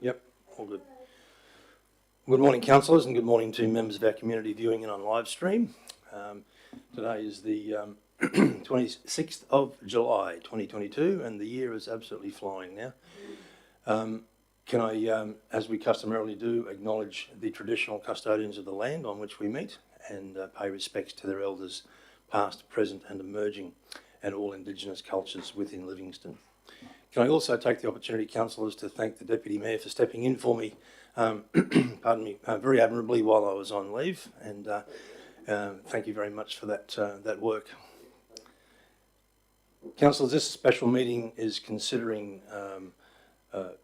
Yep, all good. Good morning, councillors, and good morning to members of our community viewing and on live stream. Today is the 26th of July 2022, and the year is absolutely flying now. Can I, as we customarily do, acknowledge the traditional custodians of the land on which we meet and pay respects to their elders past, present and emerging, and all Indigenous cultures within Livingstone. Can I also take the opportunity, councillors, to thank the Deputy Mayor for stepping in for me, pardon me, very admirably while I was on leave, and thank you very much for that work. Councillors, this special meeting is considering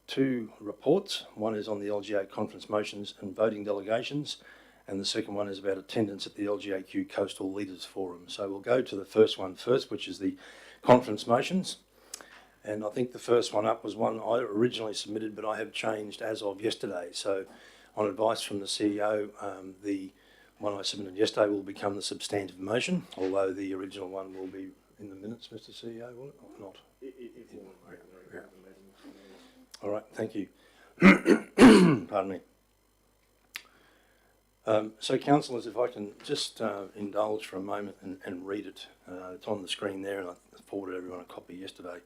two reports. One is on the LGA conference motions and voting delegations, and the second one is about attendance at the LGAQ Coastal Leaders Forum. So we'll go to the first one first, which is the conference motions. And I think the first one up was one I originally submitted, but I have changed as of yesterday. So on advice from the CEO, the one I submitted yesterday will become the substantive motion, although the original one will be in the minutes, Mr. CEO, will it, or not? Yeah. All right, thank you. Pardon me. So, councillors, if I can just indulge for a moment and read it. It's on the screen there, and I forwarded everyone a copy yesterday.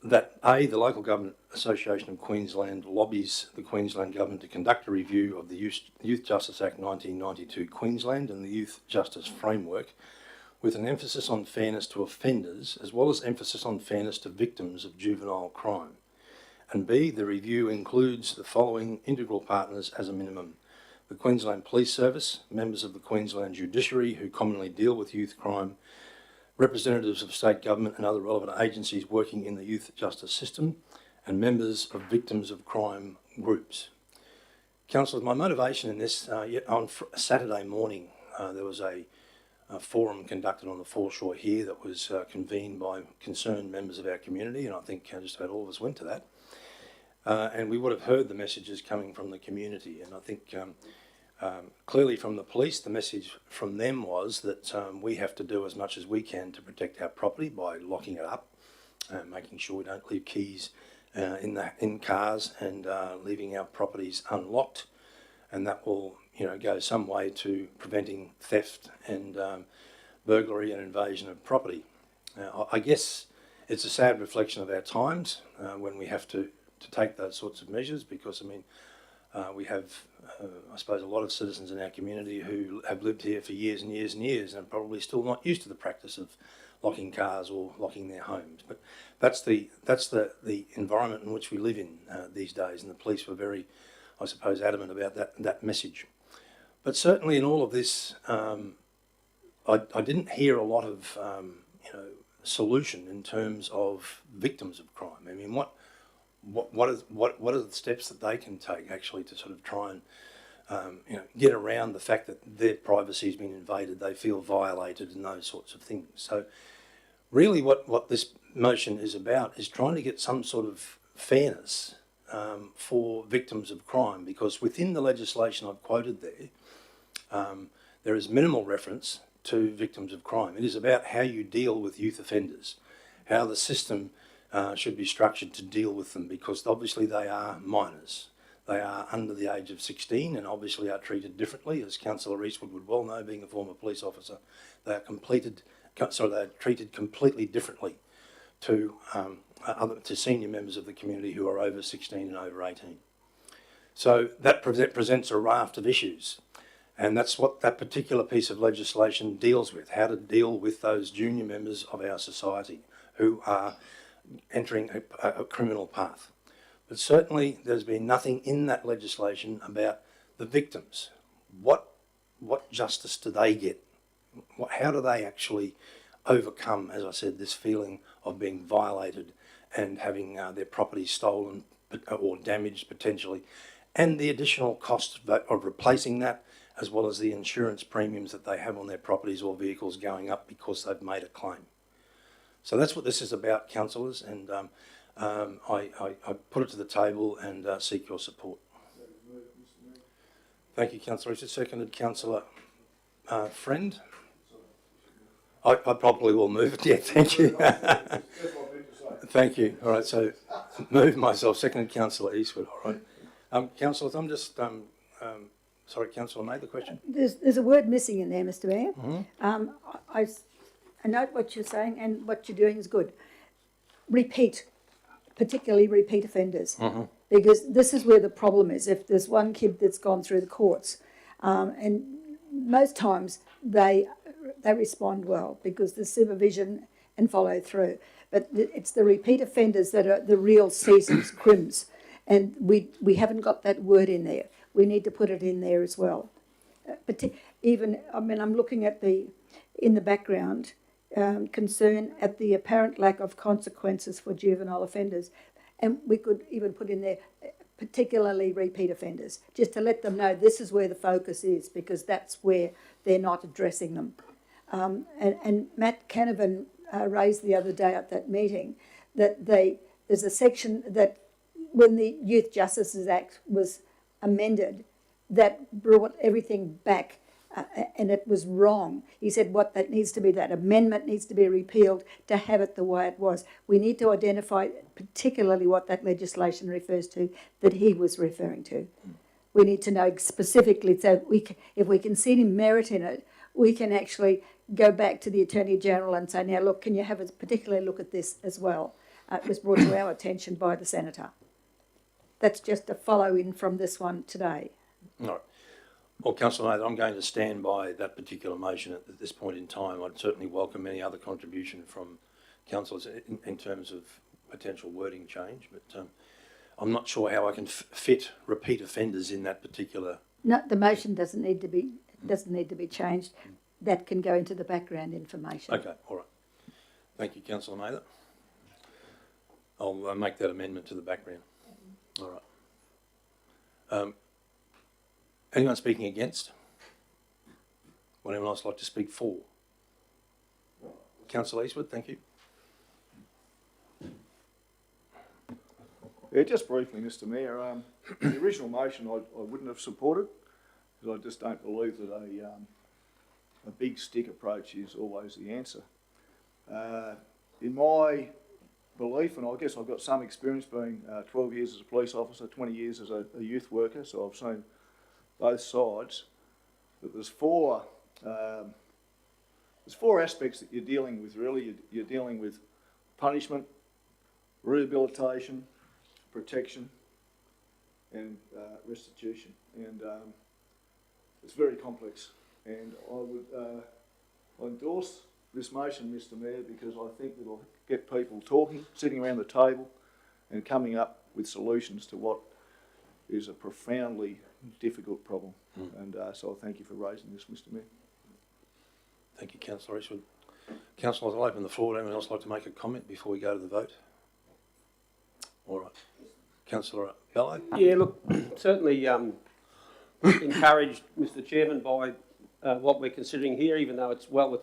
That A, the Local Government Association of Queensland lobbies the Queensland Government to conduct a review of the Youth Justice Act 1992 Queensland and the Youth Justice Framework, with an emphasis on fairness to offenders as well as emphasis on fairness to victims of juvenile crime. And B, the review includes the following integral partners as a minimum: the Queensland Police Service, members of the Queensland Judiciary who commonly deal with youth crime, representatives of state government and other relevant agencies working in the youth justice system, and members of victims of crime groups. Councillors, my motivation in this, on Saturday morning, there was a forum conducted on the foreshore here that was convened by concerned members of our community, and I think just about all of us went to that. And we would have heard the messages coming from the community, and I think clearly from the police, the message from them was that we have to do as much as we can to protect our property by locking it up, making sure we don't leave keys in cars and leaving our properties unlocked, and that will, go some way to preventing theft and burglary and invasion of property. I guess it's a sad reflection of our times when we have to take those sorts of measures, because we have, I suppose, a lot of citizens in our community who have lived here for years and years and years and are probably still not used to the practice of locking cars or locking their homes. But that's the environment in which we live in these days, and the police were very, I suppose, adamant about that message. But certainly in all of this, I didn't hear a lot of solution in terms of victims of crime. What are the steps that they can take actually to sort of try and get around the fact that their privacy has been invaded, they feel violated, and those sorts of things. So really what this motion is about is trying to get some sort of fairness for victims of crime, because within the legislation I've quoted there is minimal reference to victims of crime. It is about how you deal with youth offenders, how the system should be structured to deal with them, because obviously they are minors. They are under the age of 16 and obviously are treated differently, as Councillor Eastwood would well know, being a former police officer. They are treated completely differently to senior members of the community who are over 16 and over 18. So that presents a raft of issues, and that's what that particular piece of legislation deals with: how to deal with those junior members of our society who are entering a criminal path. But certainly there's been nothing in that legislation about the victims. What justice do they get? How do they actually overcome, as I said, this feeling of being violated and having their property stolen or damaged potentially, and the additional cost of replacing that, as well as the insurance premiums that they have on their properties or vehicles going up because they've made a claim? So that's what this is about, councillors, and I put it to the table and seek your support. Thank you, Councillor Richard. Seconded, Councillor Friend. I probably will move it. Yeah, thank you. Thank you. All right, so Moved myself, seconded Councillor Eastwood. All right. Councillors, I'm just, sorry, Councillor made the question. There's a word missing in there, Mr. Mayor. I note what you're saying, and what you're doing is good. Repeat, particularly repeat offenders, because this is where the problem is. If there's one kid that's gone through the courts, and most times they respond well because there's supervision and follow through. But it's the repeat offenders that are the real seasoned crims, and we haven't got that word in there. We need to put it in there as well. I'm looking at in the background, concern at the apparent lack of consequences for juvenile offenders, and we could even put in there particularly repeat offenders, just to let them know this is where the focus is, because that's where they're not addressing them. And Matt Canavan raised the other day at that meeting that there's a section that when the Youth Justices Act was amended that brought everything back, and it was wrong. He said that amendment needs to be repealed to have it the way it was. We need to identify particularly what that legislation refers to that he was referring to. We need to know specifically, so if we can see any merit in it, we can actually go back to the Attorney General and say, now look, can you have a particular look at this as well? It was brought to our attention by the Senator. That's just a follow-in from this one today. All right. Well, Councillor Nathan, I'm going to stand by that particular motion at this point in time. I'd certainly welcome any other contribution from councillors in terms of potential wording change, but I'm not sure how I can fit repeat offenders in that particular. No, the motion doesn't need to be changed. That can go into the background information. Okay, all right. Thank you, Councillor Mather. I'll make that amendment to the background. All right. Anyone speaking against? Would anyone else like to speak for? Councillor Eastwood, thank you. Yeah, just briefly, Mr. Mayor, the original motion I wouldn't have supported because I just don't believe that a big stick approach is always the answer. In my belief, and I guess I've got some experience being 12 years as a police officer, 20 years as a youth worker, so I've seen both sides, that there's four aspects that you're dealing with, really. You're dealing with punishment, rehabilitation, protection, and restitution. And it's very complex. And I would endorse this motion, Mr. Mayor, because I think it'll get people talking, sitting around the table, and coming up with solutions to what is a profoundly difficult problem. And so I thank you for raising this, Mr. Mayor. Thank you, Councillor Eastwood. Councillors, I'll open the floor. Would anyone else like to make a comment before we go to the vote? All right. Councillor Bello? Yeah, look, certainly encouraged, Mr. Chairman, by what we're considering here, even though it's well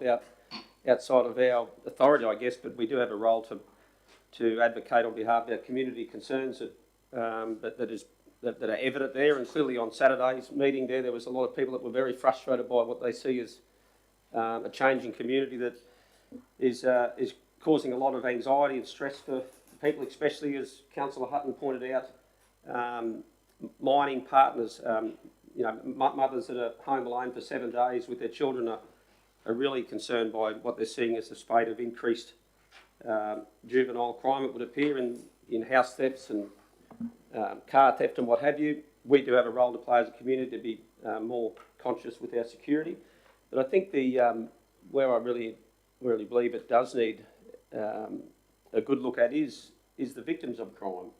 outside of our authority, I guess, but we do have a role to advocate on behalf of our community concerns that are evident there. And clearly on Saturday's meeting there was a lot of people that were very frustrated by what they see as a changing community that is causing a lot of anxiety and stress for people, especially, as Councillor Hutton pointed out, mining partners. Mothers that are home alone for 7 days with their children are really concerned by what they're seeing as a spate of increased juvenile crime, it would appear, in house thefts and car theft and what have you. We do have a role to play as a community to be more conscious with our security. But I think where I really believe it does need a good look at is the victims of crime,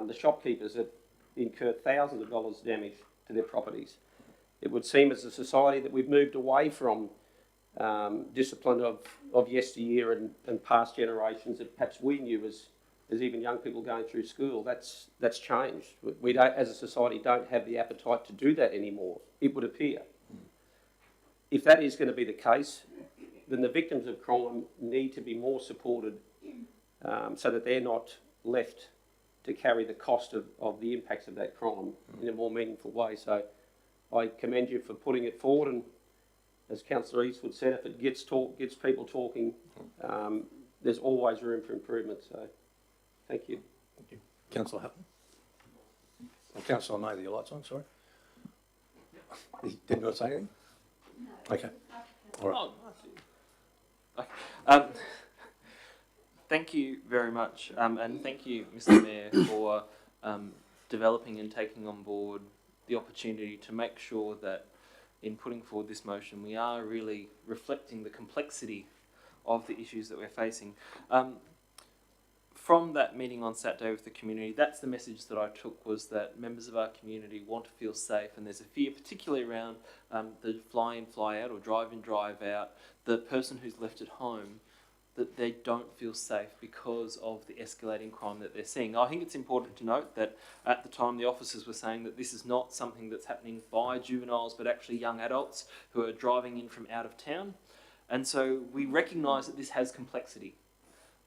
the shopkeepers that incur thousands of dollars damage to their properties. It would seem as a society that we've moved away from discipline of yesteryear and past generations that perhaps we knew as even young people going through school. That's changed. We don't, as a society, don't have the appetite to do that anymore, it would appear. If that is going to be the case, then the victims of crime need to be more supported so that they're not left to carry the cost of the impacts of that crime in a more meaningful way. So I commend you for putting it forward, and as Councillor Eastwood said, if it gets people talking, there's always room for improvement. So thank you. Thank you. Councillor Hutton. Councillor Mather, your light's on, sorry. Didn't want to say anything? No. Okay. All right. Oh, I see. Okay. Thank you very much, and thank you, Mr. Mayor, for developing and taking on board the opportunity to make sure that in putting forward this motion we are really reflecting the complexity of the issues that we're facing. From that meeting on Saturday with the community, that's the message that I took, was that members of our community want to feel safe, and there's a fear particularly around the fly-in, fly-out or drive-in, drive-out, the person who's left at home, that they don't feel safe because of the escalating crime that they're seeing. I think it's important to note that at the time the officers were saying that this is not something that's happening by juveniles but actually young adults who are driving in from out of town. And so we recognise that this has complexity.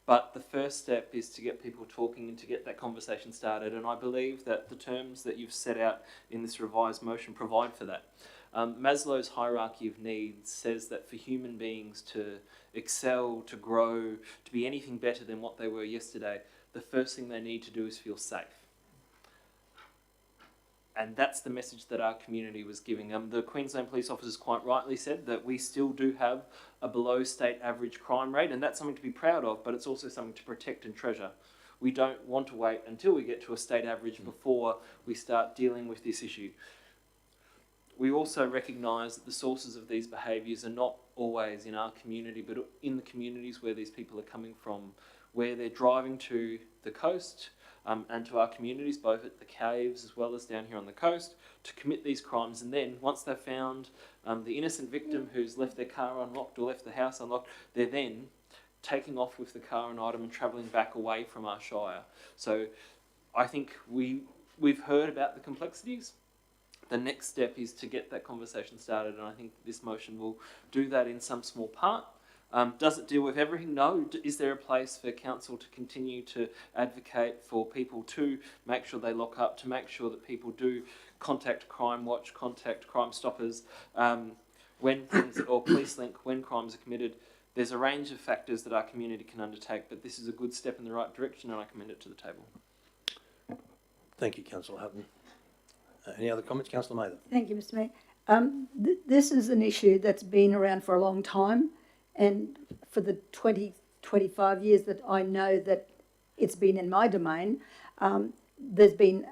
But the first step is to get people talking and to get that conversation started, and I believe that the terms that you've set out in this revised motion provide for that. Maslow's hierarchy of needs says that for human beings to excel, to grow, to be anything better than what they were yesterday, the first thing they need to do is feel safe. And that's the message that our community was giving. The Queensland police officers quite rightly said that we still do have a below state average crime rate, and that's something to be proud of, but it's also something to protect and treasure. We don't want to wait until we get to a state average before we start dealing with this issue. We also recognise that the sources of these behaviours are not always in our community, but in the communities where these people are coming from, where they're driving to the coast, and to our communities, both at the caves as well as down here on the coast, to commit these crimes. And then, once they've found the innocent victim who's left their car unlocked or left the house unlocked, they're then taking off with the car and item and travelling back away from our shire. So I think we've heard about the complexities. The next step is to get that conversation started, and I think this motion will do that in some small part. Does it deal with everything? No. Is there a place for council to continue to advocate for people to make sure they lock up, to make sure that people do contact Crime Watch, contact Crime Stoppers, when things, or Police Link, when crimes are committed? There's a range of factors that our community can undertake, but this is a good step in the right direction, and I commend it to the table. Thank you, Councillor Hutton. Any other comments? Councillor Mather. Thank you, Mr. Mayor. This is an issue that's been around for a long time, and for the 25 years that I know that it's been in my domain, there's been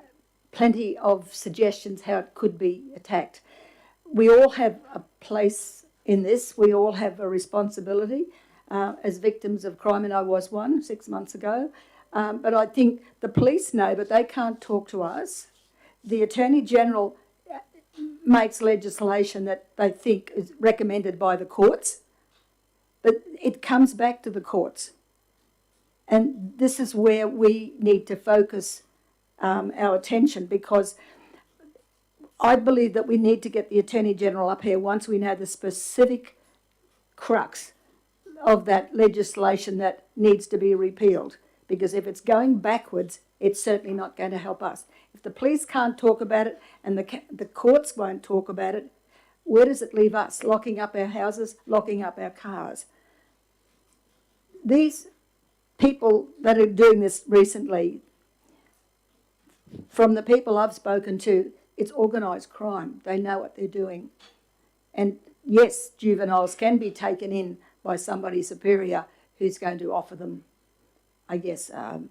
plenty of suggestions how it could be attacked. We all have a place in this. We all have a responsibility as victims of crime, and I was one 6 months ago. But I think the police know, but they can't talk to us. The Attorney General makes legislation that they think is recommended by the courts, but it comes back to the courts. And this is where we need to focus our attention, because I believe that we need to get the Attorney General up here once we know the specific crux of that legislation that needs to be repealed. Because if it's going backwards, it's certainly not going to help us. If the police can't talk about it and the courts won't talk about it, where does it leave us? Locking up our houses, locking up our cars. These people that are doing this recently, from the people I've spoken to, it's organised crime. They know what they're doing. And yes, juveniles can be taken in by somebody superior who's going to offer them, I guess, an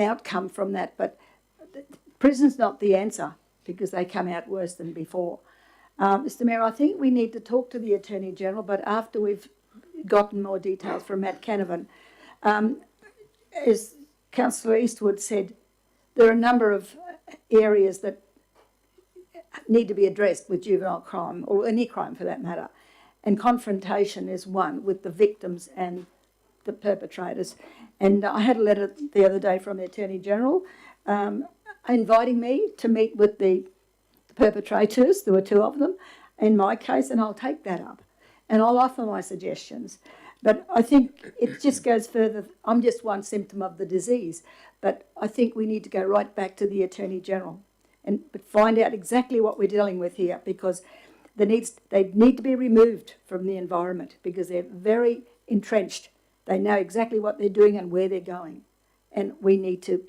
outcome from that. But prison's not the answer, because they come out worse than before. Mr. Mayor, I think we need to talk to the Attorney General, but after we've gotten more details from Matt Canavan. As Councillor Eastwood said, there are a number of areas that need to be addressed with juvenile crime, or any crime for that matter. And confrontation is one, with the victims and the perpetrators. And I had a letter the other day from the Attorney General inviting me to meet with the perpetrators. There were two of them in my case, and I'll take that up and I'll offer my suggestions. But I think it just goes further. I'm just one symptom of the disease, but I think we need to go right back to the Attorney General and find out exactly what we're dealing with here, because they need to be removed from the environment, because they're very entrenched. They know exactly what they're doing and where they're going. and we need to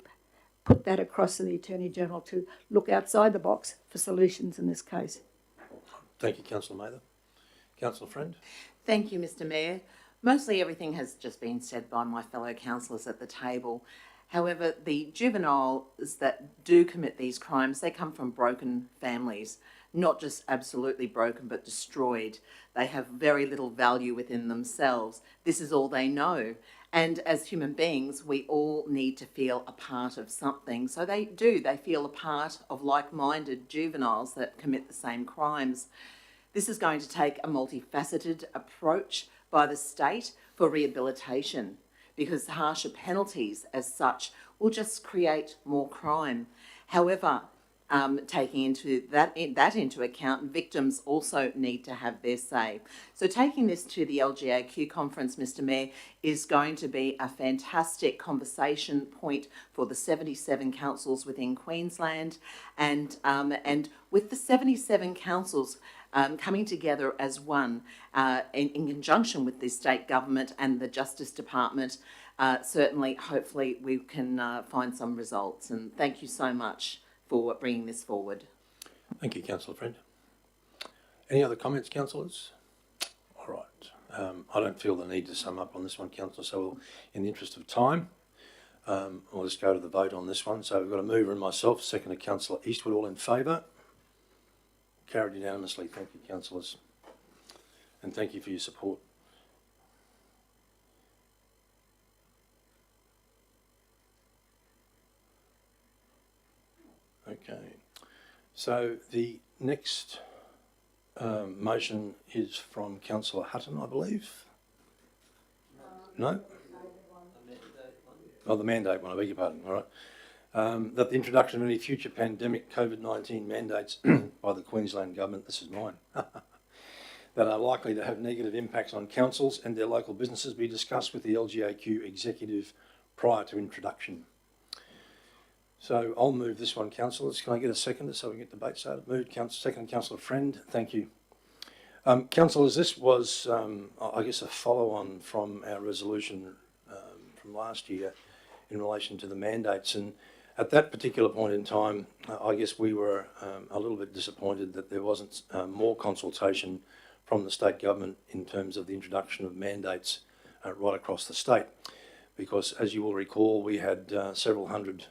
put that across to the Attorney-General to look outside the box for solutions in this case. Thank you, Councillor Mather. Councillor Friend? Thank you, Mr Mayor. Mostly everything has just been said by my fellow councillors at the table. However, the juveniles that do commit these crimes, they come from broken families, not just absolutely broken, but destroyed. They have very little value within themselves. This is all they know. And as human beings, we all need to feel a part of something. So they feel a part of like-minded juveniles that commit the same crimes. This is going to take a multifaceted approach by the state for rehabilitation, because harsher penalties as such will just create more crime. However, taking that into account, victims also need to have their say. So taking this to the LGAQ conference, Mr Mayor, is going to be a fantastic conversation point for the 77 councils within Queensland, and with the 77 councils coming together as one in conjunction with the state government and the Justice Department, certainly, hopefully, we can find some results. And thank you so much for bringing this forward. Thank you, Councillor Friend. Any other comments, councillors? All right. I don't feel the need to sum up on this one, councillor, so we'll, in the interest of time, we'll just go to the vote on this one. So we've got a mover and myself, second to Councillor Eastwood. All in favour? Carried unanimously. Thank you, councillors. And thank you for your support. Okay. So the next motion is from Councillor Hutton, I believe. No? Oh, the mandate one, I beg your pardon. All right. That the introduction of any future pandemic COVID-19 mandates by the Queensland Government, this is mine, that are likely to have negative impacts on councils and their local businesses be discussed with the LGAQ executive prior to introduction. So I'll move this one, councillors. Can I get a seconder so we can get debate started? Moved, second, Councillor Friend. Thank you. Councillors, this was, I guess, a follow-on from our resolution from last year in relation to the mandates. And at that particular point in time, I guess we were a little bit disappointed that there wasn't more consultation from the state government in terms of the introduction of mandates right across the state. Because, as you will recall, we had several hundred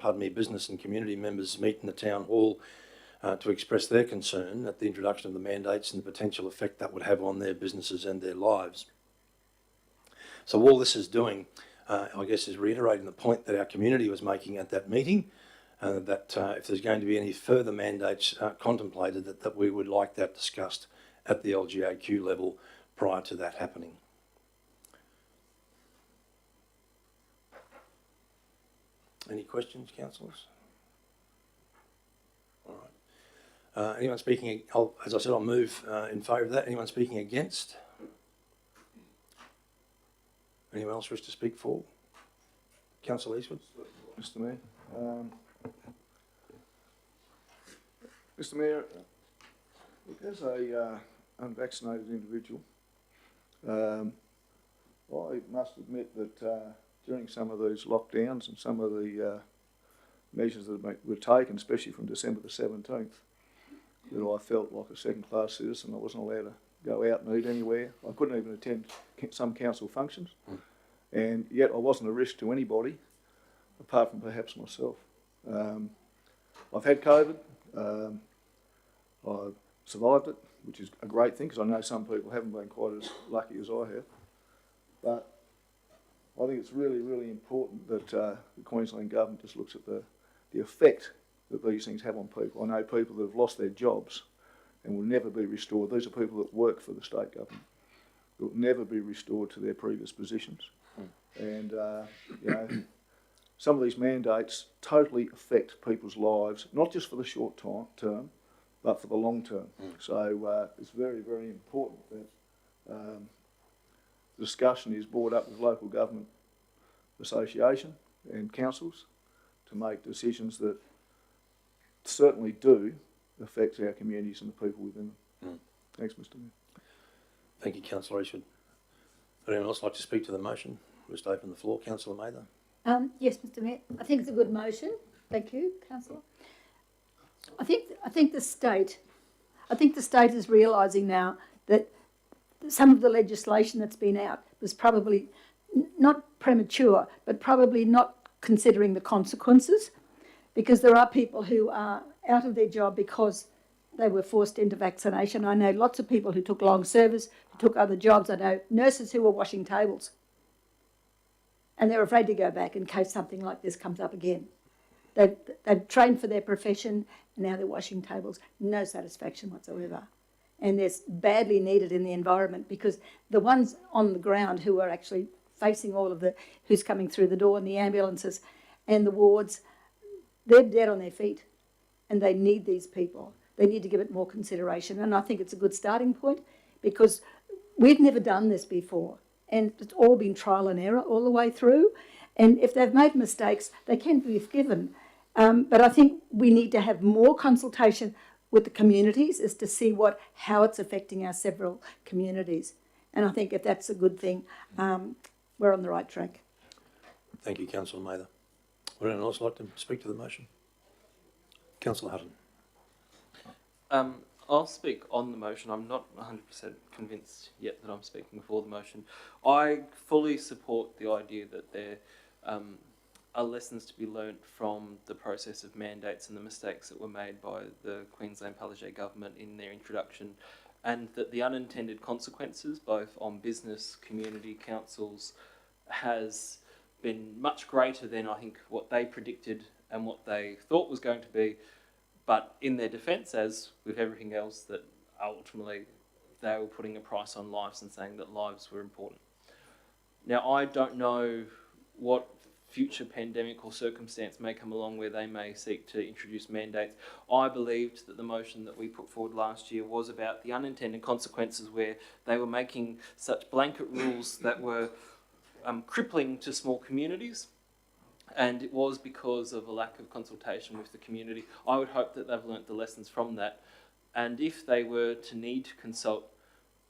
pardon me, business and community members meet in the town hall to express their concern at the introduction of the mandates and the potential effect that would have on their businesses and their lives. So all this is doing, I guess, is reiterating the point that our community was making at that meeting, that if there's going to be any further mandates contemplated, that we would like that discussed at the LGAQ level prior to that happening. Any questions, councillors? All right. Anyone speaking? As I said, I'll move in favour of that. Anyone speaking against? Anyone else wish to speak for? Councillor Eastwood. Mr Mayor. Mr Mayor, look, as a unvaccinated individual, I must admit that during some of these lockdowns and some of the measures that were taken, especially from December the 17th, that I felt like a second-class citizen. I wasn't allowed to go out and eat anywhere. I couldn't even attend some council functions. And yet I wasn't a risk to anybody, apart from perhaps myself. I've had COVID. I've survived it, which is a great thing, because I know some people haven't been quite as lucky as I have. But I think it's really, really important that the Queensland Government just looks at the effect that these things have on people. I know people that have lost their jobs and will never be restored. These are people that work for the state government. Will never be restored to their previous positions. And, you know, some of these mandates totally affect people's lives, not just for the short term, but for the long term. So it's very, very important that the discussion is brought up with local government association and councils to make decisions that certainly do affect our communities and the people within them. Thanks, Mr Mayor. Thank you, Councillor Eastwood. Would anyone else like to speak to the motion? Just open the floor. Councillor Mather. Yes, Mr Mayor, I think it's a good motion. Thank you, Councillor. I think the state is realising now that some of the legislation that's been out was probably not premature, but probably not considering the consequences, because there are people who are out of their job because they were forced into vaccination. I know lots of people who took long service, who took other jobs. I know nurses who were washing tables, and they're afraid to go back in case something like this comes up again. They've trained for their profession, and now they're washing tables. No satisfaction whatsoever. And they're badly needed in the environment, because the ones on the ground who are actually facing all of who's coming through the door, and the ambulances and the wards, they're dead on their feet, and they need these people. They need to give it more consideration, and I think it's a good starting point, because we've never done this before, and it's all been trial and error all the way through, and if they've made mistakes, they can be forgiven. But I think we need to have more consultation with the communities as to see how it's affecting our several communities. And I think if that's a good thing, we're on the right track. Thank you, Councillor Mather. Would anyone else like to speak to the motion? Councillor Hutton. I'll speak on the motion. I'm not 100% convinced yet that I'm speaking for the motion. I fully support the idea that there are lessons to be learnt from the process of mandates and the mistakes that were made by the Queensland Palaszczuk government in their introduction, and that the unintended consequences, both on business, community, councils, has been much greater than I think what they predicted and what they thought was going to be. But in their defence, as with everything else, that ultimately they were putting a price on lives and saying that lives were important. Now, I don't know what future pandemic or circumstance may come along where they may seek to introduce mandates. I believed that the motion that we put forward last year was about the unintended consequences, where they were making such blanket rules that were crippling to small communities, and it was because of a lack of consultation with the community. I would hope that they've learnt the lessons from that, and if they were to need to consult,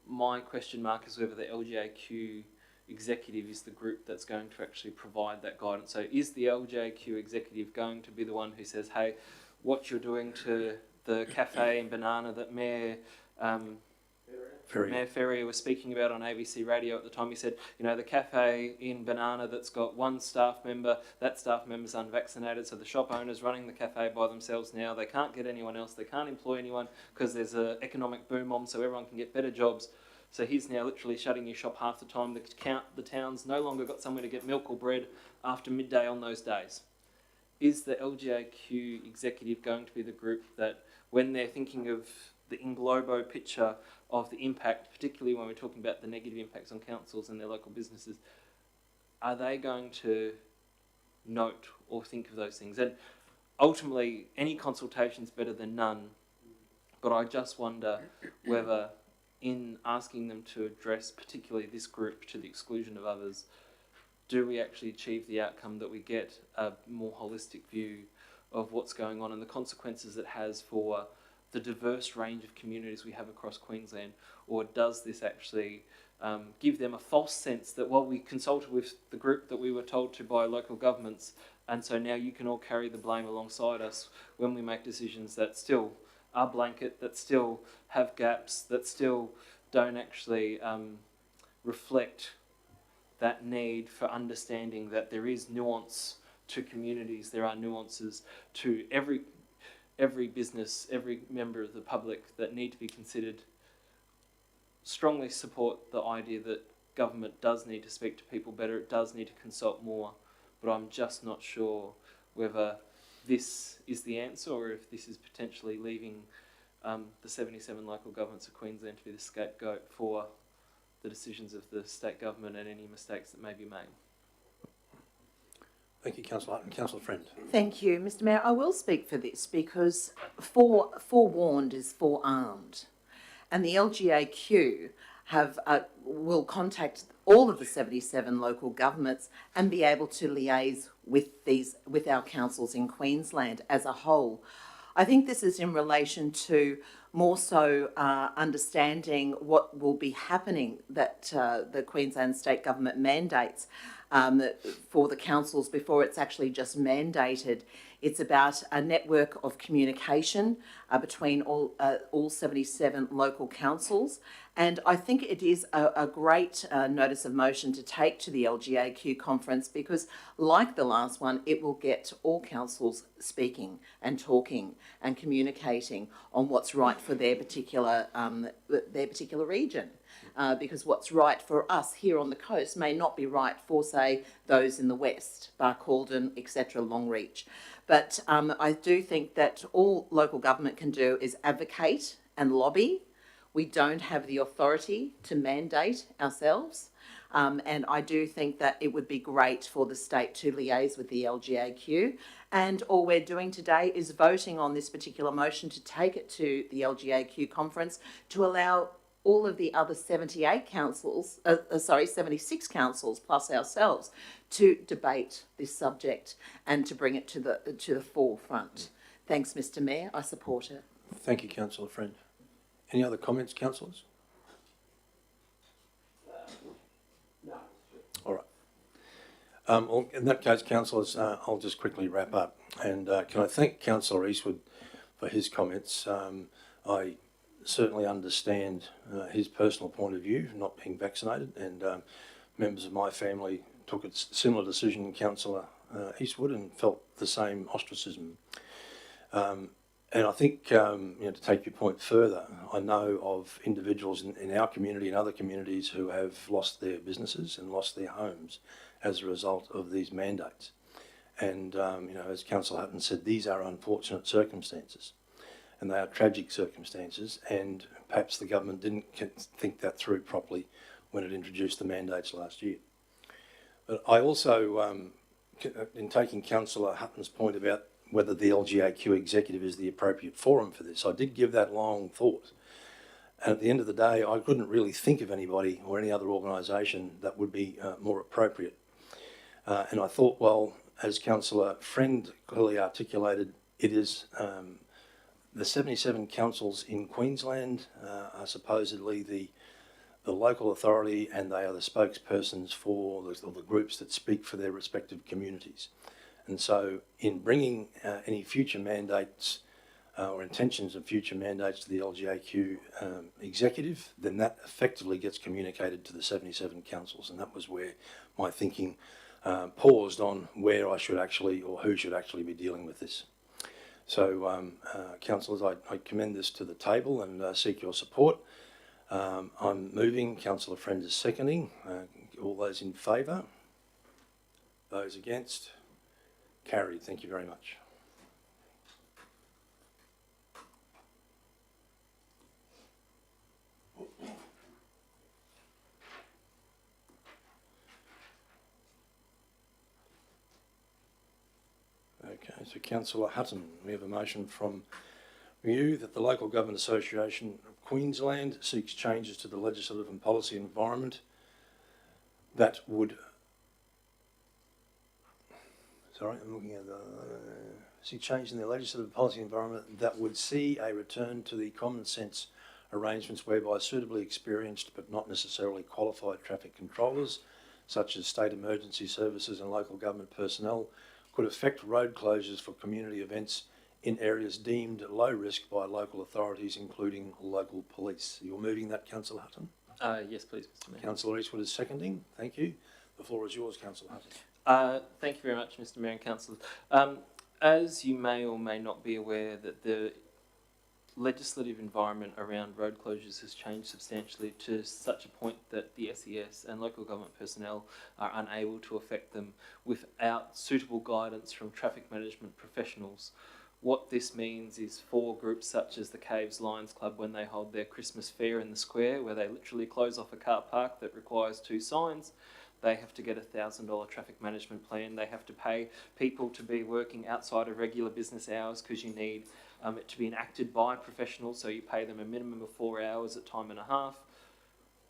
my question mark is whether the LGAQ executive is the group that's going to actually provide that guidance. So is the LGAQ executive going to be the one who says, hey, what you're doing to the cafe in Banana that Mayor Ferrier was speaking about on ABC radio at the time, he said, you know, the cafe in Banana that's got one staff member, that staff member's unvaccinated, so the shop owner's running the cafe by themselves now. They can't get anyone else, they can't employ anyone because there's an economic boom on, so everyone can get better jobs. So he's now literally shutting your shop half the time. The town's no longer got somewhere to get milk or bread after midday on those days. Is the LGAQ executive going to be the group that, when they're thinking of the in globo picture of the impact, particularly when we're talking about the negative impacts on councils and their local businesses, are they going to note or think of those things? And ultimately, any consultation is better than none, but I just wonder whether, in asking them to address particularly this group to the exclusion of others, do we actually achieve the outcome that we get a more holistic view of what's going on and the consequences it has for the diverse range of communities we have across Queensland? Or does this actually give them a false sense that, well, we consulted with the group that we were told to by local governments, and so now you can all carry the blame alongside us when we make decisions that still are blanket, that still have gaps, that still don't actually reflect that need for understanding that there is nuance to communities, there are nuances to every business, every member of the public that need to be considered. Strongly support the idea that government does need to speak to people better, it does need to consult more, but I'm just not sure whether this is the answer or if this is potentially leaving the 77 local governments of Queensland to be the scapegoat for the decisions of the state government and any mistakes that may be made. Thank you, Councillor Hutton. Councillor Friend. Thank you, Mr Mayor. I will speak for this because forewarned is forearmed, and the LGAQ will contact all of the 77 local governments and be able to liaise with our councils in Queensland as a whole. I think this is in relation to more so understanding what will be happening that the Queensland State Government mandates for the councils before it's actually just mandated. It's about a network of communication between all 77 local councils. And I think it is a great notice of motion to take to the LGAQ conference because, like the last one, it will get all councils speaking and talking and communicating on what's right for their particular region. Because what's right for us here on the coast may not be right for, say, those in the west, Barcaldine, etc., Longreach. But I do think that all local government can do is advocate and lobby. We don't have the authority to mandate ourselves. And I do think that it would be great for the state to liaise with the LGAQ. And all we're doing today is voting on this particular motion to take it to the LGAQ conference to allow all of the other 76 councils plus ourselves to debate this subject and to bring it to the forefront. Thanks, Mr. Mayor. I support it. Thank you, Councillor Friend. Any other comments, councillors? No. All right. Well, in that case, councillors, I'll just quickly wrap up. And can I thank Councillor Eastwood for his comments. I certainly understand his personal point of view, not being vaccinated, and members of my family took a similar decision, Councillor Eastwood, and felt the same ostracism. And I think, to take your point further, I know of individuals in our community and other communities who have lost their businesses and lost their homes as a result of these mandates. And, as Councillor Hutton said, these are unfortunate circumstances. And they are tragic circumstances, and perhaps the government didn't think that through properly when it introduced the mandates last year. But I also, in taking Councillor Hutton's point about whether the LGAQ executive is the appropriate forum for this, I did give that long thought. And at the end of the day, I couldn't really think of anybody or any other organisation that would be more appropriate. And I thought, well, as Councillor Friend clearly articulated, it is the 77 councils in Queensland are supposedly the local authority, and they are the spokespersons for the groups that speak for their respective communities. And so in bringing any future mandates or intentions of future mandates to the LGAQ executive, then that effectively gets communicated to the 77 councils. And that was where my thinking paused on where I should actually, or who should actually be dealing with this. So, councillors, I commend this to the table and seek your support. I'm moving, Councillor Friend is seconding. All those in favour? Those against? Carried. Thank you very much. Okay, so Councillor Hutton, we have a motion from you that the Local Government Association of Queensland seeks changes to the legislative and policy environment that would... Sorry, I'm looking at the... seek change in the legislative policy environment that would see a return to the common sense arrangements whereby suitably experienced but not necessarily qualified traffic controllers, such as state emergency services and local government personnel, could affect road closures for community events in areas deemed low risk by local authorities, including local police. You're moving that, Councillor Hutton? Yes, please, Mr. Mayor. Councillor Eastwood is seconding. Thank you. The floor is yours, Councillor Hutton. Thank you very much, Mr. Mayor and councillors. As you may or may not be aware, that the legislative environment around road closures has changed substantially to such a point that the SES and local government personnel are unable to affect them without suitable guidance from traffic management professionals. What this means is for groups such as the Caves Lions Club, when they hold their Christmas fair in the square, where they literally close off a car park that requires 2 signs, they have to get a $1,000 traffic management plan. They have to pay people to be working outside of regular business hours because you need it to be enacted by professionals, so you pay them a minimum of 4 hours at time and a half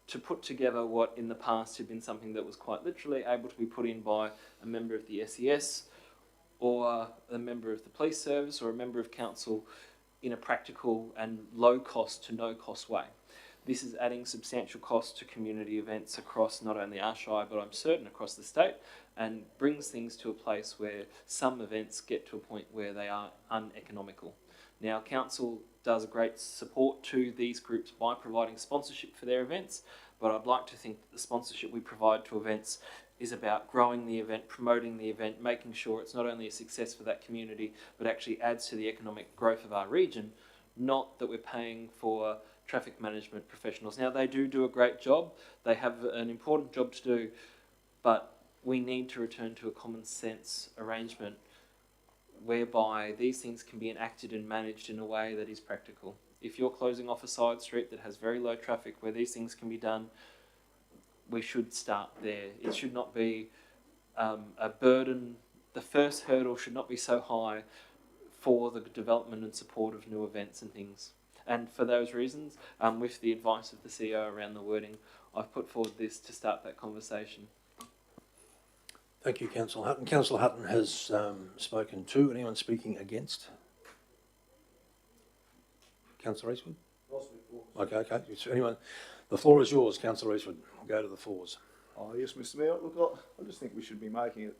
to put together what in the past had been something that was quite literally able to be put in by a member of the SES or a member of the police service or a member of council in a practical and low cost to no cost way. This is adding substantial costs to community events across not only our shire, but I'm certain across the state, and brings things to a place where some events get to a point where they are uneconomical. Now, council does a great support to these groups by providing sponsorship for their events, but I'd like to think that the sponsorship we provide to events is about growing the event, promoting the event, making sure it's not only a success for that community, but actually adds to the economic growth of our region, not that we're paying for traffic management professionals. Now, they do a great job. They have an important job to do, but we need to return to a common sense arrangement whereby these things can be enacted and managed in a way that is practical. If you're closing off a side street that has very low traffic where these things can be done, we should start there. It should not be a burden. The first hurdle should not be so high for the development and support of new events and things. And for those reasons, with the advice of the CEO around the wording, I've put forward this to start that conversation. Thank you, Councillor Hutton. Councillor Hutton has spoken too. Anyone speaking against? Councillor Eastwood? Okay. So anyone? The floor is yours, Councillor Eastwood. We'll go to the floors. Oh, yes, Mr Mayor. Look, I just think we should be making it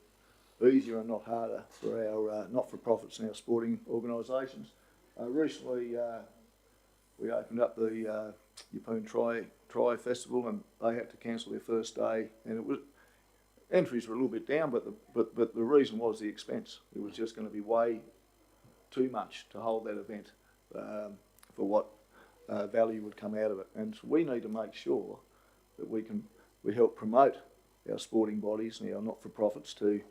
easier and not harder for our not-for-profits and our sporting organisations. Recently, we opened up the Yeppoon Tri Festival, and they had to cancel their first day, and it was entries were a little bit down, but the reason was the expense. It was just going to be way too much to hold that event for what value would come out of it, and we need to make sure that we help promote our sporting bodies and our not-for-profits to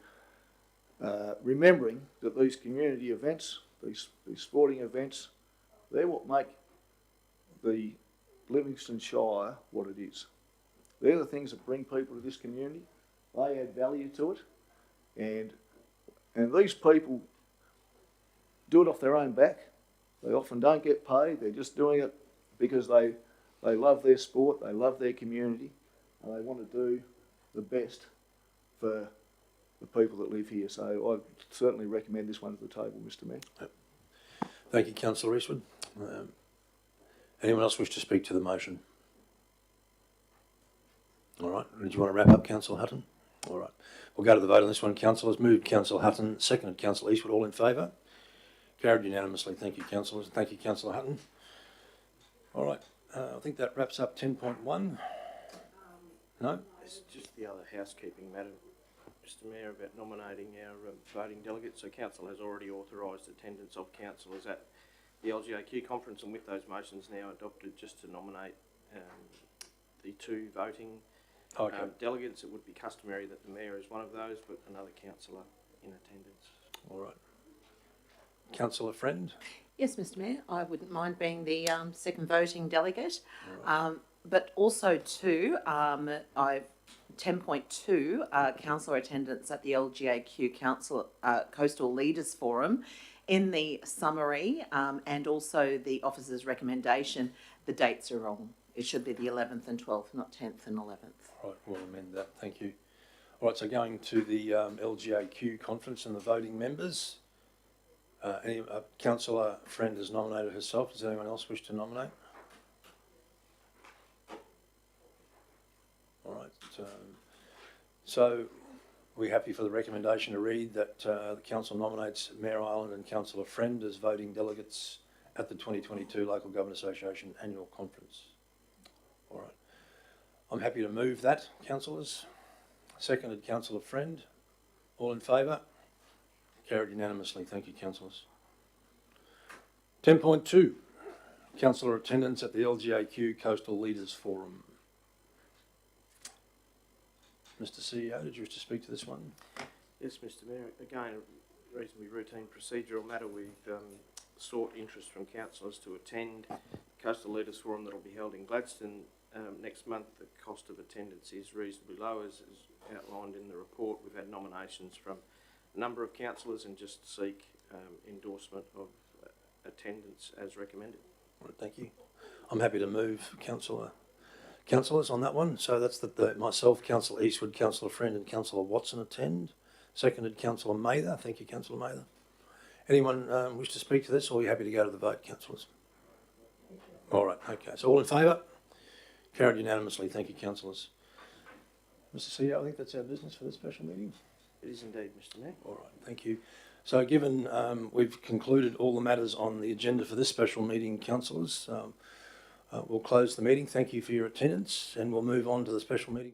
remembering that these community events, these sporting events, they're what make the Livingstone Shire what it is. They're the things that bring people to this community. They add value to it, and these people do it off their own back. They often don't get paid. They're just doing it because they love their sport, they love their community, and they want to do the best for the people that live here. So I certainly recommend this one to the table, Mr Mayor. Yep. Thank you, Councillor Eastwood. Anyone else wish to speak to the motion? All right. Did you want to wrap up, Councillor Hutton? All right. We'll go to the vote on this one. Councillors, moved Councillor Hutton, seconded Councillor Eastwood. All in favour? Carried unanimously. Thank you, Councillors. Thank you, Councillor Hutton. All right. I think that wraps up 10.1. No? It's just the other housekeeping matter, Mr Mayor, about nominating our voting delegates. So Council has already authorised attendance of councillors at the LGAQ conference, and with those motions now adopted, just to nominate the two voting delegates. It would be customary that the Mayor is one of those, but another councillor in attendance. All right. Councillor Friend? Yes, Mr Mayor, I wouldn't mind being the second voting delegate. But also too, 10.2, councillor attendance at the LGAQ Coastal Leaders Forum. In the summary and also the officer's recommendation, the dates are wrong. It should be the 11th and 12th, not 10th and 11th. Right, we'll amend that. Thank you. All right, so going to the LGAQ conference and the voting members. Councillor Friend has nominated herself. Does anyone else wish to nominate? All right. So we're happy for the recommendation to read that the council nominates Mayor Ireland and Councillor Friend as voting delegates at the 2022 Local Government Association Annual Conference. All right. I'm happy to move that, councillors. Seconded, Councillor Friend. All in favour? Carried unanimously. Thank you, councillors. 10.2, councillor attendance at the LGAQ Coastal Leaders Forum. Mr CEO, did you wish to speak to this one? Yes, Mr Mayor. Again, a reasonably routine procedural matter. We've sought interest from councillors to attend Coastal Leaders Forum that will be held in Gladstone next month. The cost of attendance is reasonably low, as outlined in the report. We've had nominations from a number of councillors and just seek endorsement of attendance as recommended. All right, thank you. I'm happy to move councillors on that one. So that's myself, Councillor Eastwood, Councillor Friend and Councillor Watson attend. Seconded, Councillor Mather. Thank you, Councillor Mather. Anyone wish to speak to this, or are you happy to go to the vote, councillors? All right, okay. So all in favour? Carried unanimously. Thank you, councillors. Mr CEO, I think that's our business for this special meeting. It is indeed, Mr Mayor. All right, thank you. So given we've concluded all the matters on the agenda for this special meeting, councillors, we'll close the meeting. Thank you for your attendance, and we'll move on to the special meeting.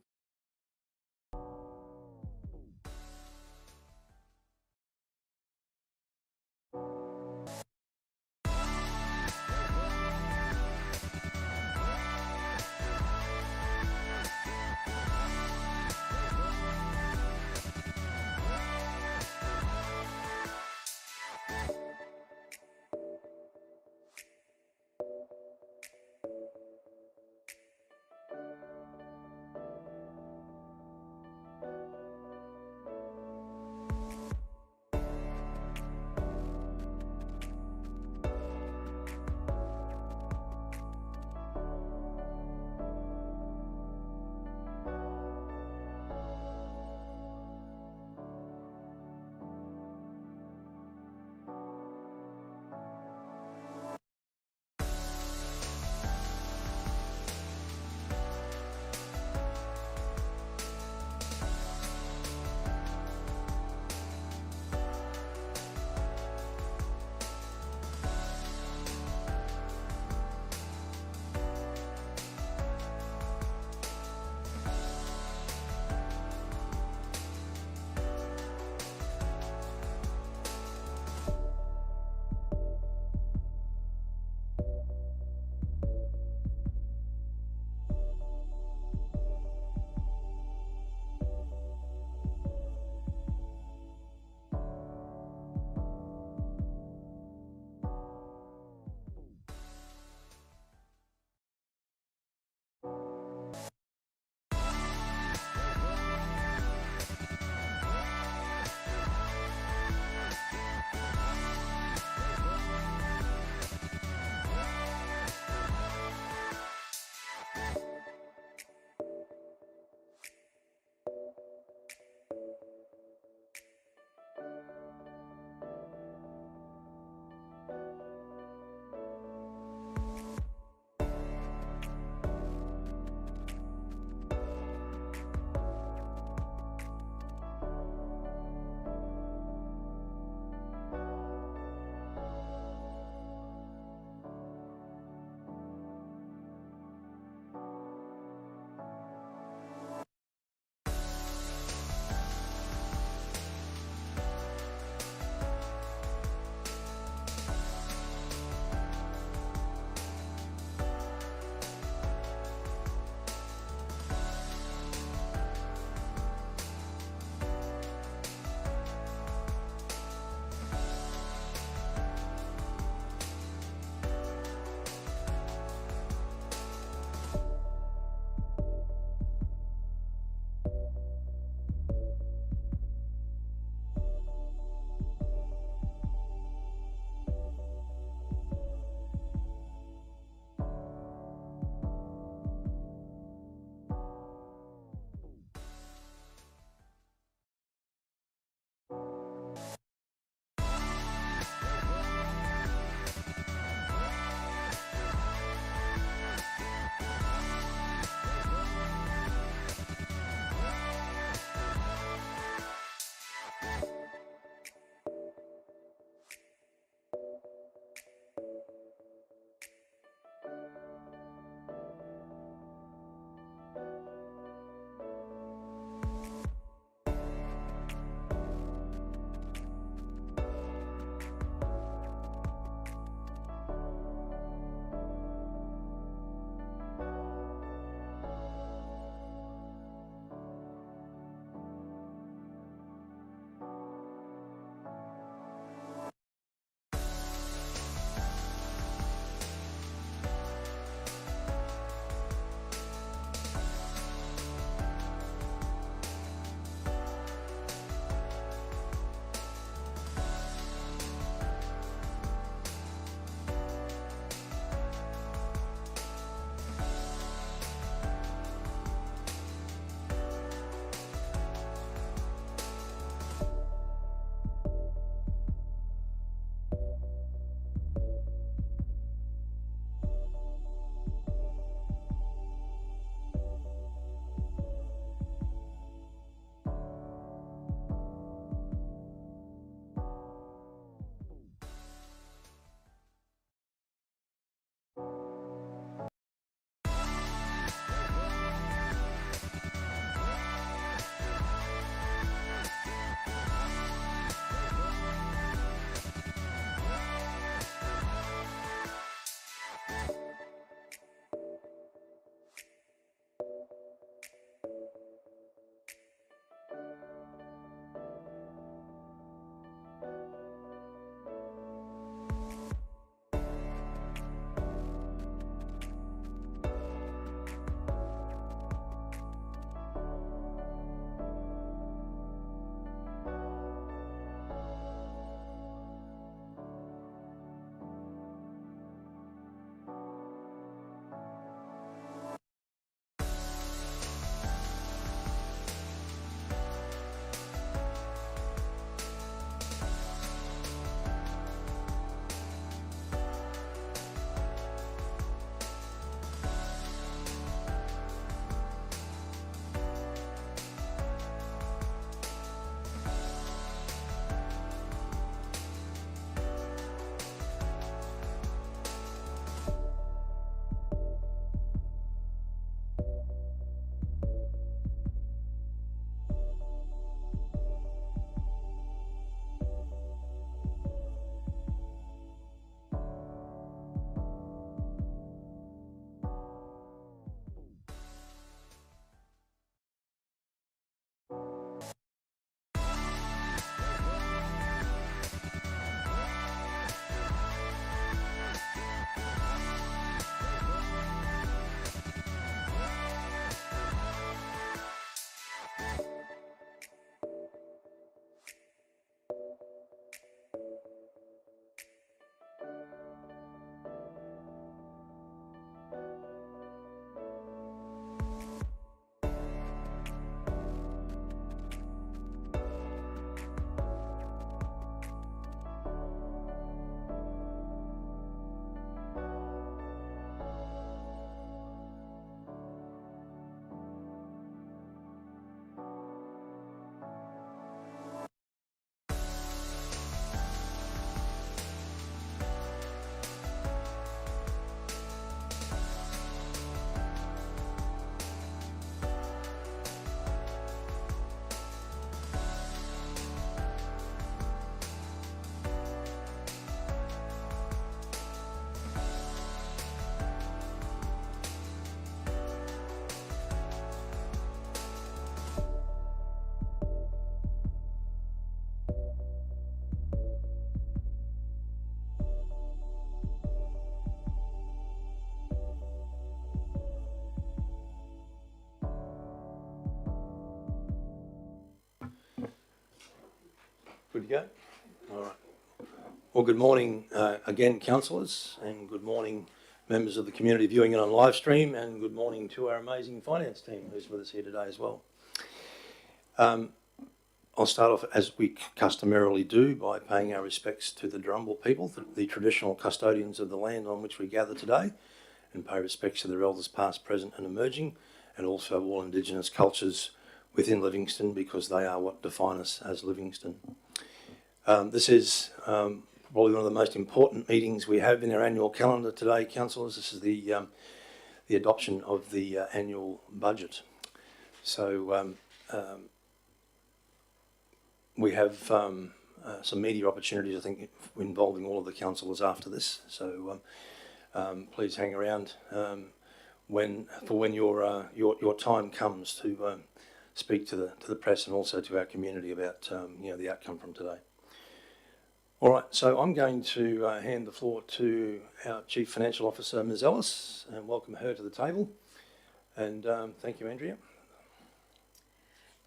Good to go? All right. Well, good morning again, councillors, and good morning, members of the community viewing it on live stream, and good morning to our amazing finance team who's with us here today as well. I'll start off, as we customarily do, by paying our respects to the Drummle people, the traditional custodians of the land on which we gather today, and pay respects to their elders past, present and emerging, and also all Indigenous cultures within Livingstone, because they are what define us as Livingstone. This is probably one of the most important meetings we have in our annual calendar today, councillors. This is the adoption of the annual budget. So we have some media opportunities, I think, involving all of the councillors after this. So please hang around when your time comes to speak to the press and also to our community about the outcome from today. All right, so I'm going to hand the floor to our Chief Financial Officer, Ms. Ellis, and welcome her to the table. And thank you, Andrea.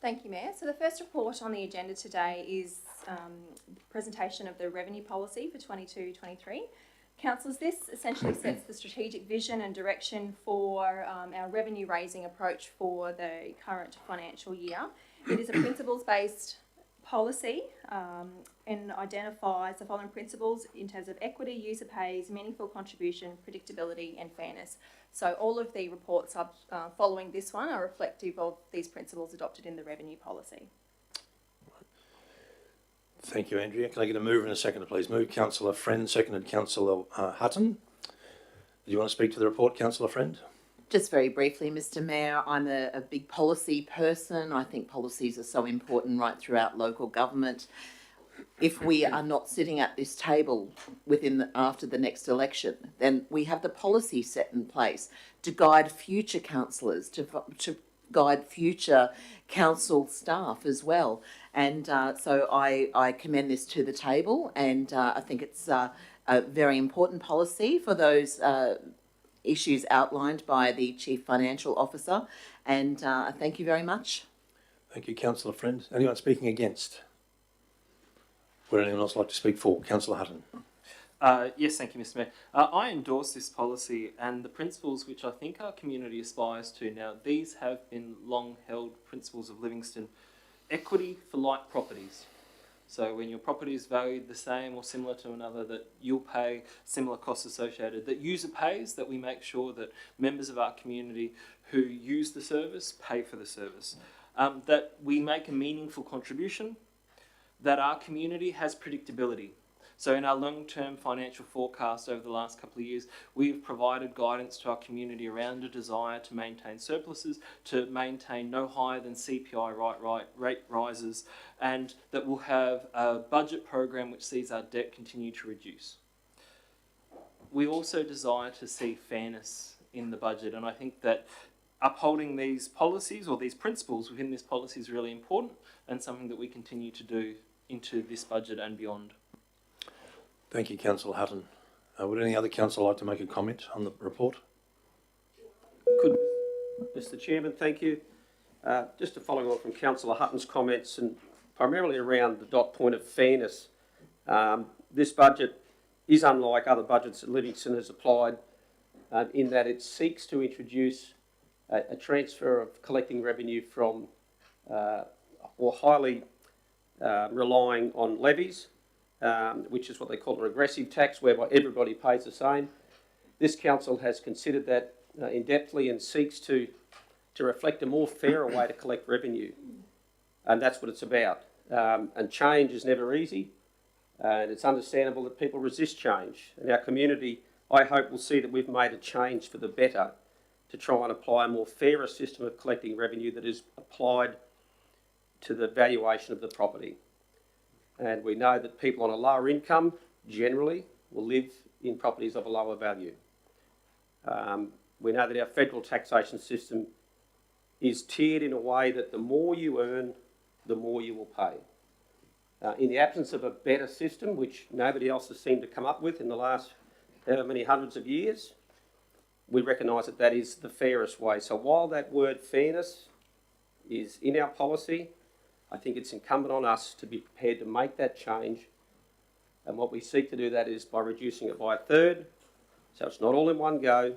Thank you, Mayor. So the first report on the agenda today is the presentation of the revenue policy for 22-23. Councillors, this essentially sets the strategic vision and direction for our revenue raising approach for the current financial year. It is a principles-based policy and identifies the following principles in terms of equity, user pays, meaningful contribution, predictability and fairness. So all of the reports following this one are reflective of these principles adopted in the revenue policy. Thank you, Andrea. Can I get a mover and a seconder, please? Move Councillor Friend, seconded Councillor Hutton. Do you want to speak to the report, Councillor Friend? Just very briefly, Mr. Mayor, I'm a big policy person. I think policies are so important right throughout local government. If we are not sitting at this table after the next election, then we have the policy set in place to guide future councillors, to guide future council staff as well. And so I commend this to the table, and I think it's a very important policy for those issues outlined by the Chief Financial Officer, and thank you very much. Thank you, Councillor Friend. Anyone speaking against? Would anyone else like to speak for? Councillor Hutton. Yes, thank you, Mr. Mayor. I endorse this policy and the principles which I think our community aspires to now. These have been long-held principles of Livingstone. Equity for like properties. So when your property is valued the same or similar to another, that you'll pay similar costs associated, that user pays, that we make sure that members of our community who use the service pay for the service, that we make a meaningful contribution, that our community has predictability. So in our long-term financial forecast over the last couple of years, we've provided guidance to our community around a desire to maintain surpluses, to maintain no higher than CPI rate rises, and that we'll have a budget program which sees our debt continue to reduce. We also desire to see fairness in the budget, and I think that upholding these policies or these principles within this policy is really important and something that we continue to do into this budget and beyond. Thank you, Councillor Hutton. Would any other councillor like to make a comment on the report? Could, Mr. Chairman, thank you. Just to follow on from Councillor Hutton's comments and primarily around the dot point of fairness, this budget is unlike other budgets that Livingstone has applied in that it seeks to introduce a transfer of collecting revenue from or highly relying on levies, which is what they call a regressive tax, whereby everybody pays the same. This council has considered that in-depthly and seeks to reflect a more fairer way to collect revenue. And that's what it's about. And change is never easy, and it's understandable that people resist change. And our community, I hope, will see that we've made a change for the better to try and apply a more fairer system of collecting revenue that is applied to the valuation of the property. And we know that people on a lower income generally will live in properties of a lower value. We know that our federal taxation system is tiered in a way that the more you earn, the more you will pay. In the absence of a better system, which nobody else has seemed to come up with in the last however many hundreds of years, we recognise that that is the fairest way. So while that word fairness is in our policy, I think it's incumbent on us to be prepared to make that change. And what we seek to do that is by reducing it by a third, so it's not all in one go,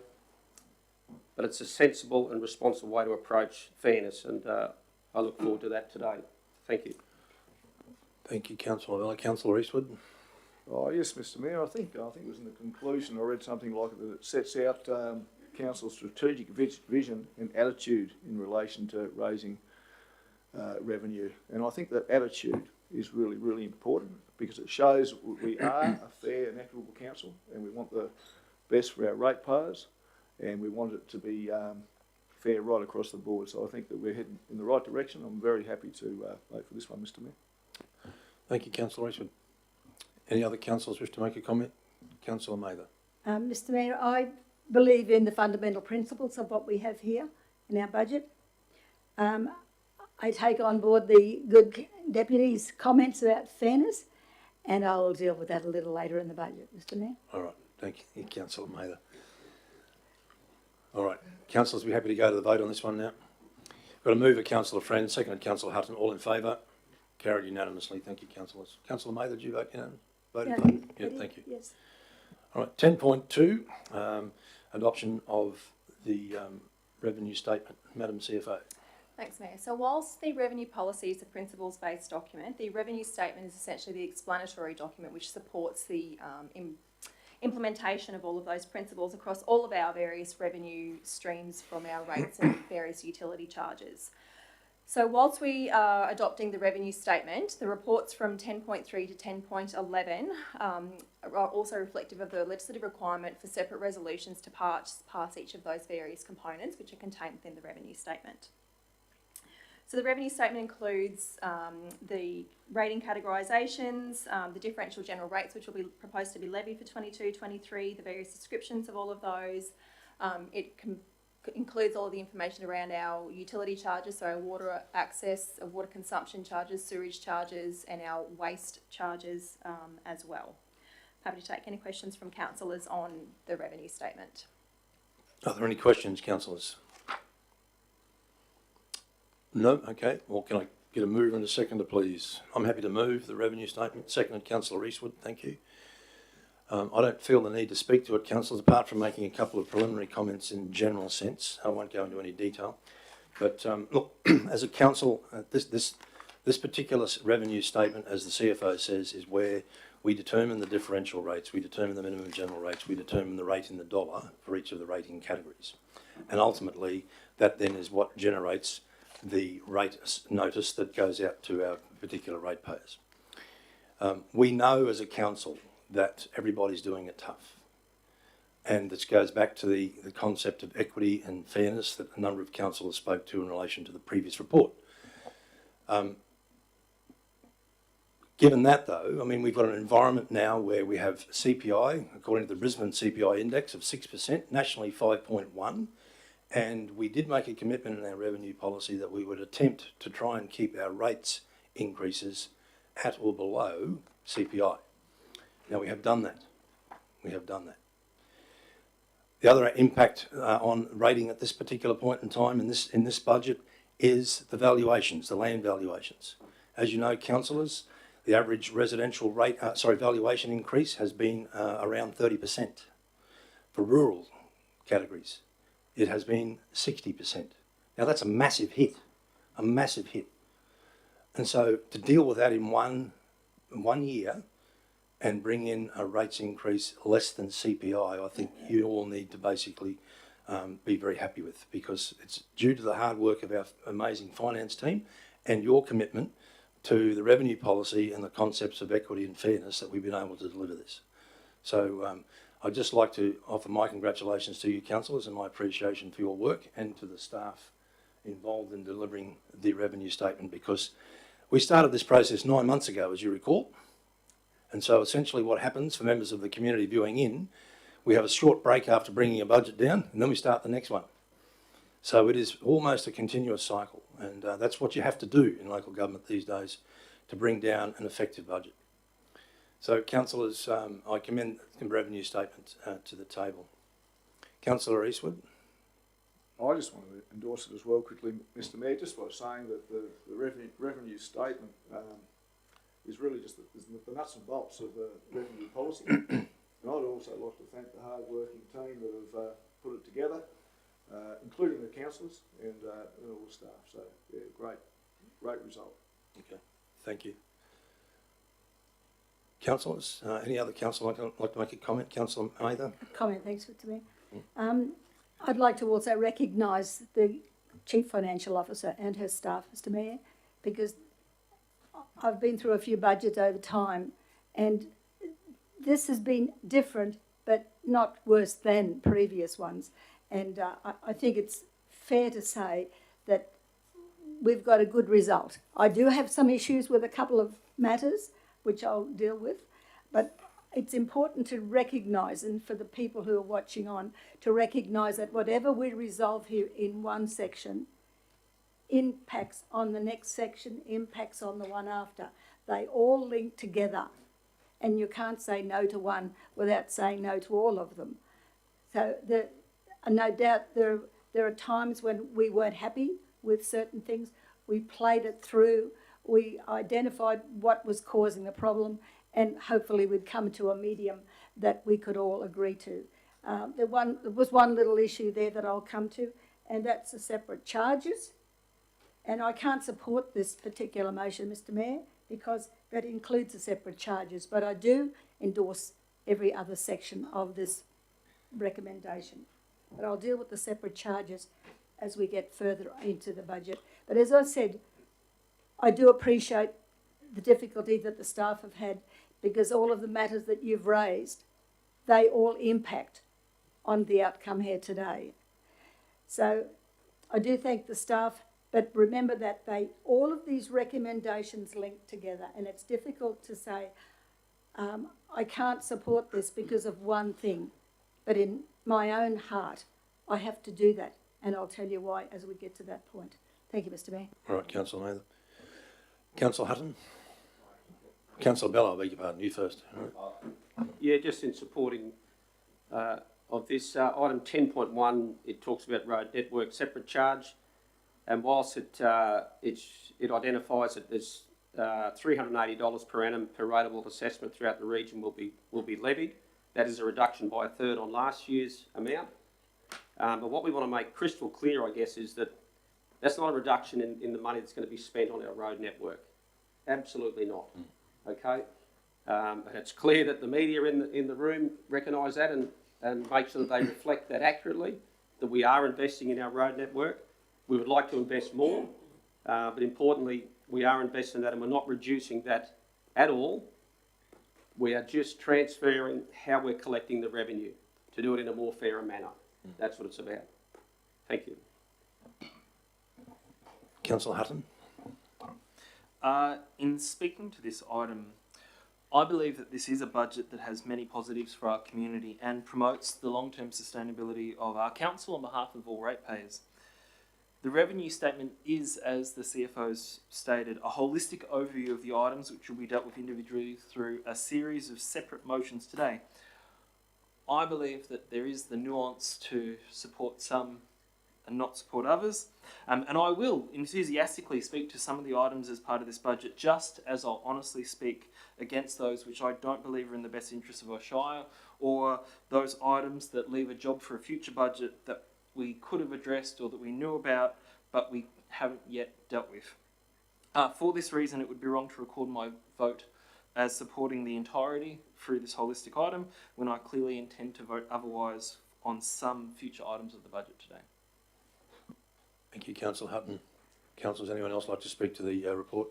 but it's a sensible and responsible way to approach fairness, and I look forward to that today. Thank you. Thank you, Councillor Vella. Councillor Eastwood. Oh, yes, Mr Mayor, I think it was in the conclusion, I read something like it, that it sets out Council's strategic vision and attitude in relation to raising revenue. And I think that attitude is really, really important because it shows we are a fair and equitable council and we want the best for our ratepayers and we want it to be fair right across the board. So I think that we're heading in the right direction. I'm very happy to vote for this one, Mr Mayor. Thank you, Councillor Eastwood. Any other councillors wish to make a comment? Councillor Mather. Mr Mayor, I believe in the fundamental principles of what we have here in our budget. I take on board the good deputy's comments about fairness, and I'll deal with that a little later in the budget, Mr Mayor. All right, thank you, Councillor Mather. All right, councillors, we're happy to go to the vote on this one now. Got a move of Councillor Friend, seconded Councillor Hutton. All in favour? Carried unanimously. Thank you, councillors. Councillor Mather, did you vote unanimously? Voted Yeah, favour? Yeah, thank you. Yes. All right, 10.2, adoption of the revenue statement. Madam CFO. Thanks, Mayor. So whilst the revenue policy is a principles-based document, the revenue statement is essentially the explanatory document which supports the implementation of all of those principles across all of our various revenue streams from our rates and various utility charges. So whilst we are adopting the revenue statement, the reports from 10.3 to 10.11 are also reflective of the legislative requirement for separate resolutions to pass each of those various components which are contained within the revenue statement. So the revenue statement includes the rating categorisations, the differential general rates which will be proposed to be levied for 22-23, the various descriptions of all of those. It includes all of the information around our utility charges, so our water access, water consumption charges, sewage charges and our waste charges as well. Happy to take any questions from councillors on the revenue statement. Are there any questions, councillors? No? Okay. Well, can I get a mover and a seconder, please? I'm happy to move the revenue statement. Seconded Councillor Eastwood. Thank you. I don't feel the need to speak to it, councillors, apart from making a couple of preliminary comments in general sense. I won't go into any detail. But look, as a council, this particular revenue statement, as the CFO says, is where we determine the differential rates, we determine the minimum general rates, we determine the rate in the dollar for each of the rating categories. And ultimately, that then is what generates the rate notice that goes out to our particular ratepayers. We know as a council that everybody's doing it tough. And this goes back to the concept of equity and fairness that a number of councillors spoke to in relation to the previous report. Given that though, I mean, we've got an environment now where we have CPI, according to the Brisbane CPI index of 6%, nationally 5.1%. And we did make a commitment in our revenue policy that we would attempt to try and keep our rates increases at or below CPI. Now we have done that. We have done that. The other impact on rating at this particular point in time in this budget is the valuations, the land valuations. As you know, councillors, the average residential rate, valuation increase has been around 30%. For rural categories, it has been 60%. Now that's a massive hit, a massive hit. And so to deal with that in one year and bring in a rates increase less than CPI, I think you all need to basically be very happy with, because it's due to the hard work of our amazing finance team and your commitment to the revenue policy and the concepts of equity and fairness that we've been able to deliver this. So I'd just like to offer my congratulations to you councillors and my appreciation for your work, and to the staff involved in delivering the revenue statement, because we started this process 9 months ago, as you recall. And so essentially what happens for members of the community viewing in, we have a short break after bringing a budget down, and then we start the next one. So it is almost a continuous cycle, and that's what you have to do in local government these days to bring down an effective budget. So councillors, I commend the revenue statement to the table. Councillor Eastwood? I just want to endorse it as well quickly, Mr Mayor, just by saying that the revenue statement is really just the nuts and bolts of the revenue policy. And I'd also like to thank the hard-working team that have put it together, including the councillors and all the staff. So, yeah, great result. Okay, thank you. Councillors, any other councillor like to make a comment? Councillor Mather? Comment, thanks, Mr Mayor. I'd like to also recognise the Chief Financial Officer and her staff, Mr Mayor, because I've been through a few budgets over time, and this has been different, but not worse than previous ones. And I think it's fair to say that we've got a good result. I do have some issues with a couple of matters, which I'll deal with, but it's important to recognise, and for the people who are watching on, to recognise that whatever we resolve here in one section impacts on the next section, impacts on the one after. They all link together, and you can't say no to one without saying no to all of them. So no doubt there are times when we weren't happy with certain things. We played it through, we identified what was causing the problem, and hopefully we'd come to a medium that we could all agree to. There was one little issue there that I'll come to, and that's the separate charges. And I can't support this particular motion, Mr Mayor, because that includes the separate charges, but I do endorse every other section of this recommendation. But I'll deal with the separate charges as we get further into the budget. But as I said, I do appreciate the difficulty that the staff have had, because all of the matters that you've raised, they all impact on the outcome here today. So I do thank the staff, but remember that all of these recommendations link together, and it's difficult to say, I can't support this because of one thing, but in my own heart, I have to do that, and I'll tell you why as we get to that point. Thank you, Mr Mayor. All right, Councillor Mather. Councillor Hutton? Councillor Bell, I beg your pardon, you first. Yeah, just in supporting of this, item 10.1, it talks about road network separate charge, and whilst it identifies that there's $380 per annum per rateable assessment throughout the region will be levied. That is a reduction by a third on last year's amount. But what we want to make crystal clear, I guess, is that that's not a reduction in the money that's going to be spent on our road network. Absolutely not. Okay? And it's clear that the media in the room recognise that and make sure that they reflect that accurately, that we are investing in our road network. We would like to invest more, but importantly, we are investing in that, and we're not reducing that at all. We are just transferring how we're collecting the revenue to do it in a more fairer manner. That's what it's about. Thank you. Councillor Hutton? In speaking to this item, I believe that this is a budget that has many positives for our community and promotes the long-term sustainability of our council on behalf of all ratepayers. The revenue statement is, as the CFO's stated, a holistic overview of the items which will be dealt with individually through a series of separate motions today. I believe that there is the nuance to support some and not support others, and I will enthusiastically speak to some of the items as part of this budget, just as I'll honestly speak against those which I don't believe are in the best interest of our Shire, or those items that leave a job for a future budget that we could have addressed or that we knew about but we haven't yet dealt with. For this reason, it would be wrong to record my vote as supporting the entirety through this holistic item when I clearly intend to vote otherwise on some future items of the budget today. Thank you, Councillor Hutton. Councillors, anyone else like to speak to the report?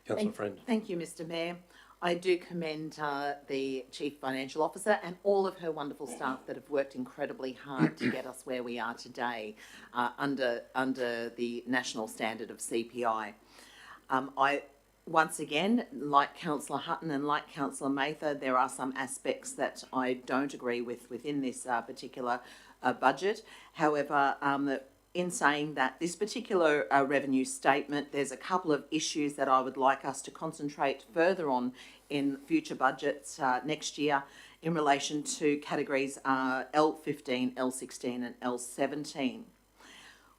Councillor Friend. Thank you, Mr Mayor. I do commend the Chief Financial Officer and all of her wonderful staff that have worked incredibly hard to get us where we are today under the national standard of CPI. Once again, like Councillor Hutton and like Councillor Mather, there are some aspects that I don't agree with within this particular budget. However, in saying that, this particular revenue statement, there's a couple of issues that I would like us to concentrate further on in future budgets next year in relation to categories L15, L16 and L17.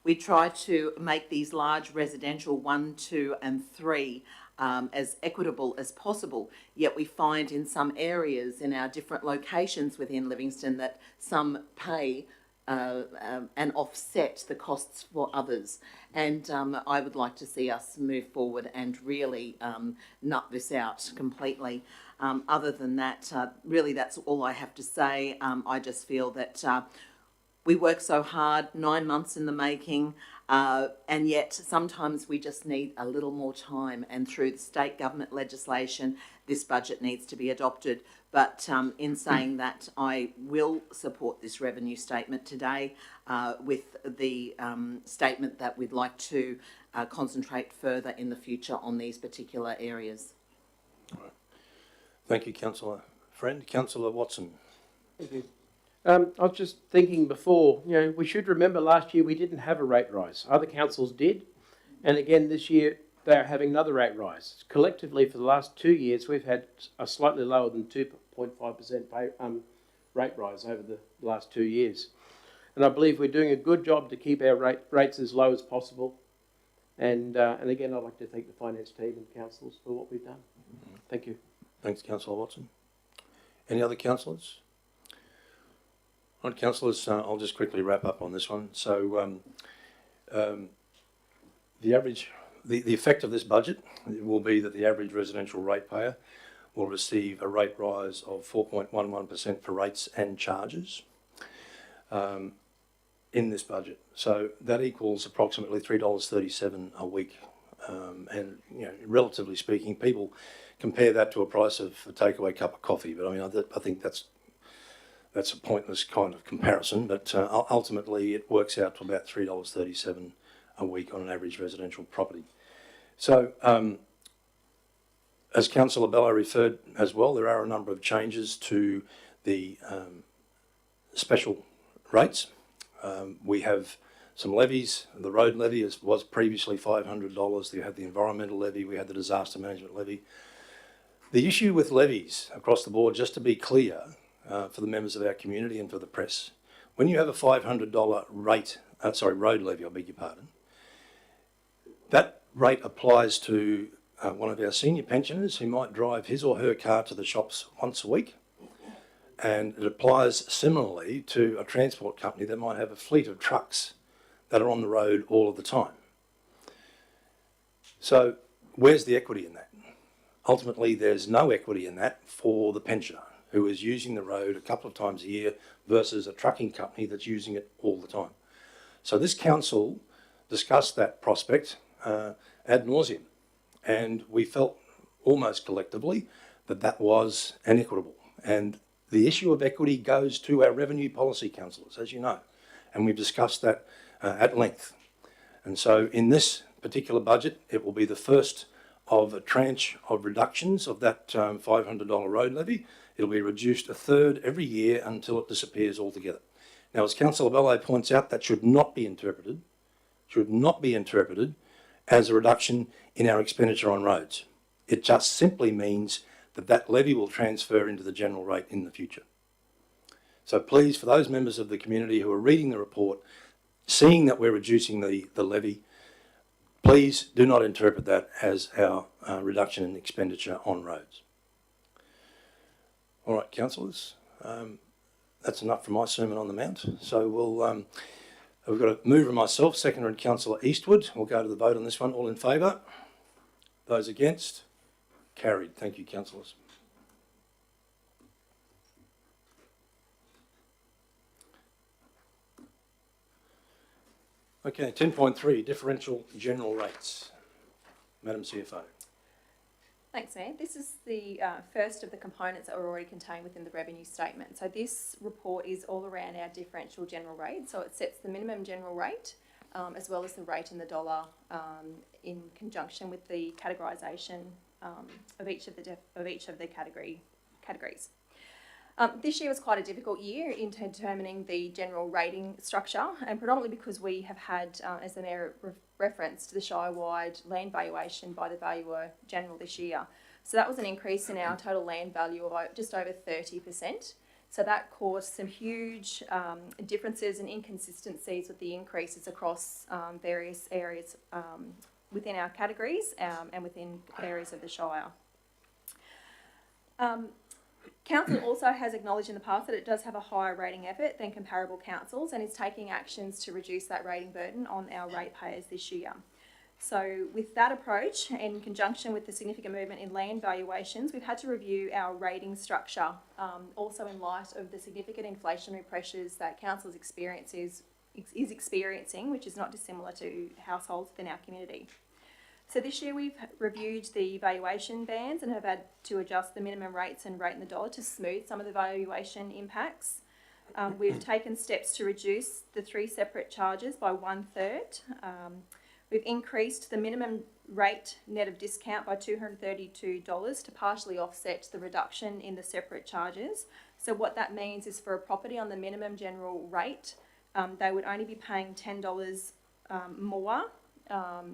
We try to make these large residential 1, 2 and 3 as equitable as possible, yet we find in some areas in our different locations within Livingstone that some pay and offset the costs for others. And I would like to see us move forward and really nut this out completely. Other than that, really that's all I have to say. I just feel that we work so hard, 9 months in the making, and yet sometimes we just need a little more time. And through the state government legislation, this budget needs to be adopted. But in saying that, I will support this revenue statement today with the statement that we'd like to concentrate further in the future on these particular areas. All right. Thank you, Councillor Friend. Councillor Watson. Thank you. I was just thinking before, we should remember last year we didn't have a rate rise. Other councils did. And again, this year they're having another rate rise. Collectively, for the last 2 years, we've had a slightly lower than 2.5% rate rise over the last 2 years. And I believe we're doing a good job to keep our rates as low as possible. And again, I'd like to thank the finance team and councillors for what we've done. Thank you. Thanks, Councillor Watson. Any other councillors? Right, councillors, I'll just quickly wrap up on this one. So the effect of this budget will be that the average residential ratepayer will receive a rate rise of 4.11% for rates and charges in this budget. So that equals approximately $3.37 a week. And relatively speaking, people compare that to a price of a takeaway cup of coffee. But I mean, I think that's a pointless kind of comparison, but ultimately it works out to about $3.37 a week on an average residential property. So, as Councillor Bello referred as well, there are a number of changes to the special rates. We have some levies. The road levy was previously $500. You had the environmental levy, we had the disaster management levy. The issue with levies across the board, just to be clear, for the members of our community and for the press, when you have a $500 road levy, I beg your pardon, that rate applies to one of our senior pensioners who might drive his or her car to the shops once a week, and it applies similarly to a transport company that might have a fleet of trucks that are on the road all of the time. So where's the equity in that? Ultimately, there's no equity in that for the pensioner who is using the road a couple of times a year versus a trucking company that's using it all the time. So this council discussed that prospect ad nauseum, and we felt almost collectively that that was inequitable. And the issue of equity goes to our revenue policy councillors, as you know, and we've discussed that at length. And so in this particular budget, it will be the first of a tranche of reductions of that $500 road levy. It'll be reduced a third every year until it disappears altogether. Now, as Councillor Bello points out, that should not be interpreted as a reduction in our expenditure on roads. It just simply means that that levy will transfer into the general rate in the future. So please, for those members of the community who are reading the report, seeing that we're reducing the levy, please do not interpret that as our reduction in expenditure on roads. All right, councillors, that's enough for my sermon on the mount. So we've got a mover myself, seconder and Councillor Eastwood. We'll go to the vote on this one. All in favour? Those against? Carried. Thank you, councillors. Okay, 10.3, differential general rates. Madam CFO. Thanks, Mayor. This is the first of the components that are already contained within the revenue statement. So this report is all around our differential general rate. So it sets the minimum general rate as well as the rate in the dollar in conjunction with the categorisation of each of the categories. This year was quite a difficult year in determining the general rating structure, and predominantly because we have had, as the Mayor referenced, the Shire-wide land valuation by the Valuer General this year. So that was an increase in our total land value of just over 30%. So that caused some huge differences and inconsistencies with the increases across various areas within our categories and within areas of the Shire. Council also has acknowledged in the past that it does have a higher rating effort than comparable councils and is taking actions to reduce that rating burden on our ratepayers this year. So with that approach, in conjunction with the significant movement in land valuations, we've had to review our rating structure, also in light of the significant inflationary pressures that council is experiencing, which is not dissimilar to households within our community. So this year we've reviewed the valuation bands and have had to adjust the minimum rates and rate in the dollar to smooth some of the valuation impacts. We've taken steps to reduce the 3 separate charges by 1/3. We've increased the minimum rate net of discount by $232 to partially offset the reduction in the separate charges. So what that means is for a property on the minimum general rate, they would only be paying $10 more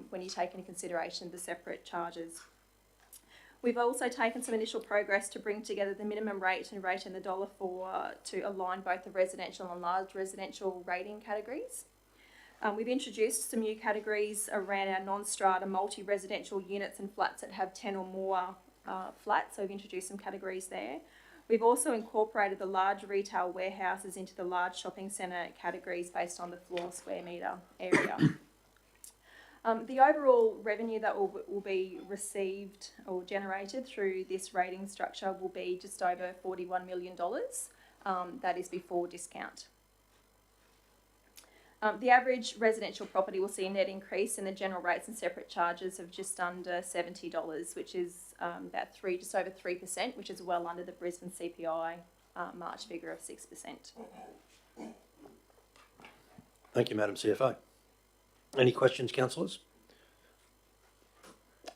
when you take into consideration the separate charges. We've also taken some initial progress to bring together the minimum rate and rate in the dollar to align both the residential and large residential rating categories. We've introduced some new categories around our non-strata multi-residential units and flats that have 10 or more flats, so we've introduced some categories there. We've also incorporated the large retail warehouses into the large shopping centre categories based on the floor square metre area. The overall revenue that will be received or generated through this rating structure will be just over $41 million. That is before discount. The average residential property will see a net increase in the general rates and separate charges of just under $70, which is just over 3%, which is well under the Brisbane CPI March figure of 6%. Thank you, Madam CFO. Any questions, councillors?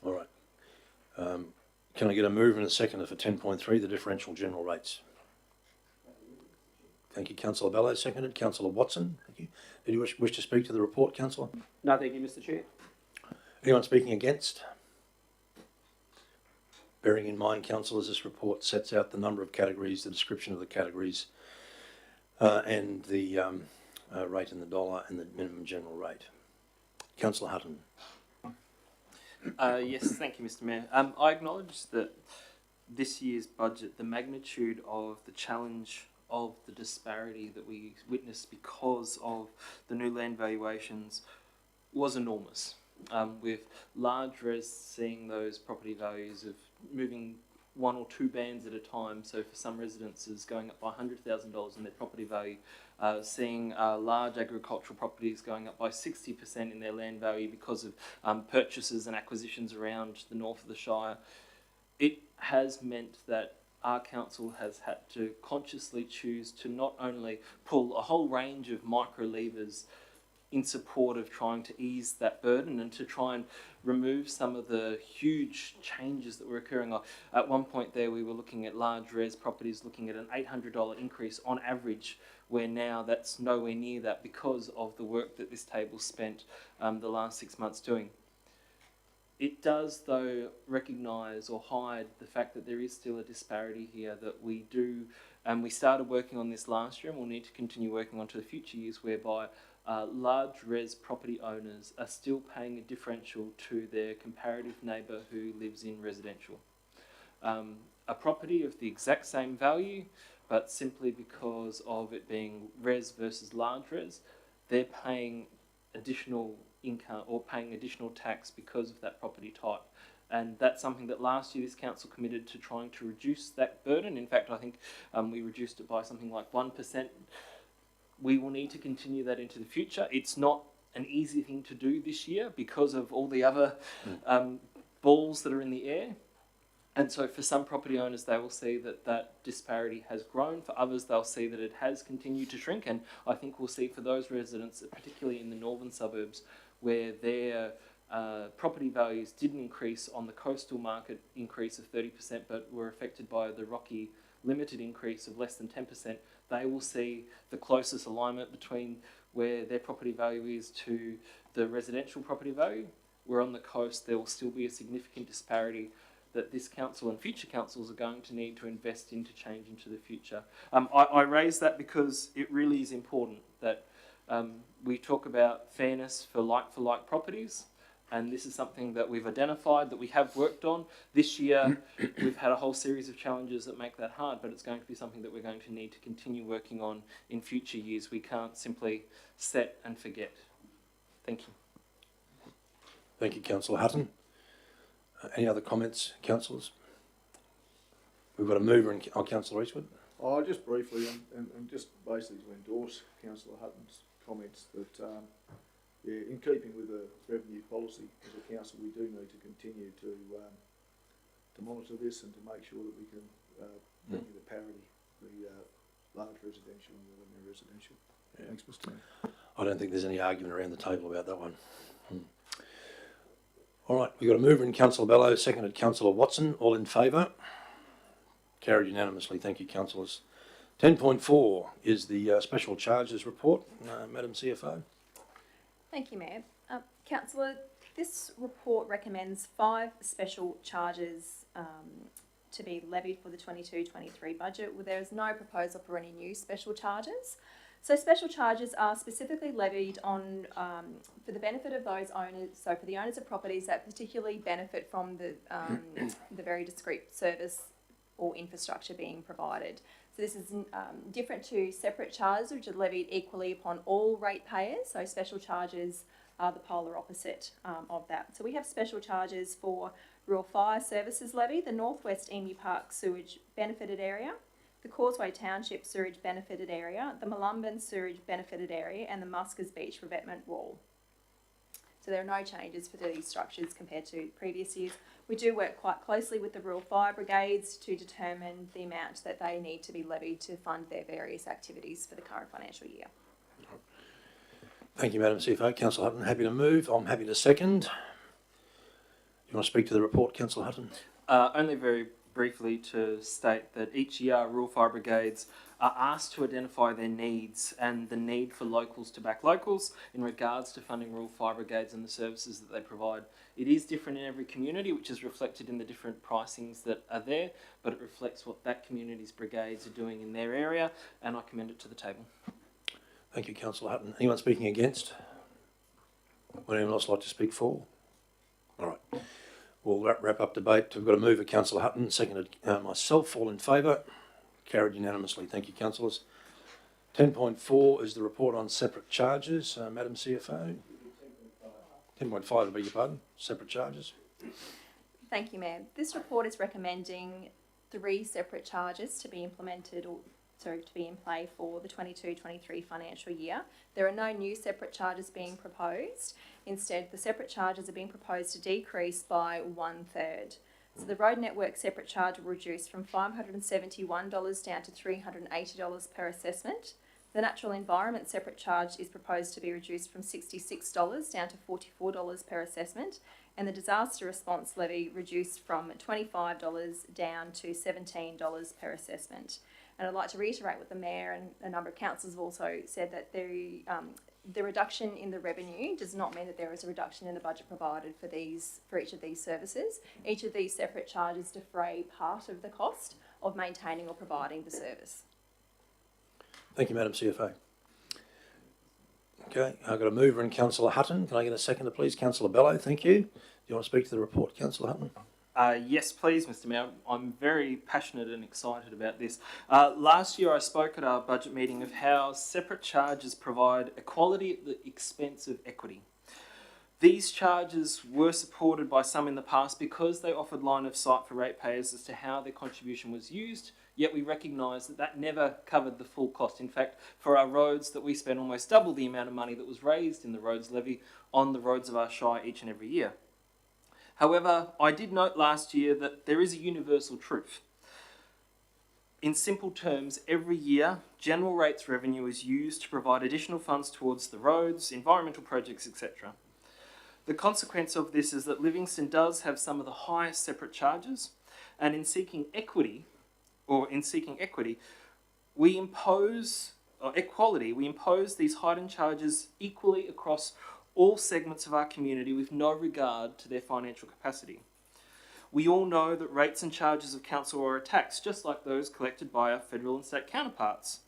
All right. Can I get a move and a seconder for 10.3, the differential general rates? Thank you, Councillor Bellows. Seconded. Councillor Watson. Thank you. Did you wish to speak to the report, Councillor? No, thank you, Mr. Chair. Anyone speaking against? Bearing in mind, councillors, this report sets out the number of categories, the description of the categories, and the rate in the dollar and the minimum general rate. Councillor Hutton. Yes, thank you, Mr. Mayor. I acknowledge that this year's budget, the magnitude of the challenge of the disparity that we witnessed because of the new land valuations was enormous. With large res seeing those property values of moving 1 or 2 bands at a time, so for some residences going up by $100,000 in their property value, seeing large agricultural properties going up by 60% in their land value because of purchases and acquisitions around the north of the Shire. It has meant that our council has had to consciously choose to not only pull a whole range of micro levers in support of trying to ease that burden and to try and remove some of the huge changes that were occurring. At one point there, we were looking at large res properties looking at an $800 increase on average, where now that's nowhere near that because of the work that this table spent the last 6 months doing. It does, though, recognise or hide the fact that there is still a disparity here that we do, and we started working on this last year and we'll need to continue working on to the future years, whereby large res property owners are still paying a differential to their comparative neighbour who lives in residential. A property of the exact same value, but simply because of it being res versus large res, they're paying additional income or paying additional tax because of that property type. And that's something that last year this council committed to trying to reduce that burden. In fact, I think we reduced it by something like 1%. We will need to continue that into the future. It's not an easy thing to do this year because of all the other balls that are in the air. And so for some property owners, they will see that that disparity has grown. For others, they'll see that it has continued to shrink. And I think we'll see for those residents, particularly in the northern suburbs, where their property values didn't increase on the coastal market increase of 30%, but were affected by the rocky limited increase of less than 10%, they will see the closest alignment between where their property value is to the residential property value. Where on the coast, there will still be a significant disparity that this council and future councils are going to need to invest into change into the future. I raise that because it really is important that we talk about fairness for like properties, and this is something that we've identified, that we have worked on. This year, we've had a whole series of challenges that make that hard, but it's going to be something that we're going to need to continue working on in future years. We can't simply set and forget. Thank you. Thank you, Councillor Hutton. Any other comments, councillors? We've got a mover and Councillor Eastwood. Oh, just briefly, and just basically to endorse Councillor Hutton's comments that, yeah, in keeping with the revenue policy as a council, we do need to continue to monitor this and to make sure that we can bring into parity the large residential and the ordinary residential. Yeah. Thanks, Mr. Mayor. I don't think there's any argument around the table about that one. All right, we've got a mover in Councillor Bellow, seconded Councillor Watson. All in favour? Carried unanimously. Thank you, councillors. 10.4 is the special charges report. Madam CFO. Thank you, Mayor. Councillor, this report recommends 5 special charges to be levied for the 22-23 budget. Well, there is no proposal for any new special charges. So special charges are specifically levied on for the benefit of those owners. So for the owners of properties that particularly benefit from the very discrete service or infrastructure being provided. So this is different to separate charges, which are levied equally upon all ratepayers. So special charges are the polar opposite of that. So we have special charges for Rural Fire Services Levy, the Northwest Emu Park Sewage Benefited Area, the Causeway Township Sewerage Benefited Area, the Molumban Sewerage Benefited Area, and the Muskers Beach Revetment Wall. So there are no changes for these structures compared to previous years. We do work quite closely with the rural fire brigades to determine the amount that they need to be levied to fund their various activities for the current financial year. Thank you, Madam CFO. Councillor Hutton, happy to move. I'm happy to second. You want to speak to the report, Councillor Hutton? Only very briefly to state that each year rural fire brigades are asked to identify their needs and the need for locals to back locals in regards to funding rural fire brigades and the services that they provide. It is different in every community, which is reflected in the different pricings that are there, but it reflects what that community's brigades are doing in their area, and I commend it to the table. Thank you, Councillor Hutton. Anyone speaking against? Would anyone else like to speak for? All right. We'll wrap up debate. We've got a mover, Councillor Hutton, seconded myself. All in favour? Carried unanimously. Thank you, councillors. 10.4 is the report on separate charges. Madam CFO. 10.5, I beg your pardon. Separate charges. Thank you, Mayor. This report is recommending 3 separate charges to be implemented to be in play for the 22-23 financial year. There are no new separate charges being proposed. Instead, the separate charges are being proposed to decrease by 1/3. So the road network separate charge will reduce from $571 down to $380 per assessment. The natural environment separate charge is proposed to be reduced from $66 down to $44 per assessment, and the disaster response levy reduced from $25 down to $17 per assessment. And I'd like to reiterate what the Mayor and a number of councillors have also said, that the reduction in the revenue does not mean that there is a reduction in the budget provided for each of these services. Each of these separate charges defray part of the cost of maintaining or providing the service. Thank you, Madam CFO. Okay, I've got a mover in Councillor Hutton. Can I get a seconder, please? Councillor Bellow, thank you. Do you want to speak to the report, Councillor Hutton? Yes, please, Mr. Mayor. I'm very passionate and excited about this. Last year I spoke at our budget meeting of how separate charges provide equality at the expense of equity. These charges were supported by some in the past because they offered line of sight for ratepayers as to how their contribution was used, yet we recognise that that never covered the full cost. In fact, for our roads, that we spend almost double the amount of money that was raised in the roads levy on the roads of our shire each and every year. However, I did note last year that there is a universal truth. In simple terms, every year, general rates revenue is used to provide additional funds towards the roads, environmental projects, etc. The consequence of this is that Livingstone does have some of the highest separate charges, and in seeking equity, or in seeking equity, we impose equality. We impose these heightened charges equally across all segments of our community with no regard to their financial capacity. We all know that rates and charges of council are a tax, just like those collected by our federal and state counterparts.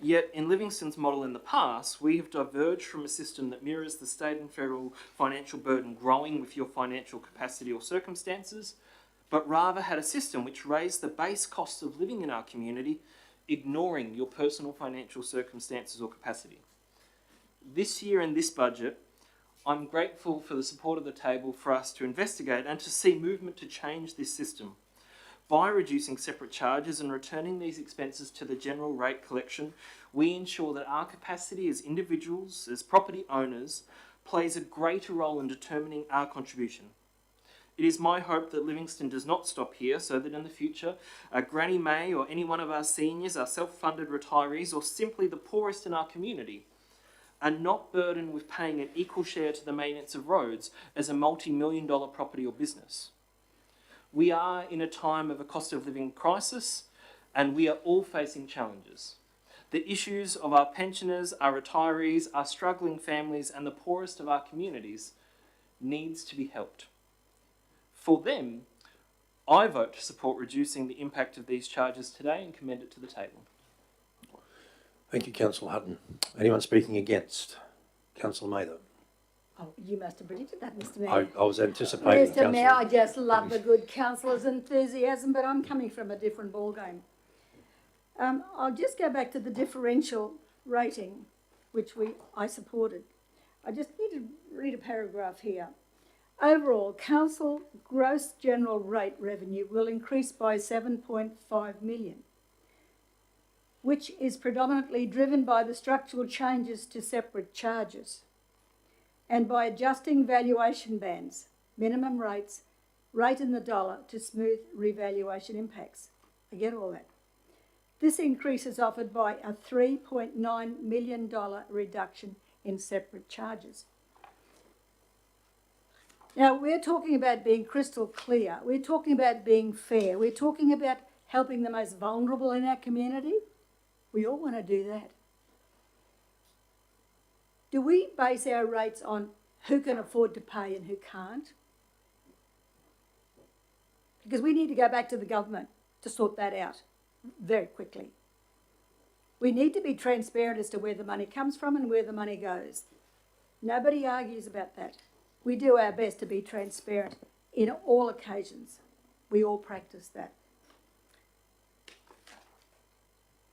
Yet, in Livingstone's model in the past, we have diverged from a system that mirrors the state and federal financial burden growing with your financial capacity or circumstances, but rather had a system which raised the base cost of living in our community, ignoring your personal financial circumstances or capacity. This year in this budget, I'm grateful for the support of the table for us to investigate and to see movement to change this system. By reducing separate charges and returning these expenses to the general rate collection, we ensure that our capacity as individuals, as property owners, plays a greater role in determining our contribution. It is my hope that Livingstone does not stop here, so that in the future, Granny May or any one of our seniors, our self-funded retirees, or simply the poorest in our community, are not burdened with paying an equal share to the maintenance of roads as a multi-million-dollar property or business. We are in a time of a cost of living crisis, and we are all facing challenges. The issues of our pensioners, our retirees, our struggling families, and the poorest of our communities needs to be helped. For them, I vote to support reducing the impact of these charges today and commend it to the table. Thank you, Councillor Hutton. Anyone speaking against? Councillor Mather. Oh, you must have predicted that, Mr Mayor. I was anticipating. Mr Mayor, I just love the good councillor's enthusiasm, but I'm coming from a different ballgame. I'll just go back to the differential rating, which I supported. I just need to read a paragraph here. Overall, council gross general rate revenue will increase by 7.5 million, which is predominantly driven by the structural changes to separate charges and by adjusting valuation bands, minimum rates, rate in the dollar to smooth revaluation impacts. I get all that. This increase is offered by a $3.9 million reduction in separate charges. Now, we're talking about being crystal clear. We're talking about being fair. We're talking about helping the most vulnerable in our community. We all want to do that. Do we base our rates on who can afford to pay and who can't? Because we need to go back to the government to sort that out very quickly. We need to be transparent as to where the money comes from and where the money goes. Nobody argues about that. We do our best to be transparent in all occasions. We all practice that.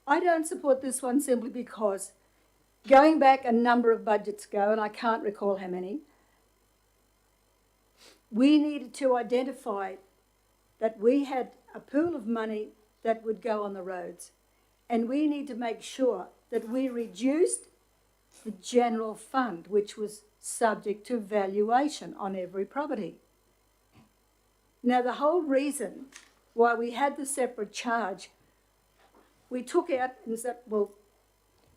I don't support this one simply because going back a number of budgets ago, and I can't recall how many, we needed to identify that we had a pool of money that would go on the roads, and we need to make sure that we reduced the general fund, which was subject to valuation on every property. Now, the whole reason why we had the separate charge, we took out and said, well,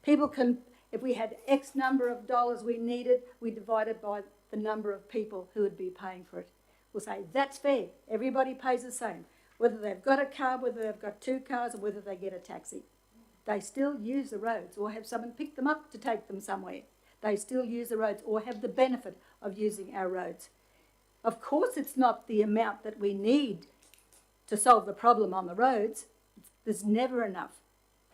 people can, if we had X number of dollars we needed, we divided by the number of people who would be paying for it. We'll say, that's fair. Everybody pays the same. Whether they've got a car, whether they've got two cars, or whether they get a taxi. They still use the roads or have someone pick them up to take them somewhere. They still use the roads or have the benefit of using our roads. Of course, it's not the amount that we need to solve the problem on the roads. There's never enough.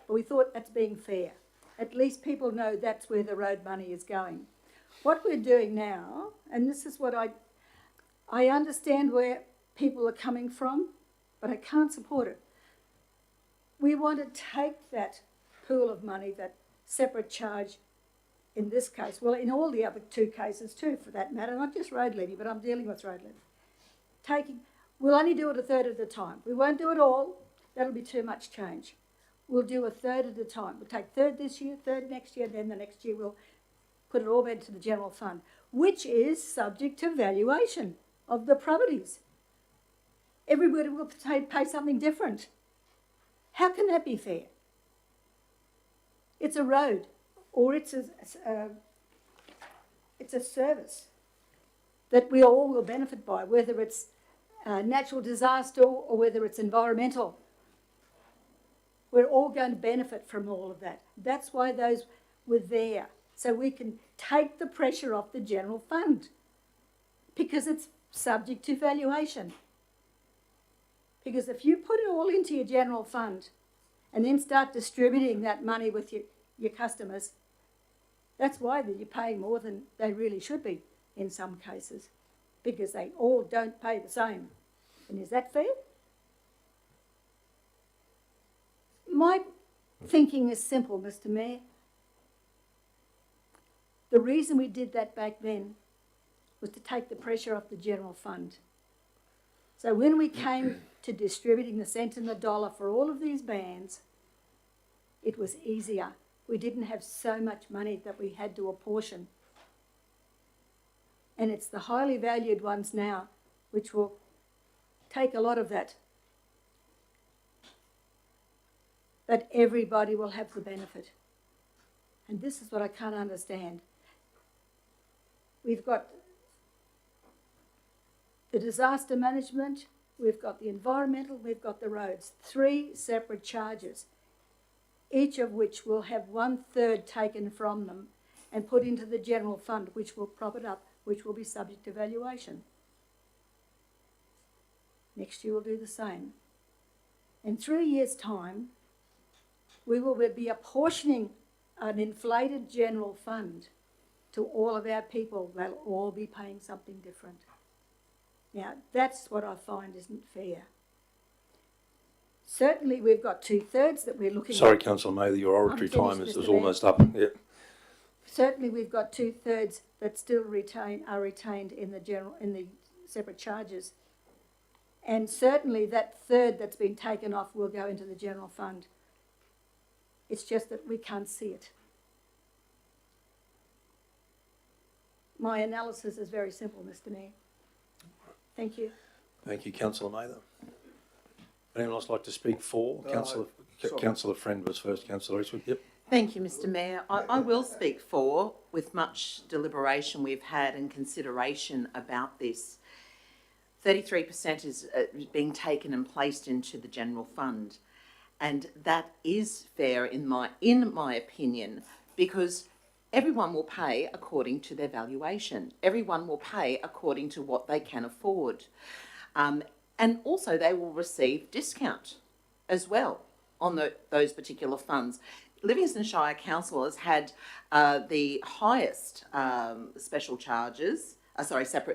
But we thought that's being fair. At least people know that's where the road money is going. What we're doing now, and this is what I understand where people are coming from, but I can't support it. We want to take that pool of money, that separate charge, in this case, well, in all the other two cases too, for that matter, not just road levy, but I'm dealing with road levy. We'll only do it a third of the time. We won't do it all. That'll be too much change. We'll do a third at a time. We'll take third this year, third next year, then the next year we'll put it all into the general fund, which is subject to valuation of the properties. Everybody will pay something different. How can that be fair? It's a road, or it's a service that we all will benefit by, whether it's a natural disaster or whether it's environmental. We're all going to benefit from all of that. That's why those were there, so we can take the pressure off the general fund, because it's subject to valuation. Because if you put it all into your general fund and then start distributing that money with your customers, that's why you're paying more than they really should be in some cases, because they all don't pay the same. And is that fair? My thinking is simple, Mr. Mayor. The reason we did that back then was to take the pressure off the general fund. So when we came to distributing the cent and the dollar for all of these bands, it was easier. We didn't have so much money that we had to apportion. And it's the highly valued ones now which will take a lot of that. But everybody will have the benefit. And this is what I can't understand. We've got the disaster management, we've got the environmental, we've got the roads. 3 separate charges, each of which will have 1/3 taken from them and put into the general fund, which will prop it up, which will be subject to valuation. Next year we'll do the same. In 3 years' time, we will be apportioning an inflated general fund to all of our people. They'll all be paying something different. Now, that's what I find isn't fair. Certainly, we've got 2/3 that we're looking Sorry, at. Councillor Mather, your oratory I'm finished, time is Mr. Mayor. almost up. Yep. Certainly, we've got 2/3 that still are retained in the separate charges. And certainly that third that's been taken off will go into the general fund. It's just that we can't see it. My analysis is very simple, Mr. Mayor. Thank you. Thank you, Councillor Mather. Anyone else like to speak for? Councillor Friend was first. Councillor Eastwood. Yep. Thank you, Mr. Mayor. I will speak for, with much deliberation we've had and consideration about this. 33% is being taken and placed into the general fund, and that is fair in my opinion, because everyone will pay according to their valuation. Everyone will pay according to what they can afford, and also they will receive discount as well on those particular funds. Livingstone Shire Council has had the highest separate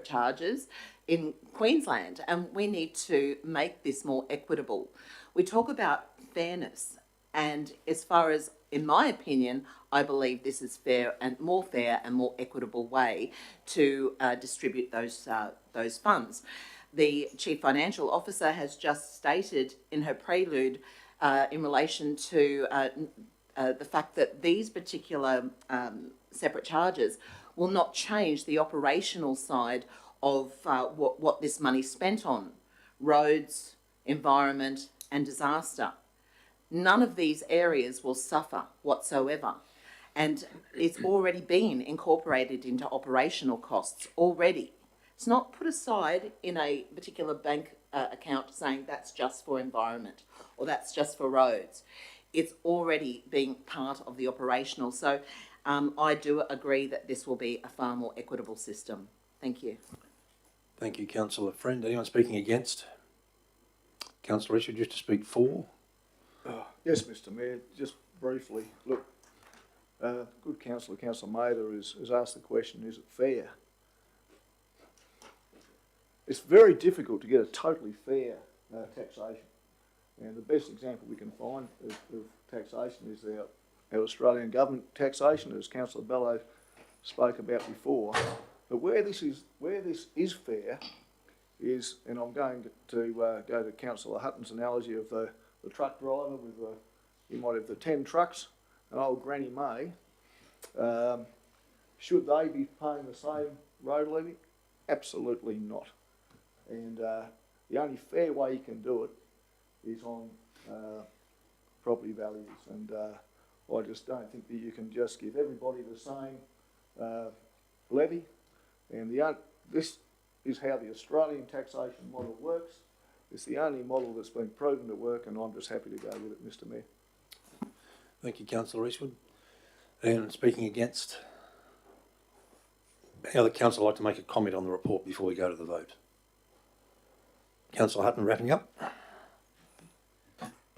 charges in Queensland, and we need to make this more equitable. We talk about fairness, and as far as, in my opinion, I believe this is fair and more equitable way to distribute those funds. The Chief Financial Officer has just stated in her prelude in relation to the fact that these particular separate charges will not change the operational side of what this money's spent on: roads, environment and disaster. None of these areas will suffer whatsoever, and it's already been incorporated into operational costs already. It's not put aside in a particular bank account saying that's just for environment or that's just for roads. It's already being part of the operational. So I do agree that this will be a far more equitable system. Thank you. Thank you, Councillor Friend. Anyone speaking against? Councillor Eastwood, just to speak for? Yes, Mr. Mayor, just briefly. Look, good Councillor Mather has asked the question, is it fair? It's very difficult to get a totally fair taxation. And the best example we can find of taxation is our Australian government taxation, as Councillor Bello spoke about before. But where this is fair is, and I'm going to go to Councillor Hutton's analogy of the truck driver with you might have the 10 trucks, and old Granny May. Should they be paying the same road levy? Absolutely not. And the only fair way you can do it is on property values, and I just don't think that you can just give everybody the same levy. And this is how the Australian taxation model works. It's the only model that's been proven to work, and I'm just happy to go with it, Mr. Mayor. Thank you, Councillor Eastwood. And speaking against, any other councillor like to make a comment on the report before we go to the vote? Councillor Hutton, wrapping up.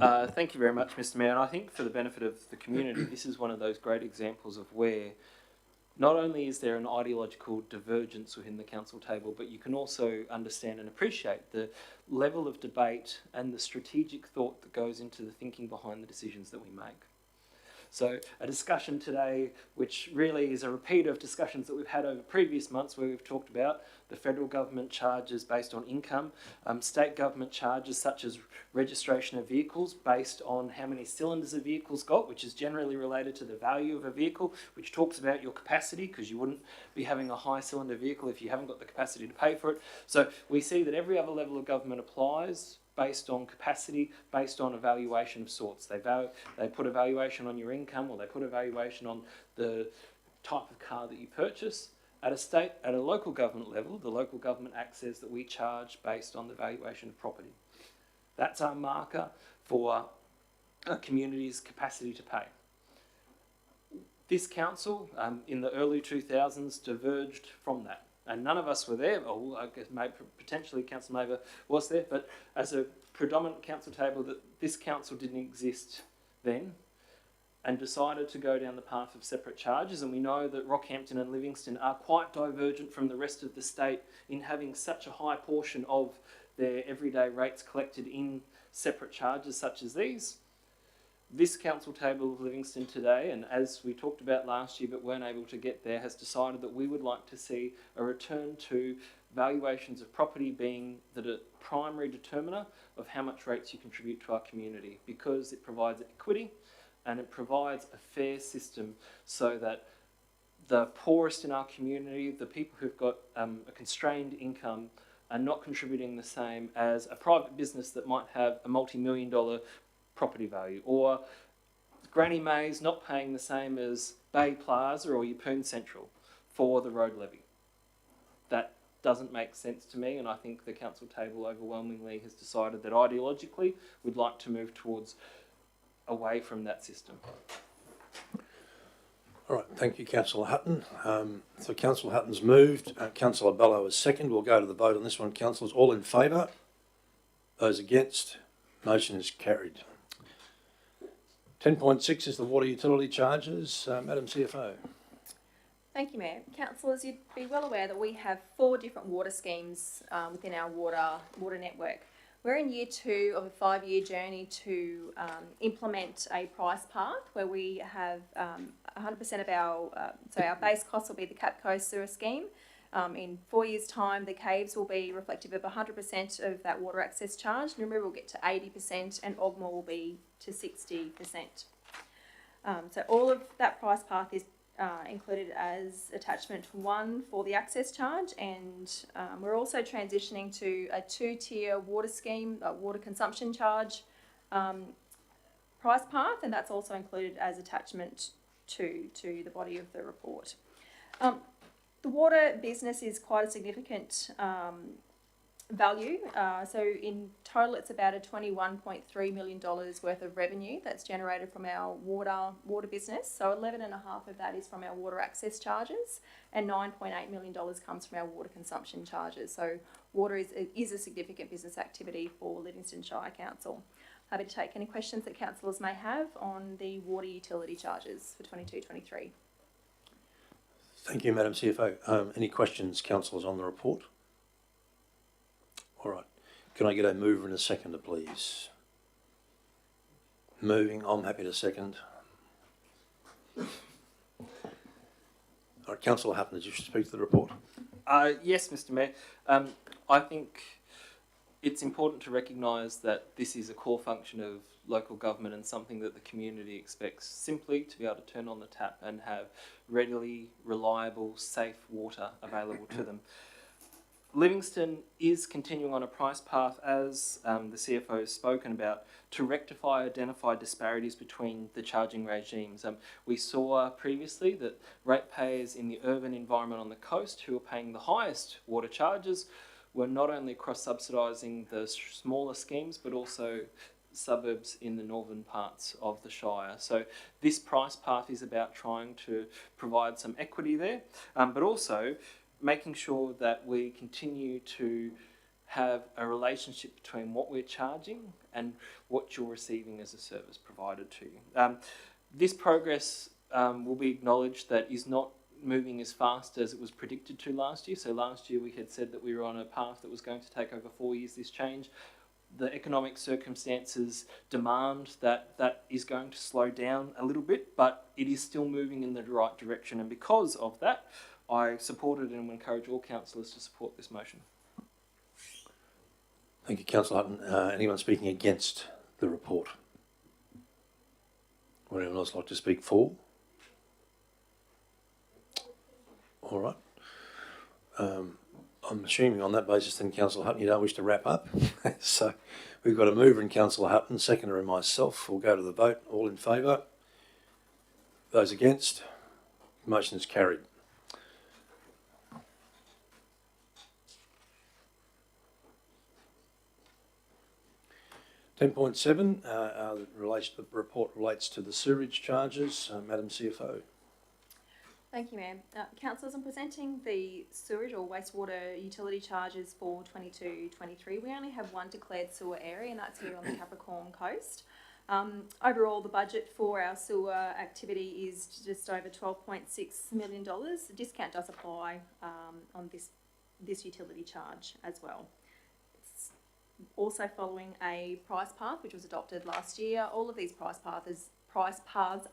Thank you very much, Mr. Mayor. And I think for the benefit of the community, this is one of those great examples of where not only is there an ideological divergence within the council table, but you can also understand and appreciate the level of debate and the strategic thought that goes into the thinking behind the decisions that we make. So a discussion today which really is a repeat of discussions that we've had over previous months, where we've talked about the federal government charges based on income, state government charges such as registration of vehicles based on how many cylinders a vehicle's got, which is generally related to the value of a vehicle, which talks about your capacity, because you wouldn't be having a high cylinder vehicle if you haven't got the capacity to pay for it. So we see that every other level of government applies based on capacity, based on evaluation of sorts. They put a valuation on your income, or they put a valuation on the type of car that you purchase. At a local government level, the Local Government Act says that we charge based on the valuation of property. That's our marker for a community's capacity to pay. This council, in the early 2000s, diverged from that. And none of us were there, or I guess potentially Councillor Maver was there, but as a predominant council table, that this council didn't exist then, and decided to go down the path of separate charges. And we know that Rockhampton and Livingstone are quite divergent from the rest of the state in having such a high portion of their everyday rates collected in separate charges such as these. This council table of Livingstone today, and as we talked about last year but weren't able to get there, has decided that we would like to see a return to valuations of property being the primary determiner of how much rates you contribute to our community, because it provides equity and it provides a fair system so that the poorest in our community, the people who've got a constrained income, are not contributing the same as a private business that might have a multi-million-dollar property value, or Granny May's not paying the same as Bay Plaza or Yeppoon Central for the road levy. That doesn't make sense to me, and I think the council table overwhelmingly has decided that ideologically we'd like to move towards away from that system. All right, thank you, Councillor Hutton. So Councillor Hutton's moved. Councillor Bello is second. We'll go to the vote on this one. Councillors, all in favour? Those against? Motion is carried. 10.6 is the water utility charges. Madam CFO. Thank you, Mayor. Councillors, you'd be well aware that we have 4 different water schemes within our water network. We're in year 2 of a 5-year journey to implement a price path where we have 100% of our base costs will be the Capco sewer scheme. In 4 years' time, the caves will be reflective of 100% of that water access charge. Number will get to 80% and Ogmore will be to 60%. So all of that price path is included as attachment 1 for the access charge, and we're also transitioning to a 2-tier water scheme, water consumption charge price path, and that's also included as attachment 2 to the body of the report. The water business is quite a significant value. So in total, it's about a $21.3 million worth of revenue that's generated from our water business. So 11.5 of that is from our water access charges, and $9.8 million comes from our water consumption charges. So water is a significant business activity for Livingstone Shire Council. Happy to take any questions that councillors may have on the water utility charges for 22-23. Thank you, Madam CFO. Any questions, councillors, on the report? All right. Can I get a mover and a seconder, please? Moving. I'm happy to second. All right, Councillor Hutton, did you speak to the report? Yes, Mr. Mayor. I think it's important to recognise that this is a core function of local government and something that the community expects, simply to be able to turn on the tap and have readily, reliable, safe water available to them. Livingstone is continuing on a price path, as the CFO has spoken about, to rectify identified disparities between the charging regimes. We saw previously that ratepayers in the urban environment on the coast, who are paying the highest water charges, were not only cross-subsidising the smaller schemes, but also suburbs in the northern parts of the Shire. So this price path is about trying to provide some equity there, but also making sure that we continue to have a relationship between what we're charging and what you're receiving as a service provided to you. This progress will be acknowledged that is not moving as fast as it was predicted to last year. So last year we had said that we were on a path that was going to take over 4 years, this change. The economic circumstances demand that that is going to slow down a little bit, but it is still moving in the right direction. And because of that, I supported and encourage all councillors to support this motion. Thank you, Councillor Hutton. Anyone speaking against the report? Would anyone else like to speak for? All right. I'm assuming on that basis then, Councillor Hutton, you don't wish to wrap up. So we've got a mover in Councillor Hutton, seconder and myself. We'll go to the vote. All in favour? Those against? Motion is carried. (10.7) the report relates to the sewerage charges. Madam CFO. Thank you, Mayor. Councillors, I'm presenting the sewage or wastewater utility charges for 22-23. We only have one declared sewer area, and that's here on the Capricorn coast. Overall, the budget for our sewer activity is just over $12.6 million. The discount does apply on this utility charge as well. It's also following a price path which was adopted last year. All of these price paths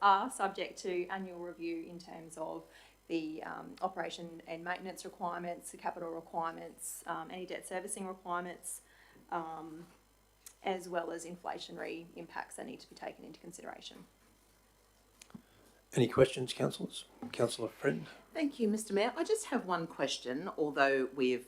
are subject to annual review in terms of the operation and maintenance requirements, the capital requirements, any debt servicing requirements, as well as inflationary impacts that need to be taken into consideration. Any questions, councillors? Councillor Friend. Thank you, Mr. Mayor. I just have one question, although we've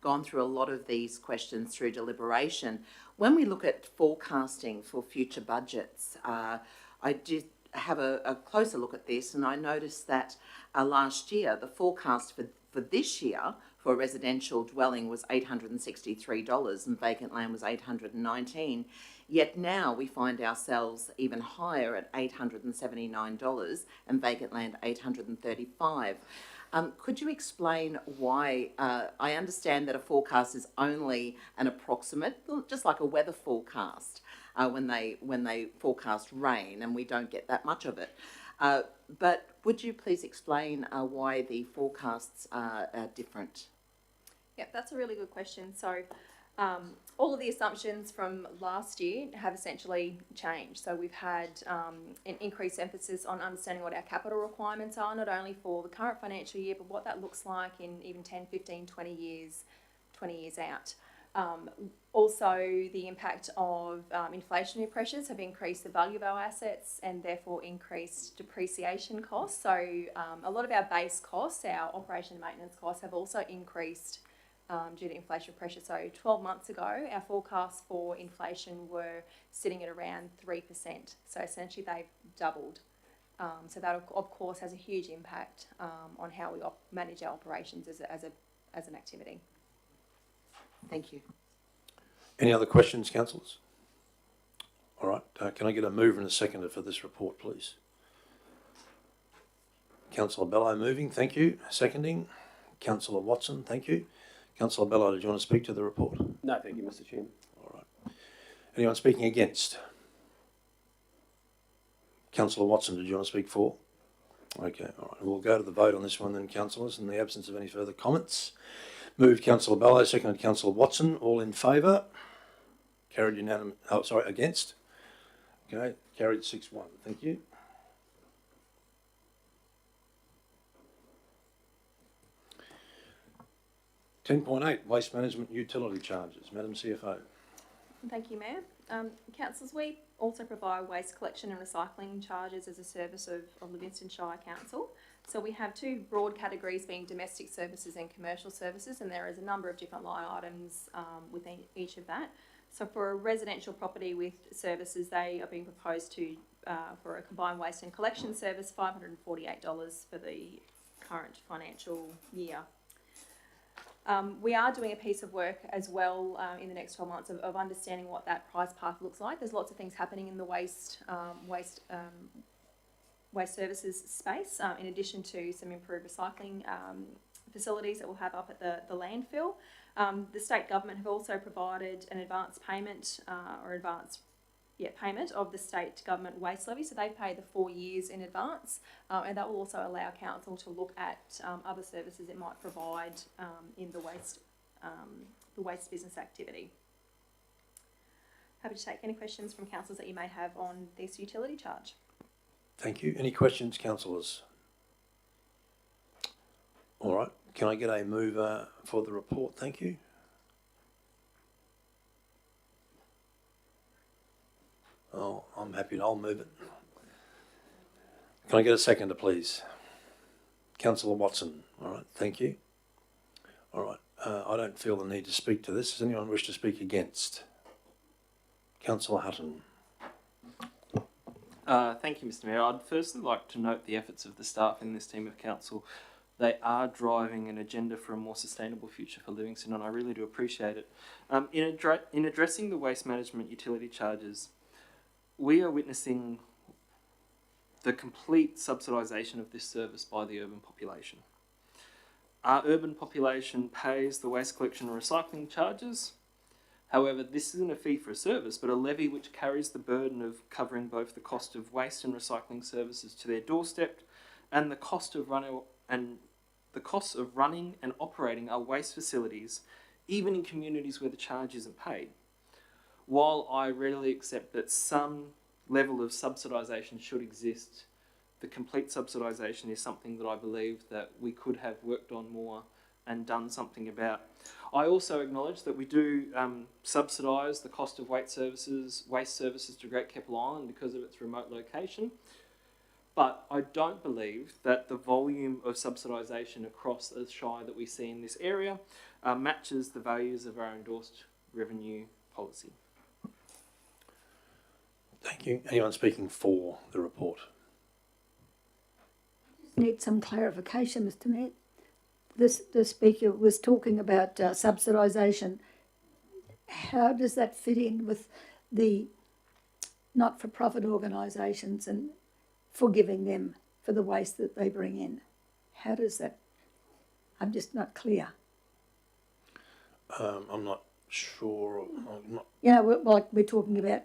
gone through a lot of these questions through deliberation. When we look at forecasting for future budgets, I did have a closer look at this, and I noticed that last year the forecast for this year for a residential dwelling was $863 and vacant land was $819. Yet now we find ourselves even higher at $879 and vacant land $835. Could you explain why? I understand that a forecast is only an approximate, just like a weather forecast. When they forecast rain, and we don't get that much of it. But would you please explain why the forecasts are different? Yep, that's a really good question. So all of the assumptions from last year have essentially changed. So we've had an increased emphasis on understanding what our capital requirements are, not only for the current financial year, but what that looks like in even 10, 15, 20 years out. Also, the impact of inflationary pressures have increased the value of our assets and therefore increased depreciation costs. So a lot of our base costs, our operation and maintenance costs, have also increased due to inflationary pressure. So 12 months ago, our forecasts for inflation were sitting at around 3%. So essentially they've doubled. So that of course has a huge impact on how we manage our operations as an activity. Thank you. Any other questions, councillors? All right. Can I get a mover and a seconder for this report, please? Councillor Bello moving, thank you. Seconding. Councillor Watson, thank you. Councillor Bello, did you want to speak to the report? No, thank you, Mr. Chairman. All right. Anyone speaking against? Councillor Watson, did you want to speak for? Okay, all right. We'll go to the vote on this one then, councillors, in the absence of any further comments. Moved Councillor Bello, seconded Councillor Watson. All in favour? Carried unanimous. Oh, sorry, against? Okay, carried 6-1. Thank you. (10.8) Waste management utility charges. Madam CFO. Thank you, Mayor. Councillors, we also provide waste collection and recycling charges as a service of Livingstone Shire Council. So we have two broad categories being domestic services and commercial services, and there is a number of different line items within each of that. So for a residential property with services, they are being proposed to, for a combined waste and collection service, $548 for the current financial year. We are doing a piece of work as well in the next 12 months of understanding what that price path looks like. There's lots of things happening in the waste services space, in addition to some improved recycling facilities that we'll have up at the landfill. The state government have also provided an advance payment payment of the state government waste levy, so they pay the 4 years in advance, and that will also allow council to look at other services it might provide in the waste business activity. Happy to take any questions from councillors that you may have on this utility charge. Thank you. Any questions, councillors? All right. Can I get a mover for the report? Thank you. Oh, I'm happy. I'll move it. Can I get a seconder, please? Councillor Watson. All right. Thank you. All right. I don't feel the need to speak to this. Does anyone wish to speak against? Councillor Hutton. Thank you, Mr. Mayor. I'd firstly like to note the efforts of the staff in this team of council. They are driving an agenda for a more sustainable future for Livingstone, and I really do appreciate it. In addressing the waste management utility charges, we are witnessing the complete subsidisation of this service by the urban population. Our urban population pays the waste collection and recycling charges. However, this isn't a fee for a service, but a levy which carries the burden of covering both the cost of waste and recycling services to their doorstep and the cost of running and operating our waste facilities, even in communities where the charge isn't paid. While I readily accept that some level of subsidisation should exist, the complete subsidisation is something that I believe that we could have worked on more and done something about. I also acknowledge that we do subsidise the cost of waste services to Great Keppel Island because of its remote location, but I don't believe that the volume of subsidisation across the Shire that we see in this area matches the values of our endorsed revenue policy. Thank you. Anyone speaking for the report? Need some clarification, Mr. Mayor. The speaker was talking about subsidisation. How does that fit in with the not-for-profit organisations and forgiving them for the waste that they bring in? How does that? I'm just not clear. I'm not sure. Like we're talking about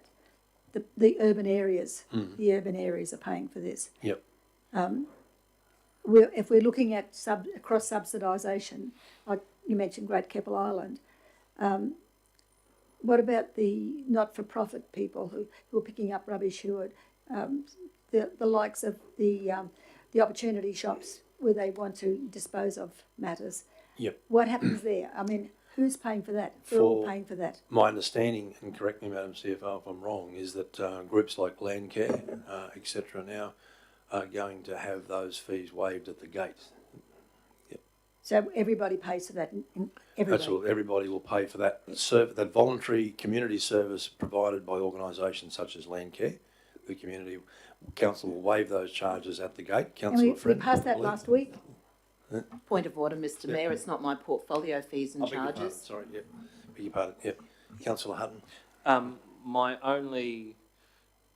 the urban areas. The urban areas are paying for this. Yep. If we're looking at cross-subsidisation, like you mentioned Great Keppel Island, what about the not-for-profit people who are picking up rubbish, the likes of the opportunity shops where they want to dispose of matters? Yep. What happens there? I mean, who's paying for that? We're all paying for that. My understanding, and correct me, Madam CFO, if I'm wrong, is that groups like Landcare, etc., now are going to have those fees waived at the gate. Yep. So everybody pays for that. Everybody. That's what everybody will pay for that. That voluntary community service provided by organisations such as Landcare. The community council will waive those charges at the gate. Councillor We passed that last week. Point of order, Mr. Mayor, it's not my portfolio fees and charges. Sorry, yep. Beg your pardon, yep. Councillor Hutton. My only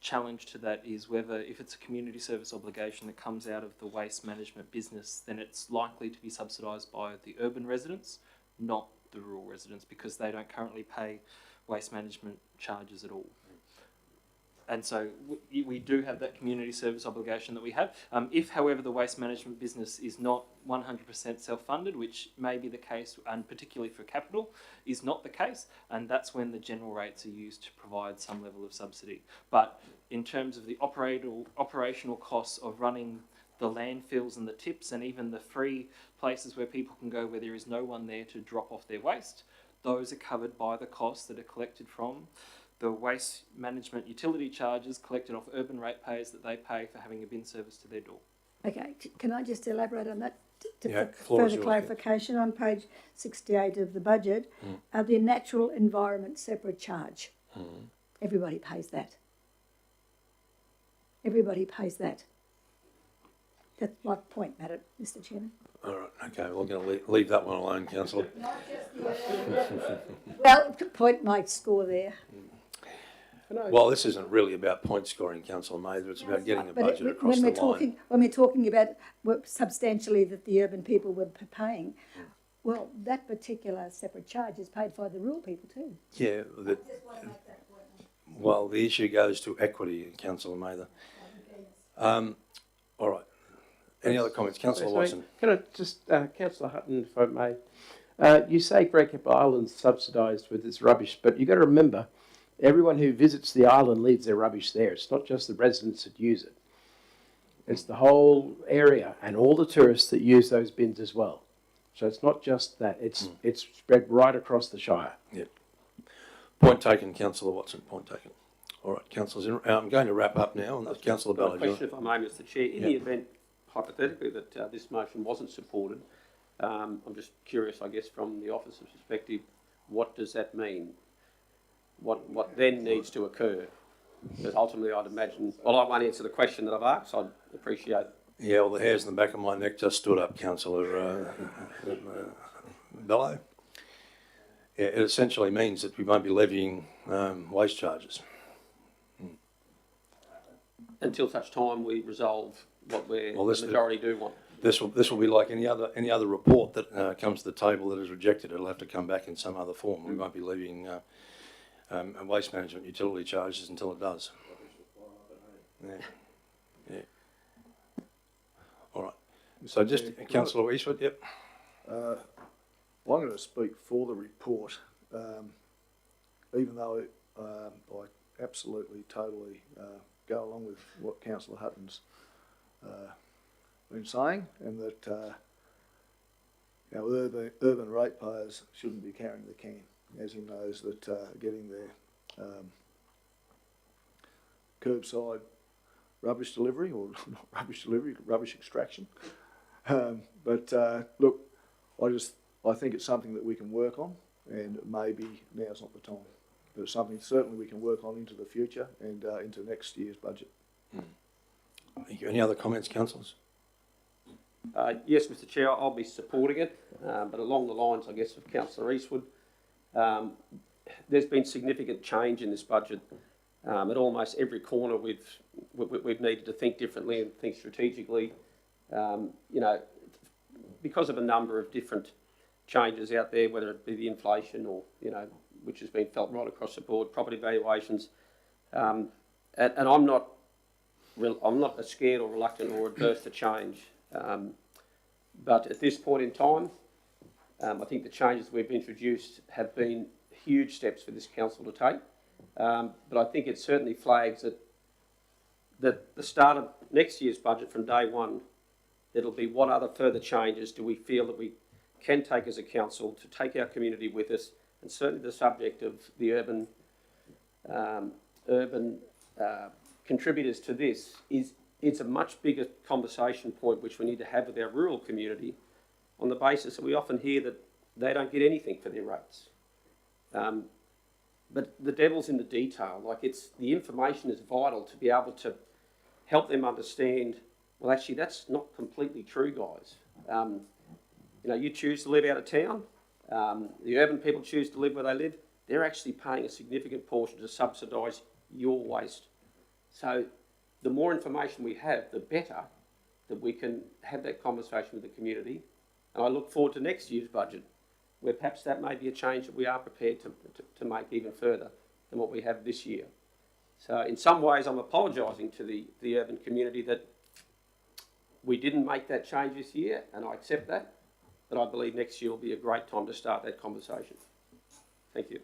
challenge to that is whether, if it's a community service obligation that comes out of the waste management business, then it's likely to be subsidised by the urban residents, not the rural residents, because they don't currently pay waste management charges at all. And so we do have that community service obligation that we have. If, however, the waste management business is not 100% self-funded, which may be the case, and particularly for capital, is not the case, and that's when the general rates are used to provide some level of subsidy. But in terms of the operational costs of running the landfills and the tips and even the free places where people can go where there is no one there to drop off their waste, those are covered by the costs that are collected from the waste management utility charges collected off urban ratepayers that they pay for having a bin service to their door. Okay, can I just elaborate on that? Yeah, For further clarification, on page 68 of the budget, the natural environment separate charge. Everybody pays that. Everybody pays that. That's my point, Mr. Chairman. All right, okay, we're going to leave that one alone, councillor. Well, point might score there. Well, this isn't really about point scoring, councillor Mather, it's about getting a budget across the line. When we're talking about what substantially that the urban people were paying, well, that particular separate charge is paid by the rural people too. Yeah, well, the issue goes to equity, councillor Mather. All right. Any other comments? Councillor Watson. Can I just, Councillor Hutton, if I may, you say Greycap Island's subsidised with its rubbish, but you've got to remember, everyone who visits the island leaves their rubbish there. It's not just the residents that use it. It's the whole area and all the tourists that use those bins as well. So it's not just that, it's spread right across the Shire. Yeah. Point taken, councillor Watson, point taken. All right, councillors, I'm going to wrap up now. And councillor Ballard. Question, if I may, Mr Chair. In the event, hypothetically, that this motion wasn't supported, I'm just curious, I guess, from the officer's perspective, what does that mean? What then needs to occur? Because ultimately, I'd imagine, well, I won't answer the question that I've asked. I'd appreciate. Yeah, well, the hairs in the back of my neck just stood up, councillor Bello. Yeah, it essentially means that we won't be levying waste charges. Until such time we resolve what the majority do want. This will be like any other report that comes to the table that is rejected. It'll have to come back in some other form. We won't be levying waste management utility charges until it does. Yeah. All right. So just councillor Eastwood. Yep. I'm going to speak for the report, even though I absolutely, totally go along with what Councillor Hutton's been saying, and that urban ratepayers shouldn't be carrying the can, as he knows that getting their curbside rubbish delivery, or not rubbish delivery, rubbish extraction. Look, I think it's something that we can work on, and maybe now's not the time. But it's something certainly we can work on into the future and into next year's budget. Thank you. Any other comments, councillors? Yes, Mr Chair, I'll be supporting it, but along the lines, I guess, of Councillor Eastwood, there's been significant change in this budget. At almost every corner, we've needed to think differently and think strategically. Because of a number of different changes out there, whether it be the inflation or which has been felt right across the board, property valuations, and I'm not scared or reluctant or adverse to change. But at this point in time, I think the changes we've introduced have been huge steps for this council to take. But I think it certainly flags that the start of next year's budget from day one, it'll be what other further changes do we feel that we can take as a council to take our community with us, and certainly the subject of the urban contributors to this it's a much bigger conversation point which we need to have with our rural community, on the basis that we often hear that they don't get anything for their rates. But the devil's in the detail. Like, the information is vital to be able to help them understand, well, actually, that's not completely true, guys. You choose to live out of town. The urban people choose to live where they live. They're actually paying a significant portion to subsidise your waste. So the more information we have, the better that we can have that conversation with the community. And I look forward to next year's budget, where perhaps that may be a change that we are prepared to make even further than what we have this year. So in some ways, I'm apologising to the urban community that we didn't make that change this year, and I accept that, but I believe next year will be a great time to start that conversation. Thank you.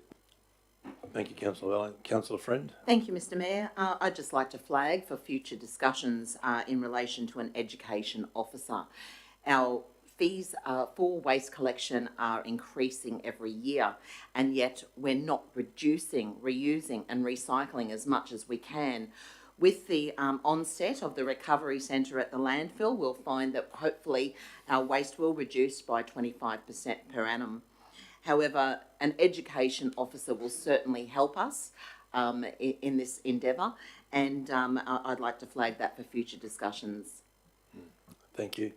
Thank you, Councillor Allen. Councillor Friend. Thank you, Mr Mayor. I'd just like to flag for future discussions in relation to an education officer. Our fees for waste collection are increasing every year, and yet we're not reducing, reusing and recycling as much as we can. With the onset of the recovery centre at the landfill, we'll find that hopefully our waste will reduce by 25% per annum. However, an education officer will certainly help us in this endeavour, and I'd like to flag that for future discussions. Thank you.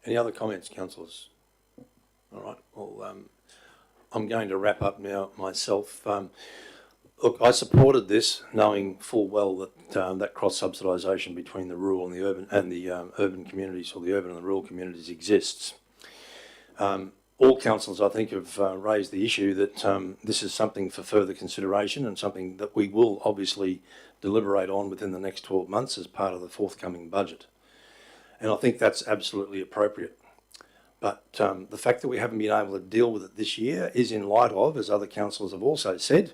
Any other comments, councillors? All right, well, I'm going to wrap up now myself. Look, I supported this, knowing full well that that cross-subsidisation between the rural and the urban communities, or the urban and the rural communities, exists. All councillors, I think, have raised the issue that this is something for further consideration and something that we will obviously deliberate on within the next 12 months as part of the forthcoming budget. And I think that's absolutely appropriate. But the fact that we haven't been able to deal with it this year is in light of, as other councillors have also said,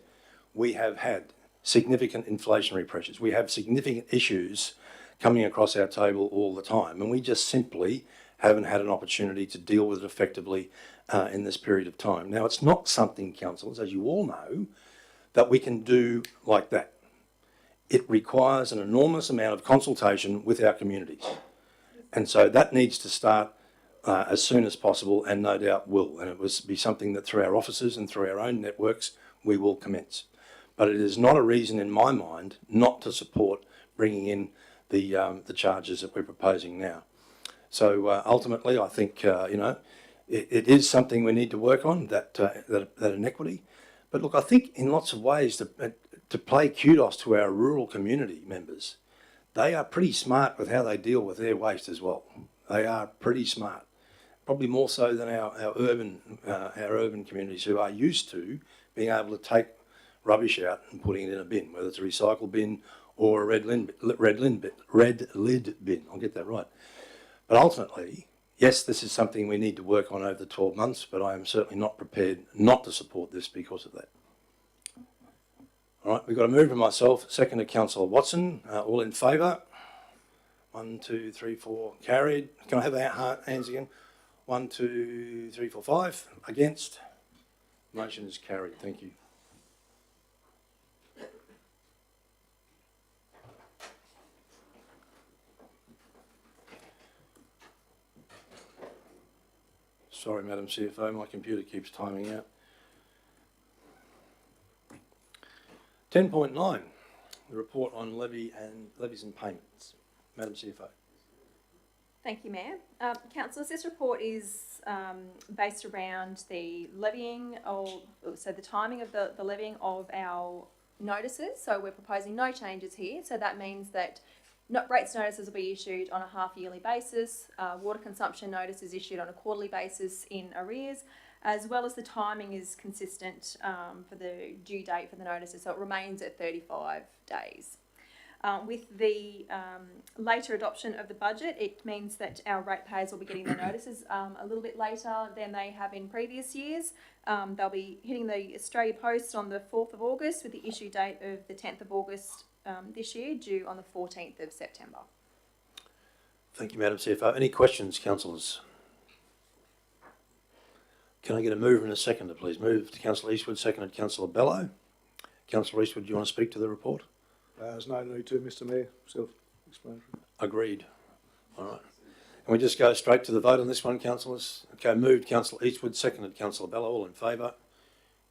we have had significant inflationary pressures. We have significant issues coming across our table all the time, and we just simply haven't had an opportunity to deal with it effectively in this period of time. Now, it's not something, councillors, as you all know, that we can do like that. It requires an enormous amount of consultation with our communities. And so that needs to start as soon as possible, and no doubt will. And it will be something that through our offices and through our own networks, we will commence. But it is not a reason in my mind not to support bringing in the charges that we're proposing now. So ultimately, I think, it is something we need to work on, that inequity. But look, I think in lots of ways, to play kudos to our rural community members, they are pretty smart with how they deal with their waste as well. They are pretty smart, probably more so than our urban communities, who are used to being able to take rubbish out and putting it in a bin, whether it's a recycle bin or a red lid bin. I'll get that right. But ultimately, yes, this is something we need to work on over the 12 months, but I am certainly not prepared not to support this because of that. All right, we've got a move from myself, second to Councillor Watson. All in favour? 1, 2, 3, 4, carried. Can I have our hands again? 1, 2, 3, 4, 5. Against? Motion is carried. Thank you. Sorry, Madam CFO, my computer keeps timing out. 10.9, the report on levies and payments. Madam CFO. Thank you, Mayor. Councillors, this report is based around the levying the timing of the levying of our notices. So we're proposing no changes here. So that means that rates notices will be issued on a half-yearly basis. Water consumption notice is issued on a quarterly basis in arrears, as well as the timing is consistent for the due date for the notices. So it remains at 35 days. With the later adoption of the budget, it means that our ratepayers will be getting their notices a little bit later than they have in previous years. They'll be hitting the Australia Post on the 4th of August with the issue date of the 10th of August this year, due on the 14th of September. Thank you, Madam CFO. Any questions, councillors? Can I get a mover and a seconder, please? Move to Councillor Eastwood, seconded Councillor Bello. Councillor Eastwood, do you want to speak to the report? There's no need to, Mr Mayor. Self-explanatory. Agreed. All right. Can we just go straight to the vote on this one, councillors? Okay, moved Councillor Eastwood, seconded Councillor Bello. All in favour?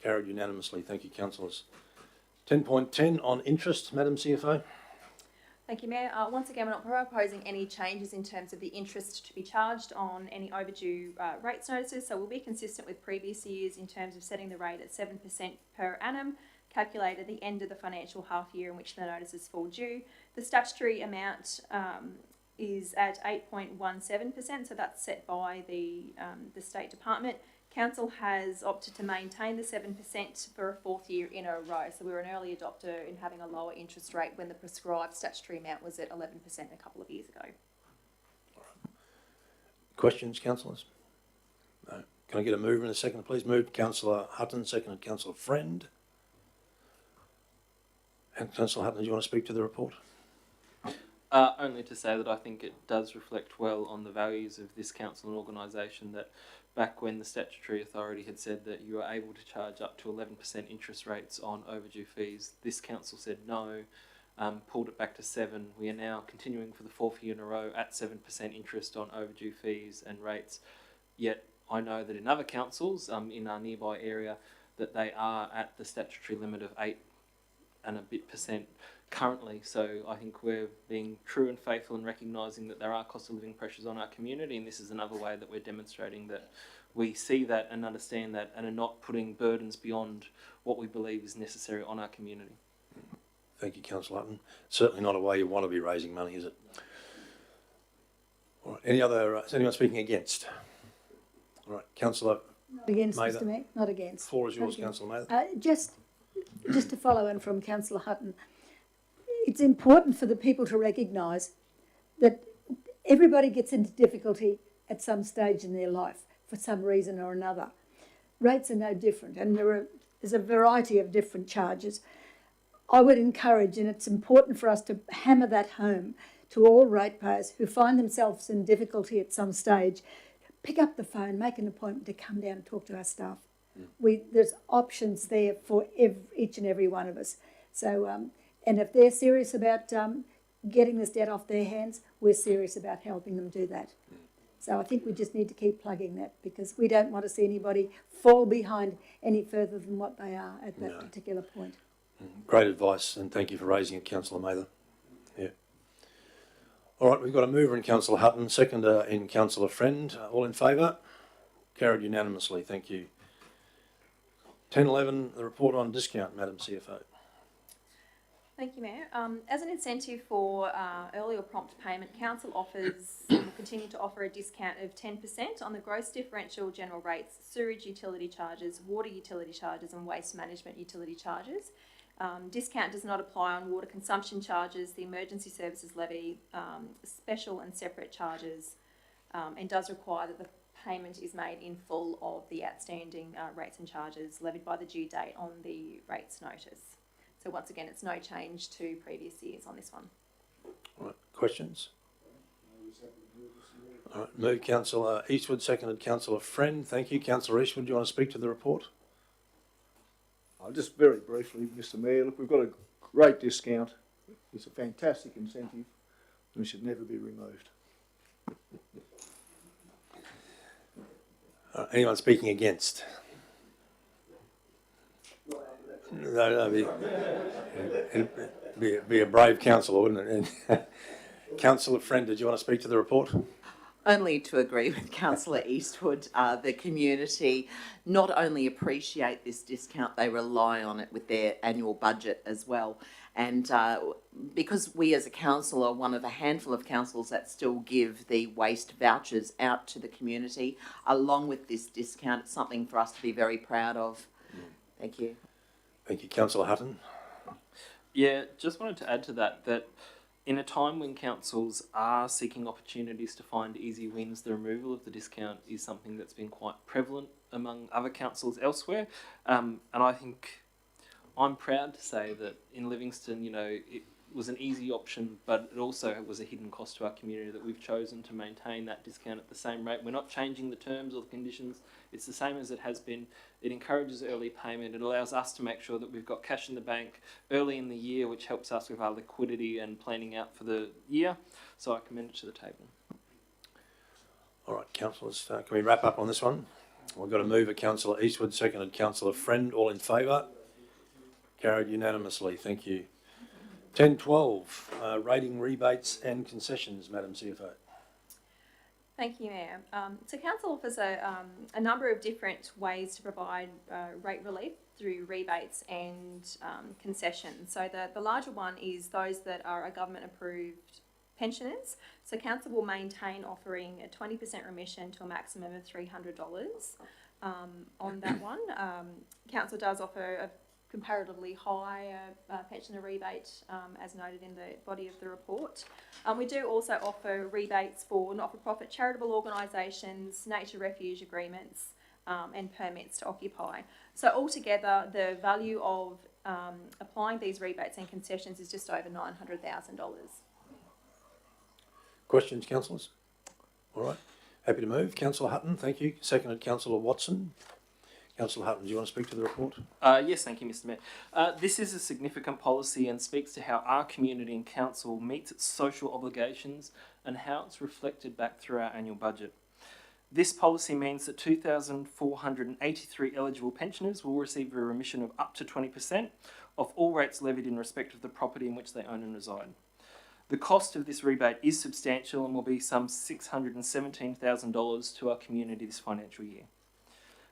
Carried unanimously. Thank you, councillors. 10.10 on interest, Madam CFO. Thank you, Mayor. Once again, we're not proposing any changes in terms of the interest to be charged on any overdue rates notices, so we'll be consistent with previous years in terms of setting the rate at 7% per annum, calculated at the end of the financial half year in which the notices fall due. The statutory amount is at 8.17%, so that's set by the State Department. Council has opted to maintain the 7% for a 4th year in a row, so we were an early adopter in having a lower interest rate when the prescribed statutory amount was at 11% a couple of years ago. All right. Questions, councillors? No. Can I get a mover and a second, please? Moved Councillor Hutton, seconded Councillor Friend. And Councillor Hutton, do you want to speak to the report? Only to say that I think it does reflect well on the values of this council and organisation, that back when the statutory authority had said that you were able to charge up to 11% interest rates on overdue fees, this council said no, pulled it back to 7. We are now continuing for the 4th year in a row at 7% interest on overdue fees and rates. Yet I know that in other councils in our nearby area that they are at the statutory limit of 8 and a bit percent currently. So I think we're being true and faithful in recognising that there are cost of living pressures on our community, and this is another way that we're demonstrating that we see that and understand that and are not putting burdens beyond what we believe is necessary on our community. Thank you, Councillor Hutton. Certainly not a way you want to be raising money, is it? All right. Any other? Is anyone speaking against? All right, Councillor. Not against, Mather. Mr Mayor, not against. Floor is yours, Not against. Councillor Mather. Just to follow in from Councillor Hutton, it's important for the people to recognise that everybody gets into difficulty at some stage in their life for some reason or another. Rates are no different, and there's a variety of different charges. I would encourage, and it's important for us to hammer that home to all ratepayers who find themselves in difficulty at some stage, pick up the phone, make an appointment to come down and talk to our staff. There's options there for each and every one of us. So, and if they're serious about getting this debt off their hands, we're serious about helping them do that. So I think we just need to keep plugging that, because we don't want to see anybody fall behind any further than what they are at that particular point. Great advice, and thank you for raising it, Councillor Mather. Yeah. All right, we've got a mover in Councillor Hutton, seconder in Councillor Friend. All in favour? Carried unanimously. Thank you. 10.11, the report on discount, Madam CFO. Thank you, Mayor. As an incentive for early or prompt payment, Council offers and will continue to offer a discount of 10% on the gross differential general rates, sewage utility charges, water utility charges and waste management utility charges. Discount does not apply on water consumption charges, the emergency services levy, special and separate charges, and does require that the payment is made in full of the outstanding rates and charges levied by the due date on the rates notice. So once again, it's no change to previous years on this one. All right, questions? All right, move Councillor Eastwood, seconded Councillor Friend. Thank you. Councillor Eastwood, do you want to speak to the report? Just very briefly, Mr Mayor, look, we've got a great discount. It's a fantastic incentive and it should never be removed. Anyone speaking against? No, it'd be a brave councillor, wouldn't it? Councillor Friend, did you want to speak to the report? Only to agree with Councillor Eastwood. The community not only appreciate this discount, they rely on it with their annual budget as well. And because we as a council are one of a handful of councils that still give the waste vouchers out to the community, along with this discount, it's something for us to be very proud of. Thank you. Thank you. Councillor Hutton. Yeah, just wanted to add to that, that in a time when councils are seeking opportunities to find easy wins, the removal of the discount is something that's been quite prevalent among other councils elsewhere. And I think I'm proud to say that in Livingstone, you know, it was an easy option, but it also was a hidden cost to our community that we've chosen to maintain that discount at the same rate. We're not changing the terms or the conditions. It's the same as it has been. It encourages early payment. It allows us to make sure that we've got cash in the bank early in the year, which helps us with our liquidity and planning out for the year. So I commend it to the table. All right, councillors, can we wrap up on this one? We've got a mover, Councillor Eastwood, seconded Councillor Friend. All in favour? Carried unanimously. Thank you. 10.12, rating rebates and concessions, Madam CFO. Thank you, Mayor. So Council offers a number of different ways to provide rate relief through rebates and concessions. So the larger one is those that are government approved pensioners. So Council will maintain offering a 20% remission to a maximum of $300 on that one. Council does offer a comparatively high pensioner rebate as noted in the body of the report. We do also offer rebates for not-for-profit charitable organisations, nature refuge agreements and permits to occupy. So altogether the value of applying these rebates and concessions is just over $900,000. Questions, councillors? All right, happy to move. Councillor Hutton, thank you. Seconded Councillor Watson. Councillor Hutton, do you want to speak to the report? Yes, thank you, Mr Mayor. This is a significant policy and speaks to how our community and council meets its social obligations and how it's reflected back through our annual budget. This policy means that 2,483 eligible pensioners will receive a remission of up to 20% of all rates levied in respect of the property in which they own and reside. The cost of this rebate is substantial and will be some $617,000 to our community this financial year.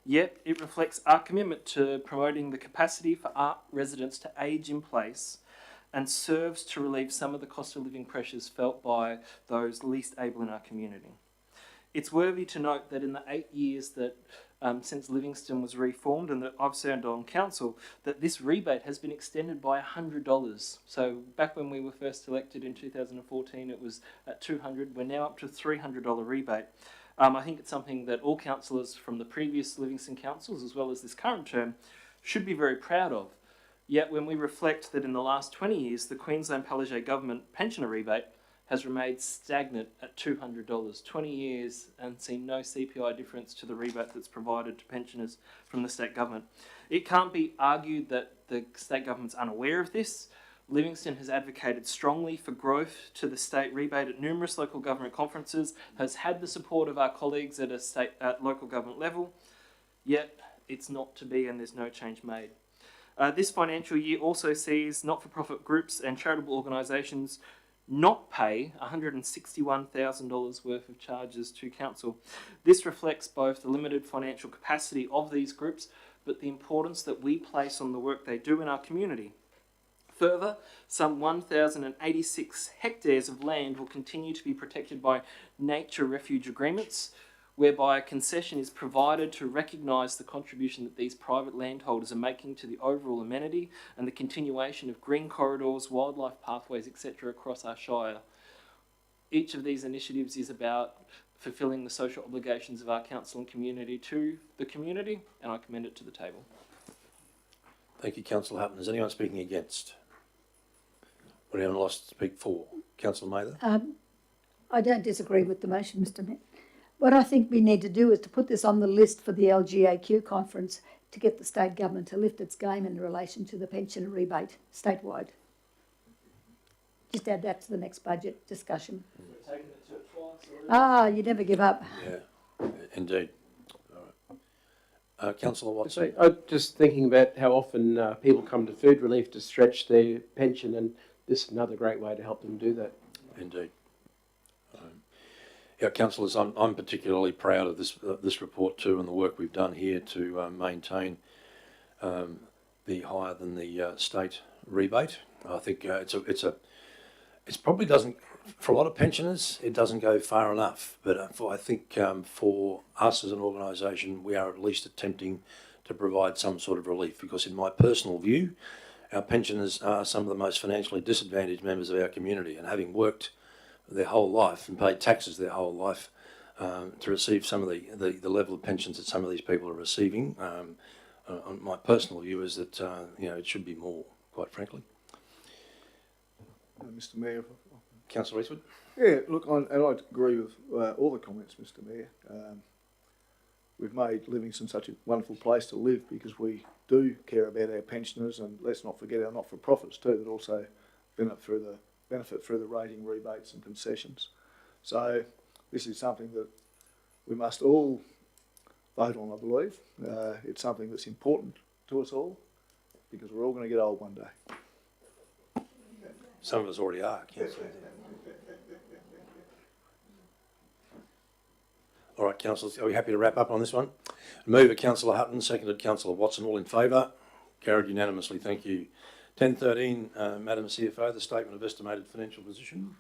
Yet, it reflects our commitment to promoting the capacity for our residents to age in place and serves to relieve some of the cost of living pressures felt by those least able in our community. It's worthy to note that in the 8 years that since Livingstone was reformed and that I've served on council, that this rebate has been extended by $100. So back when we were first elected in 2014, it was at $200. We're now up to a $300 rebate. I think it's something that all councillors from the previous Livingstone councils, as well as this current term, should be very proud of. Yet when we reflect that in the last 20 years, the Queensland Palaszczuk government pensioner rebate has remained stagnant at $200, 20 years, and seen no CPI difference to the rebate that's provided to pensioners from the state government. It can't be argued that the state government's unaware of this. Livingstone has advocated strongly for growth to the state rebate at numerous local government conferences, has had the support of our colleagues at local government level, yet it's not to be and there's no change made. This financial year also sees not-for-profit groups and charitable organisations not pay $161,000 worth of charges to council. This reflects both the limited financial capacity of these groups, but the importance that we place on the work they do in our community. Further, some 1,086 hectares of land will continue to be protected by nature refuge agreements, whereby a concession is provided to recognise the contribution that these private landholders are making to the overall amenity and the continuation of green corridors, wildlife pathways, etc. across our shire. Each of these initiatives is about fulfilling the social obligations of our council and community to the community, and I commend it to the table. Thank you, Councillor Hutton. Is anyone speaking against? Would anyone like to speak for? Councillor Mather? I don't disagree with the motion, Mr. Mayor. What I think we need to do is to put this on the list for the LGAQ conference to get the state government to lift its game in relation to the pension rebate statewide. Just add that to the next budget discussion. You never give up. Yeah, indeed. All right. Councillor Watson. I'm just thinking about how often people come to food relief to stretch their pension, and this is another great way to help them do that. Indeed. Yeah, councillors, I'm particularly proud of this report too, and the work we've done here to maintain the higher than the state rebate. I think it probably doesn't, for a lot of pensioners, it doesn't go far enough. But I think for us as an organisation, we are at least attempting to provide some sort of relief, because in my personal view, our pensioners are some of the most financially disadvantaged members of our community, and having worked their whole life and paid taxes their whole life to receive some of the level of pensions that some of these people are receiving, my personal view is that it should be more, quite frankly. Mr. Mayor. Councillor Eastwood? Yeah, look, I'd agree with all the comments, Mr. Mayor. We've made Livingstone such a wonderful place to live because we do care about our pensioners, and let's not forget our not-for-profits too, that also benefit through the rating rebates and concessions. So this is something that we must all vote on, I believe. It's something that's important to us all, because we're all going to get old one day. Some of us already are, Councillor. All right, councillors, are we happy to wrap up on this one? Move at Councillor Hutton, seconded Councillor Watson. All in favour? Carried unanimously. Thank you. 10.13, Madam CFO, the Statement of Estimated Financial Position.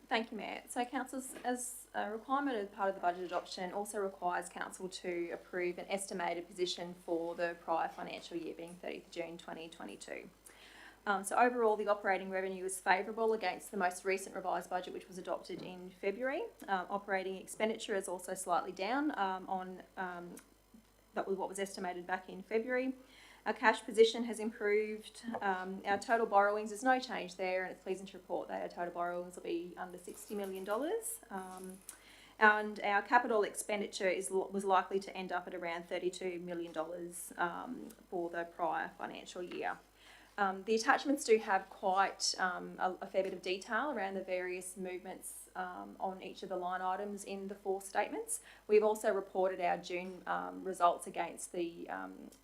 Thank you, Mayor. So, councillors, as a requirement as part of the budget adoption, also requires council to approve an estimated position for the prior financial year, being 30th June 2022. So overall, the operating revenue is favourable against the most recent revised budget, which was adopted in February. Operating expenditure is also slightly down that was what was estimated back in February. Our cash position has improved. Our total borrowings, there's no change there, and it's pleasing to report that our total borrowings will be under $60 million. And our capital expenditure was likely to end up at around $32 million for the prior financial year. The attachments do have quite a fair bit of detail around the various movements on each of the line items in the 4 statements. We've also reported our June results against the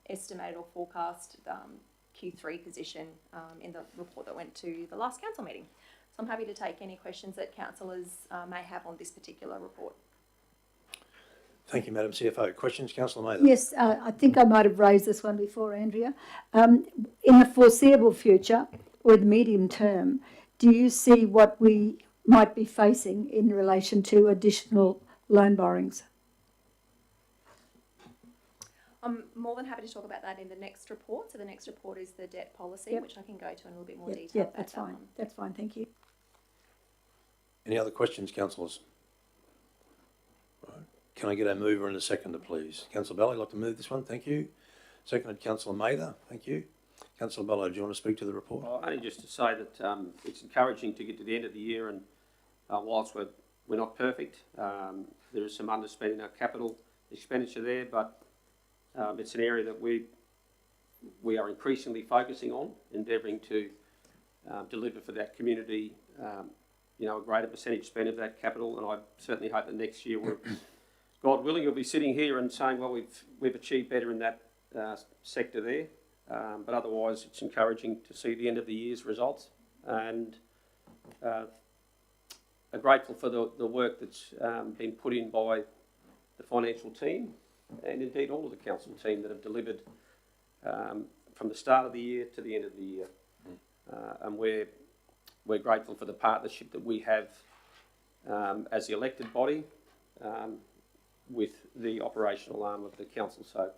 estimated or forecast Q3 position in the report that went to the last council meeting. So I'm happy to take any questions that councillors may have on this particular report. Thank you, Madam CFO. Questions, Councillor Mather? Yes, I think I might have raised this one before, Andrea. In the foreseeable future or the medium term, do you see what we might be facing in relation to additional loan borrowings? I'm more than happy to talk about that in the next report. So the next report is the debt policy, Yep. which I can go to in a little bit more Yep, detail. yep, that's fine. That's fine, thank you. Any other questions, councillors? Right. Can I get a mover and a seconder, please? Councillor Bello, I'd like to move this one. Thank you. Seconded, Councillor Mather. Thank you. Councillor Bello, do you want to speak to the report? Well, only just to say that it's encouraging to get to the end of the year, and whilst we're not perfect, there is some underspending our capital expenditure there, but it's an area that we are increasingly focusing on, endeavouring to deliver for that community, a greater percentage spend of that capital, and I certainly hope that next year we're, God willing, we'll be sitting here and saying, well, we've achieved better in that sector there. But otherwise, it's encouraging to see the end of the year's results, and are grateful for the work that's been put in by the financial team, and indeed all of the council team that have delivered from the start of the year to the end of the year. And we're grateful for the partnership that we have as the elected body with the operational arm of the council. So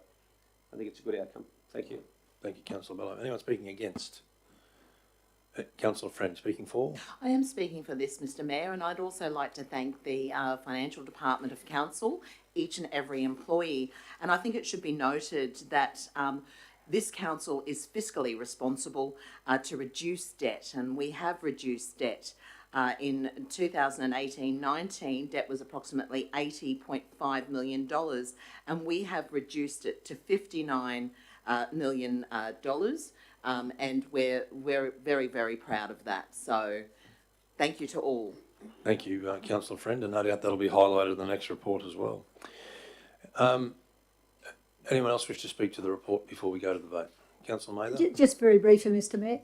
I think it's a good outcome. Thank you. Thank you, Councillor Bello. Anyone speaking against? Councillor Friend speaking for? I am speaking for this, Mr Mayor, and I'd also like to thank the Financial Department of Council, each and every employee. And I think it should be noted that this council is fiscally responsible to reduce debt, and we have reduced debt. In 2018-19, debt was approximately $80.5 million, and we have reduced it to $59 million. And we're very, very proud of that. So thank you to all. Thank you, Councillor Friend, and no doubt that'll be highlighted in the next report as well. Anyone else wish to speak to the report before we go to the vote? Councillor Mather? Just very briefly, Mr Mayor.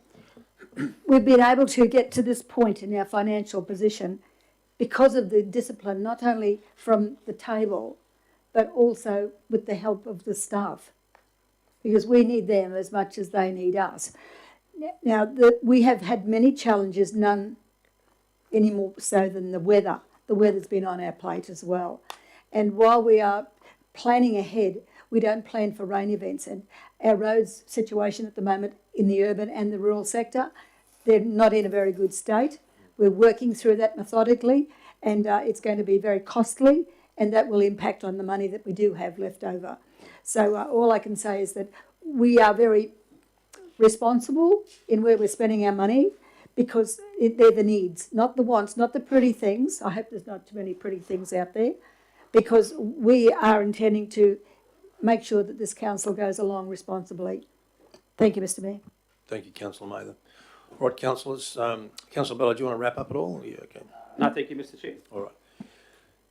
We've been able to get to this point in our financial position because of the discipline, not only from the table, but also with the help of the staff, because we need them as much as they need us. Now, we have had many challenges, none any more so than the weather. The weather's been on our plate as well. And while we are planning ahead, we don't plan for rain events. And our roads situation at the moment in the urban and the rural sector, they're not in a very good state. We're working through that methodically, and it's going to be very costly, and that will impact on the money that we do have left over. So all I can say is that we are very responsible in where we're spending our money, because they're the needs, not the wants, not the pretty things. I hope there's not too many pretty things out there, because we are intending to make sure that this council goes along responsibly. Thank you, Mr Mayor. Thank you, Councillor Mather. All right, councillors. Councillor Bello, do you want to wrap up at all? Yeah, okay. No, thank you, Mr Chair. All right.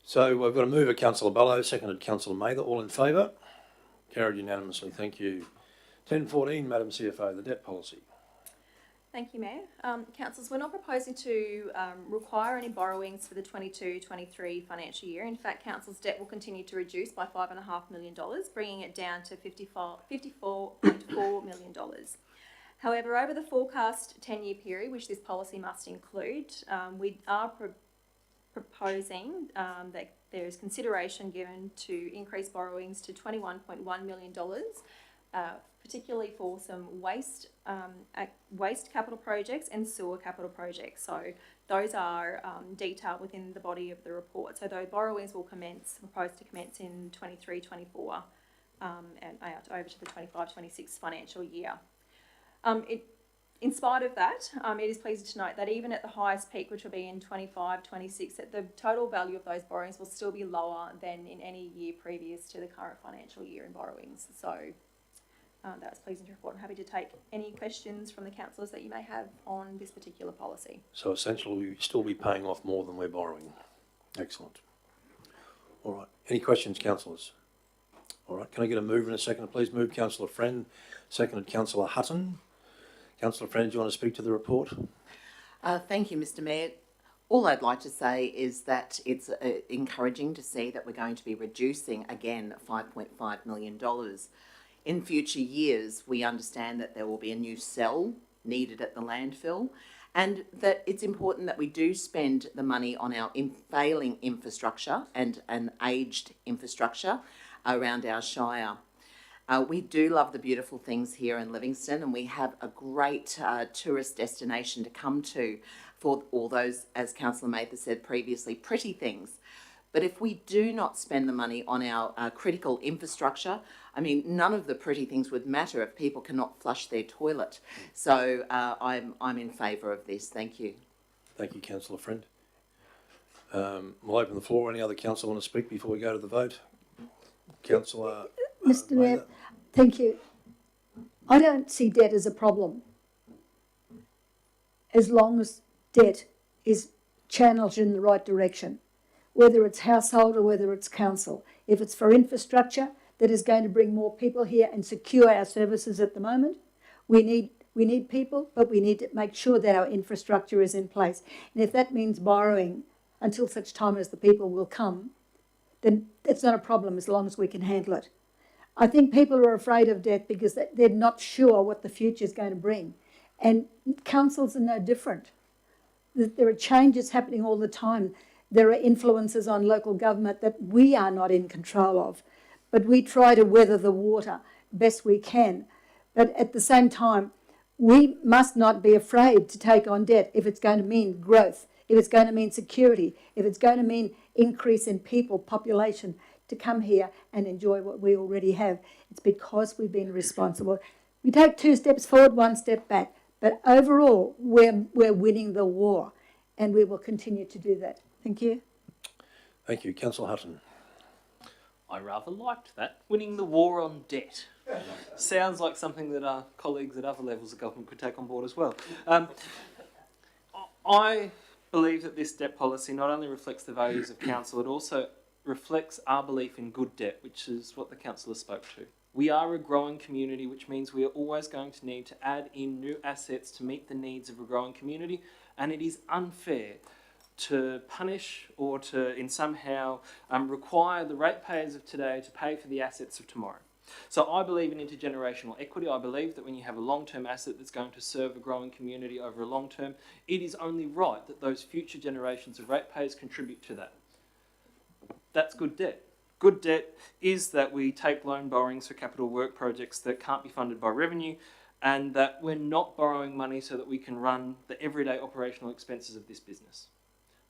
So we've got a mover, Councillor Bello, seconded Councillor Mather. All in favour? Carried unanimously. Thank you. 10:14, Madam CFO, the debt policy. Thank you, Mayor. Councillors, we're not proposing to require any borrowings for the 22-23 financial year. In fact, Council's debt will continue to reduce by $5.5 million, bringing it down to $54.4 million. However, over the forecast 10-year period, which this policy must include, we are proposing that there is consideration given to increase borrowings to $21.1 million, particularly for some waste capital projects and sewer capital projects. So those are detailed within the body of the report. So those borrowings will proposed to commence in 23-24 and out over to the 25-26 financial year. In spite of that, it is pleasing to note that even at the highest peak, which will be in 25-26, that the total value of those borrowings will still be lower than in any year previous to the current financial year in borrowings. So that was pleasing to report. I'm happy to take any questions from the councillors that you may have on this particular policy. So essentially, we'll still be paying off more than we're borrowing. Excellent. All right. Any questions, councillors? All right. Can I get a mover and a second, please? Move Councillor Friend, seconded Councillor Hutton. Councillor Friend, do you want to speak to the report? Thank you, Mr. Mayor. All I'd like to say is that it's encouraging to see that we're going to be reducing again $5.5 million. In future years, we understand that there will be a new cell needed at the landfill, and that it's important that we do spend the money on our failing infrastructure and an aged infrastructure around our shire. We do love the beautiful things here in Livingstone, and we have a great tourist destination to come to for all those, as Councillor Mather said previously, pretty things. But if we do not spend the money on our critical infrastructure, I mean, none of the pretty things would matter if people cannot flush their toilet. So I'm in favour of this. Thank you. Thank you, Councillor Friend. We'll open the floor. Any other councillor want to speak before we go to the vote? Councillor Mr. Mayor, thank you. I don't see debt as a problem, as long as debt is channeled in the right direction, whether it's household or whether it's council. If it's for infrastructure that is going to bring more people here and secure our services at the moment, we need people, but we need to make sure that our infrastructure is in place. And if that means borrowing until such time as the people will come, then it's not a problem as long as we can handle it. I think people are afraid of debt because they're not sure what the future is going to bring. And councils are no different. There are changes happening all the time. There are influences on local government that we are not in control of. But we try to weather the water best we can. But at the same time, we must not be afraid to take on debt if it's going to mean growth, if it's going to mean security, if it's going to mean increase in people, population, to come here and enjoy what we already have. It's because we've been responsible. We take 2 steps forward, 1 step back. But overall, we're winning the war, and we will continue to do that. Thank you. Thank you. Councillor Hutton. I rather liked that. Winning the war on debt. Sounds like something that our colleagues at other levels of government could take on board as well. I believe that this debt policy not only reflects the values of council, it also reflects our belief in good debt, which is what the councillor spoke to. We are a growing community, which means we are always going to need to add in new assets to meet the needs of a growing community, and it is unfair to punish or to in somehow require the ratepayers of today to pay for the assets of tomorrow. So I believe in intergenerational equity. I believe that when you have a long-term asset that's going to serve a growing community over a long term, it is only right that those future generations of ratepayers contribute to that. That's good debt. Good debt is that we take loan borrowings for capital work projects that can't be funded by revenue, and that we're not borrowing money so that we can run the everyday operational expenses of this business.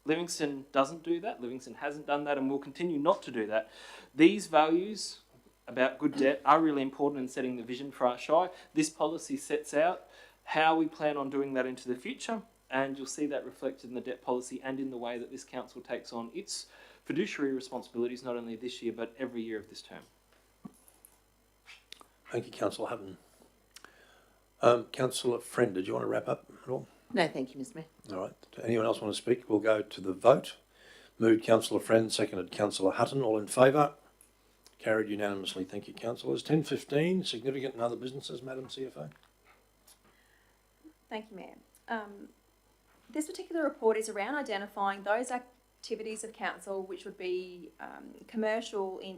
Livingstone doesn't do that. Livingstone hasn't done that and will continue not to do that. These values about good debt are really important in setting the vision for our Shire. This policy sets out how we plan on doing that into the future, and you'll see that reflected in the debt policy and in the way that this council takes on its fiduciary responsibilities, not only this year but every year of this term. Thank you, Councillor Hutton. Councillor Friend, did you want to wrap up at all? No, thank you, Mr. Mayor. All right. Anyone else want to speak? We'll go to the vote. Moved Councillor Friend, seconded Councillor Hutton. All in favour? Carried unanimously. Thank you, councillors. 10:15, significant and other businesses, Madam CFO. Thank you, Mayor. This particular report is around identifying those activities of council which would be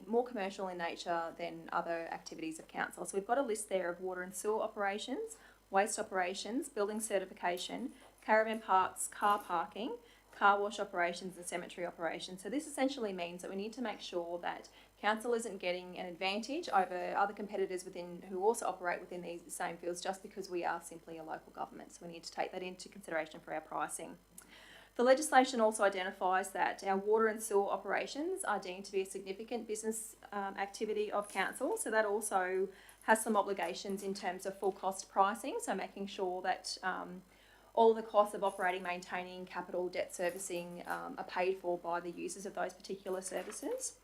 more commercial in nature than other activities of council. So we've got a list there of water and sewer operations, waste operations, building certification, caravan parks, car parking, car wash operations and cemetery operations. So this essentially means that we need to make sure that council isn't getting an advantage over other competitors who also operate within these same fields just because we are simply a local government. So we need to take that into consideration for our pricing. The legislation also identifies that our water and sewer operations are deemed to be a significant business activity of council. So that also has some obligations in terms of full cost pricing. So making sure that all of the costs of operating, maintaining, capital, debt servicing are paid for by the users of those particular services.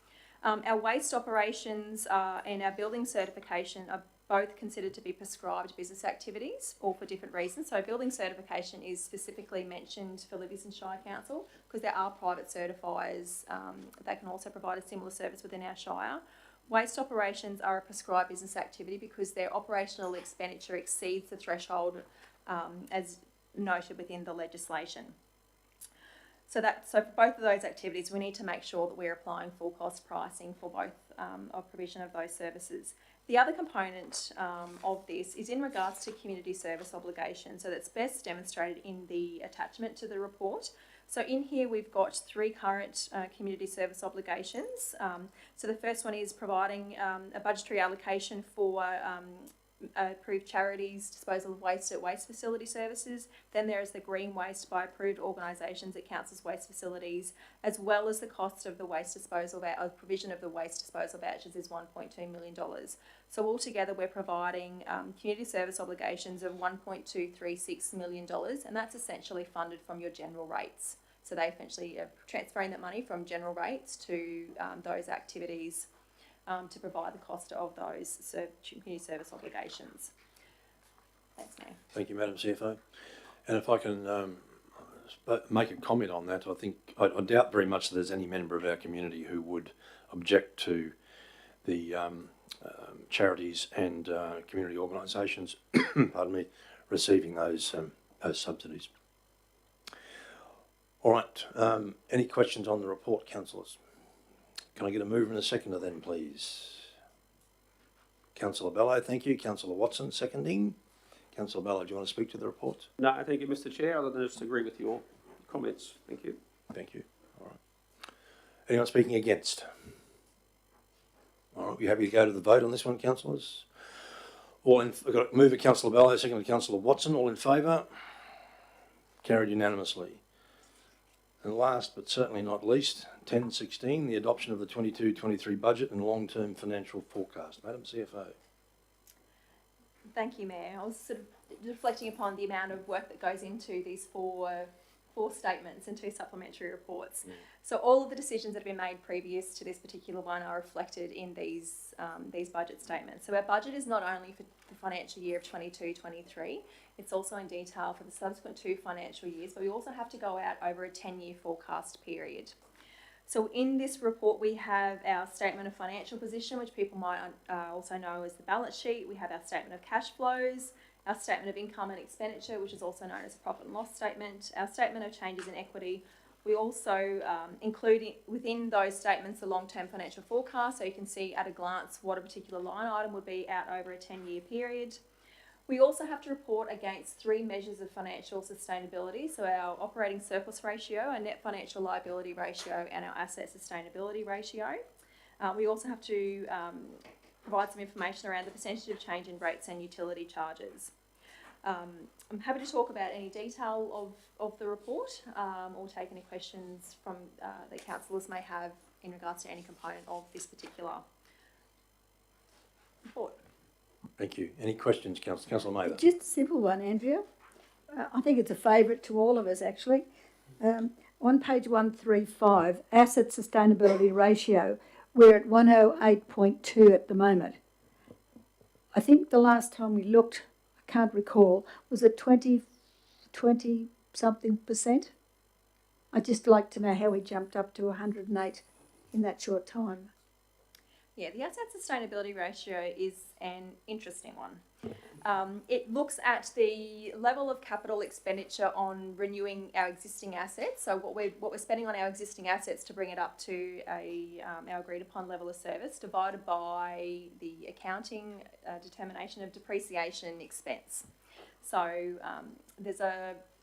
Our waste operations and our building certification are both considered to be prescribed business activities, all for different reasons. So building certification is specifically mentioned for Livingstone Shire Council because there are private certifiers that can also provide a similar service within our Shire. Waste operations are a prescribed business activity because their operational expenditure exceeds the threshold as noted within the legislation. So for both of those activities, we need to make sure that we're applying full cost pricing for both of provision of those services. The other component of this is in regards to community service obligations. So that's best demonstrated in the attachment to the report. So in here we've got 3 current community service obligations. So the first one is providing a budgetary allocation for approved charities' disposal of waste at waste facility services. Then there is the green waste by approved organisations at council's waste facilities, as well as the cost of the waste disposal provision of the waste disposal vouchers is $1.2 million. So altogether we're providing community service obligations of $1.236 million, and that's essentially funded from your general rates. So they essentially are transferring that money from general rates to those activities to provide the cost of those community service obligations. Thanks, Mayor. Thank you, Madam CFO. And if I can make a comment on that, I doubt very much that there's any member of our community who would object to the charities and community organisations, pardon me, receiving those subsidies. All right. Any questions on the report, councillors? Can I get a mover and a seconder then, please? Councillor Bello, thank you. Councillor Watson, seconding. Councillor Bello, do you want to speak to the report? No, thank you, Mr. Chair, other than just agree with your comments. Thank you. Thank you. All right. Anyone speaking against? All right, you happy to go to the vote on this one, councillors? I've got a mover, Councillor Bello, second Councillor Watson. All in favour? Carried unanimously. And last but certainly not least, 10.16, the adoption of the 22-23 budget and long-term financial forecast. Madam CFO. Thank you, Mayor. I was sort of reflecting upon the amount of work that goes into these four statements and 2 supplementary reports. So all of the decisions that have been made previous to this particular one are reflected in these budget statements. So our budget is not only for the financial year of 22-23, it's also in detail for the subsequent 2 financial years, but we also have to go out over a 10-year forecast period. So in this report, we have our statement of financial position, which people might also know as the balance sheet. We have our statement of cash flows, our statement of income and expenditure, which is also known as a profit and loss statement, our statement of changes in equity. We also include within those statements the long-term financial forecast, so you can see at a glance what a particular line item would be out over a 10-year period. We also have to report against 3 measures of financial sustainability, so our operating surplus ratio, our net financial liability ratio, and our asset sustainability ratio. We also have to provide some information around the percentage of change in rates and utility charges. I'm happy to talk about any detail of the report or take any questions from that councillors may have in regards to any component of this particular report. Thank you. Any questions, Councillor Mather? Just a simple one, Andrea. I think it's a favourite to all of us, actually. On page 135, asset sustainability ratio, we're at 108.2 at the moment. I think the last time we looked, I can't recall, was it 20 something percent? I'd just like to know how we jumped up to 108 in that short time. Yeah, the asset sustainability ratio is an interesting one. It looks at the level of capital expenditure on renewing our existing assets. So what we're spending on our existing assets to bring it up to our agreed upon level of service, divided by the accounting determination of depreciation expense. So there's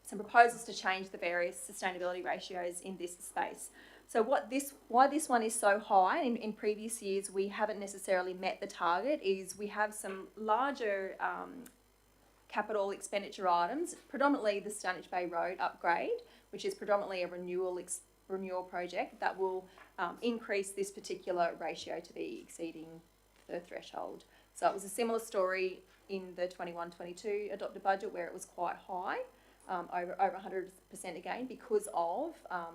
some proposals to change the various sustainability ratios in this space. So why this one is so high, in previous years we haven't necessarily met the target, is we have some larger capital expenditure items, predominantly the Stanage Bay Road upgrade, which is predominantly a renewal project that will increase this particular ratio to be exceeding the threshold. So it was a similar story in the 21-22 adopted budget where it was quite high. Over 100% again because of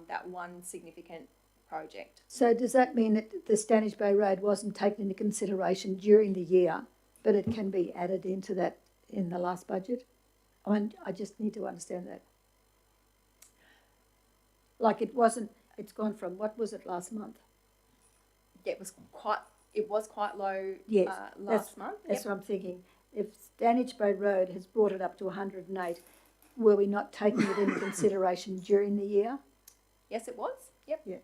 that one significant project. So does that mean that the Stanage Bay Road wasn't taken into consideration during the year, but it can be added into that in the last budget? I just need to understand that. Like it wasn't, it's gone from, what was it last month? Yeah, it was quite low Yes, last month. That's what I'm thinking. if Stanage Bay Road has brought it up to 108, were we not taking it into consideration during the year? Yes, it was. Yep. Yeah.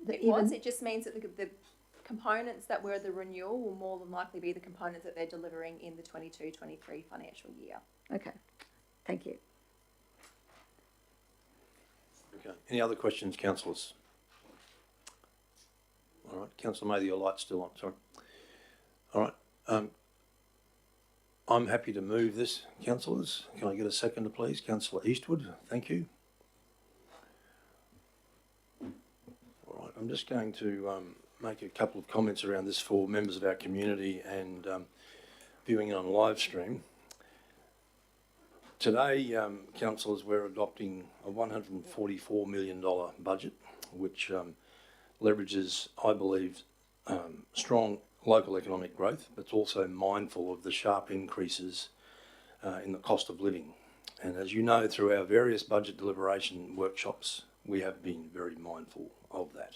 It was. It just means that the components that were the renewal will more than likely be the components that they're delivering in the 22-23 financial year. Okay, thank you. Okay. Any other questions, councillors? All right, Councillor Mather, your light's still on, sorry. All right, I'm happy to move this, councillors. Can I get a seconder, please? Councillor Eastwood, thank you. All right, I'm just going to make a couple of comments around this for members of our community and viewing it on live stream. Today, councillors, we're adopting a $144 million budget, which leverages, I believe, strong local economic growth, but it's also mindful of the sharp increases in the cost of living. And as you know, through our various budget deliberation workshops, we have been very mindful of that.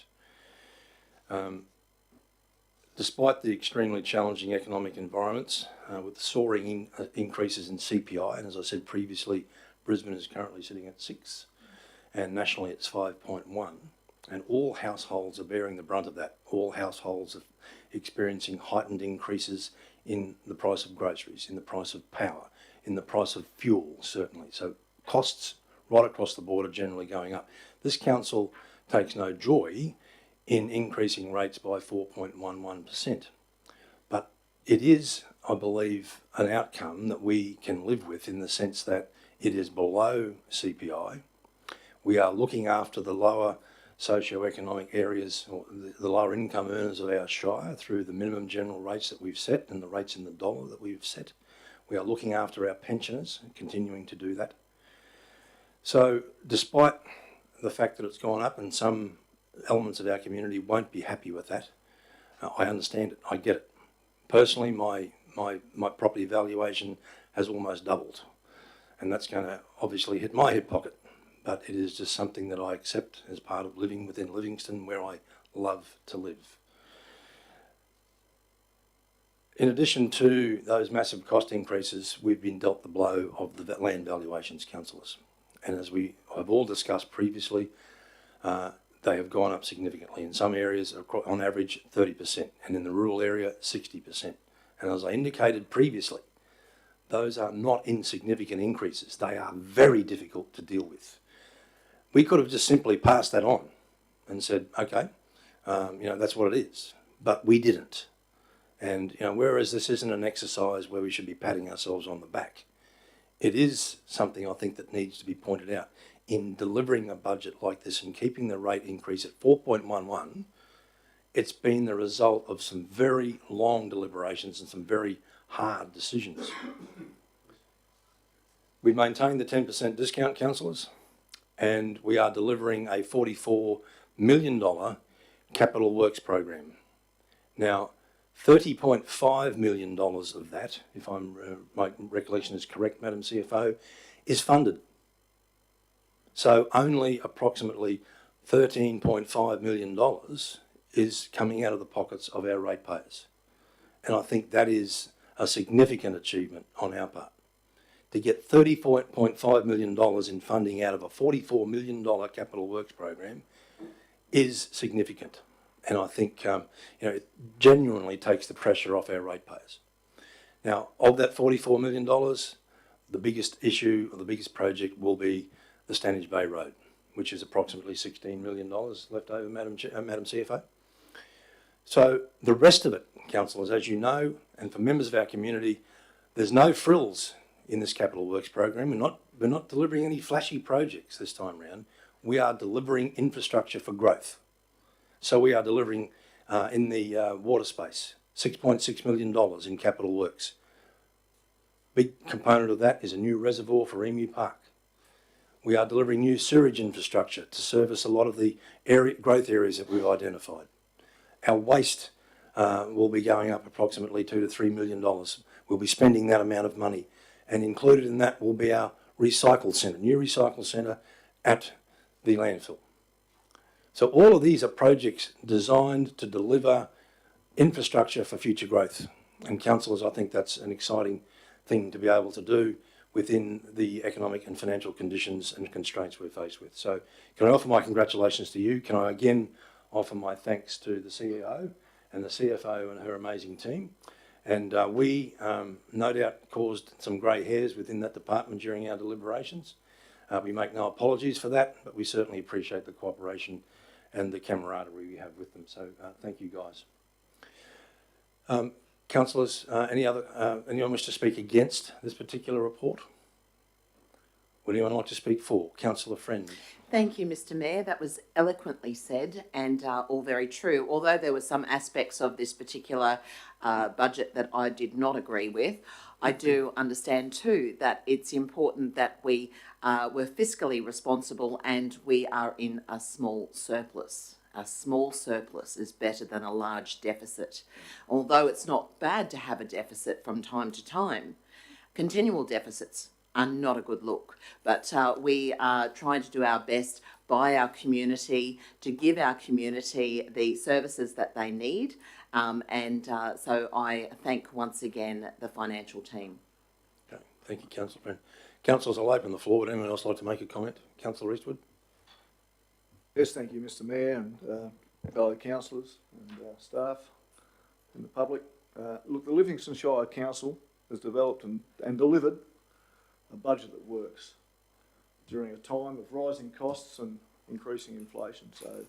Despite the extremely challenging economic environments, with the soaring increases in CPI, and as I said previously, Brisbane is currently sitting at 6, and nationally it's 5.1, and all households are bearing the brunt of that. All households are experiencing heightened increases in the price of groceries, in the price of power, in the price of fuel, certainly. So costs right across the board are generally going up. This council takes no joy in increasing rates by 4.11%. But it is, I believe, an outcome that we can live with in the sense that it is below CPI. We are looking after the lower socio-economic areas, or the lower income earners of our shire through the minimum general rates that we've set and the rates in the dollar that we've set. We are looking after our pensioners and continuing to do that. So despite the fact that it's gone up and some elements of our community won't be happy with that, I understand it, I get it. Personally, my property valuation has almost doubled, and that's going to obviously hit my hip pocket. But it is just something that I accept as part of living within Livingstone, where I love to live. In addition to those massive cost increases, we've been dealt the blow of the land valuations, councillors. And as we have all discussed previously, they have gone up significantly. In some areas, on average, 30%, and in the rural area, 60%. And as I indicated previously, those are not insignificant increases. They are very difficult to deal with. We could have just simply passed that on and said, okay, that's what it is. But we didn't. And, whereas this isn't an exercise where we should be patting ourselves on the back, it is something I think that needs to be pointed out. In delivering a budget like this and keeping the rate increase at 4.11, it's been the result of some very long deliberations and some very hard decisions. We've maintained the 10% discount, councillors, and we are delivering a $44 million capital works program. Now, $30.5 million of that, if my recollection is correct, Madam CFO, is funded. So only approximately $13.5 million is coming out of the pockets of our ratepayers. And I think that is a significant achievement on our part. To get $34.5 million in funding out of a $44 million capital works program is significant. And I think it genuinely takes the pressure off our ratepayers. Now, of that $44 million, the biggest issue or the biggest project will be the Stanage Bay Road, which is approximately $16 million left over, Madam CFO. So the rest of it, councillors, as you know, and for members of our community, there's no frills in this capital works program. We're not delivering any flashy projects this time round. We are delivering infrastructure for growth. So we are delivering in the water space, $6.6 million in capital works. Big component of that is a new reservoir for Emu Park. We are delivering new sewage infrastructure to service a lot of the growth areas that we've identified. Our waste will be going up approximately $2 to $3 million. We'll be spending that amount of money. And included in that will be our recycle centre, new recycle centre at the landfill. So all of these are projects designed to deliver infrastructure for future growth. And councillors, I think that's an exciting thing to be able to do within the economic and financial conditions and constraints we're faced with. So can I offer my congratulations to you? Can I again offer my thanks to the CEO and the CFO and her amazing team? And we no doubt caused some grey hairs within that department during our deliberations. We make no apologies for that, but we certainly appreciate the cooperation and the camaraderie we have with them. So thank you guys. Councillors, anyone wish to speak against this particular report? Would anyone like to speak for? Councillor Friend. Thank you, Mr. Mayor. That was eloquently said and all very true. Although there were some aspects of this particular budget that I did not agree with, I do understand too that it's important that we were fiscally responsible and we are in a small surplus. A small surplus is better than a large deficit. Although it's not bad to have a deficit from time to time, continual deficits are not a good look. But we are trying to do our best by our community to give our community the services that they need. So I thank once again the financial team. Okay, thank you, Councillor Friend. Councillors, I'll open the floor. Would anyone else like to make a comment? Councillor Eastwood. Yes, thank you, Mr. Mayor and fellow councillors and staff and the public. Look, the Livingstone Shire Council has developed and delivered a budget that works during a time of rising costs and increasing inflation. So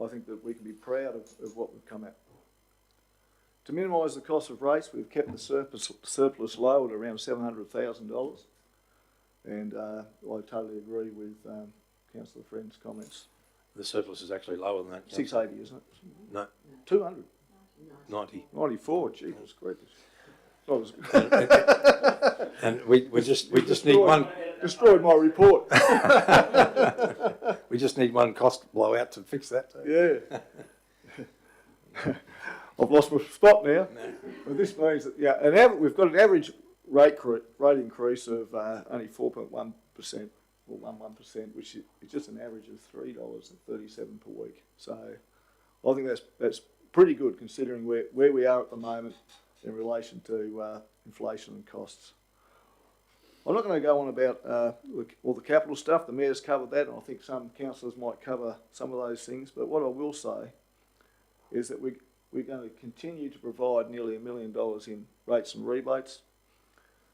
I think that we can be proud of what we've come at. To minimise the cost of rates, we've kept the surplus low at around $700,000. And I totally agree with Councillor Friend's comments. The surplus is actually lower than that. 680, isn't it? No. 200. 90. 94, Jesus Christ. And we just need one. Destroyed my report. We just need one cost blowout to fix that. Yeah. I've lost my spot now. No. But this means that we've got an average rate increase of only 4.1%, or 11%, which is just an average of $3.37 per week. So I think that's pretty good considering where we are at the moment in relation to inflation and costs. I'm not going to go on about all the capital stuff. The Mayor's covered that, and I think some councillors might cover some of those things. But what I will say is that we're going to continue to provide nearly $1 million in rates and rebates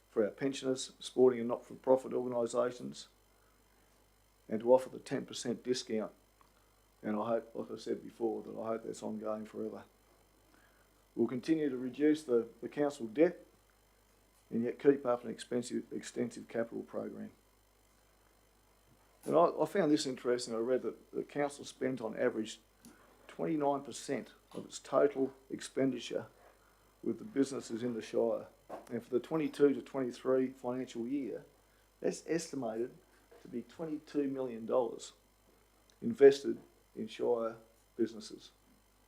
for our pensioners, sporting and not-for-profit organisations, and to offer the 10% discount. And I hope, like I said before, that I hope that's ongoing forever. We'll continue to reduce the council debt and yet keep up an extensive capital program. And I found this interesting. I read that the council spent on average 29% of its total expenditure with the businesses in the Shire. And for the 22 to 23 financial year, that's estimated to be $22 million invested in Shire businesses.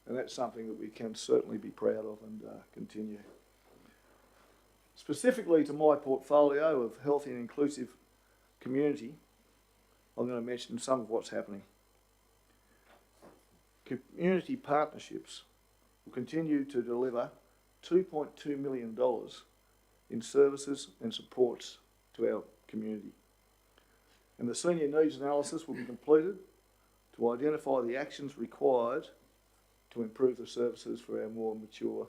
And that's something that we can certainly be proud of and continue. Specifically to my portfolio of healthy and inclusive community, I'm going to mention some of what's happening. Community partnerships will continue to deliver $2.2 million in services and supports to our community. And the senior needs analysis will be completed to identify the actions required to improve the services for our more mature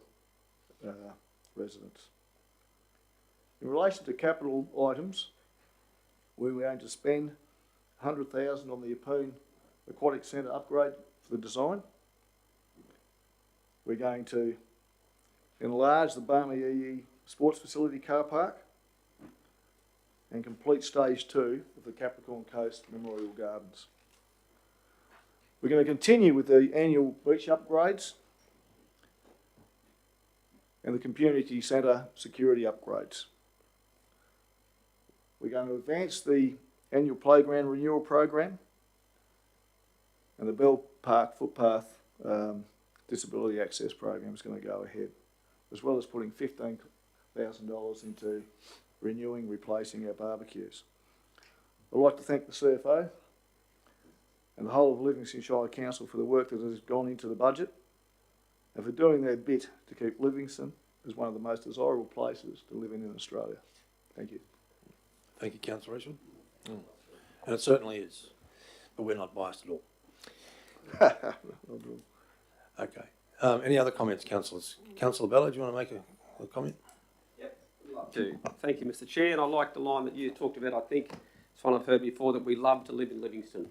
residents. In relation to capital items, we're going to spend $100,000 on the Yeppoon Aquatic Centre upgrade for the design. We're going to enlarge the Barmy EE Sports Facility car park and complete stage 2 of the Capricorn Coast Memorial Gardens. We're going to continue with the annual beach upgrades and the community centre security upgrades. We're going to advance the annual playground renewal program and the Bell Park footpath disability access program is going to go ahead, as well as putting $15,000 into renewing, replacing our barbecues. I'd like to thank the CFO and the whole of Livingstone Shire Council for the work that has gone into the budget and for doing their bit to keep Livingstone as one of the most desirable places to live in Australia. Thank you. Thank you, Councillor Eastwood. And it certainly is, but we're not biased at all. Not at all. Okay. Any other comments, councillors? Councillor Bello, do you want to make a comment? Yep, I'd love to. Thank you, Mr. Chair, and I like the line that you talked about. I think it's one I've heard before, that we love to live in Livingstone.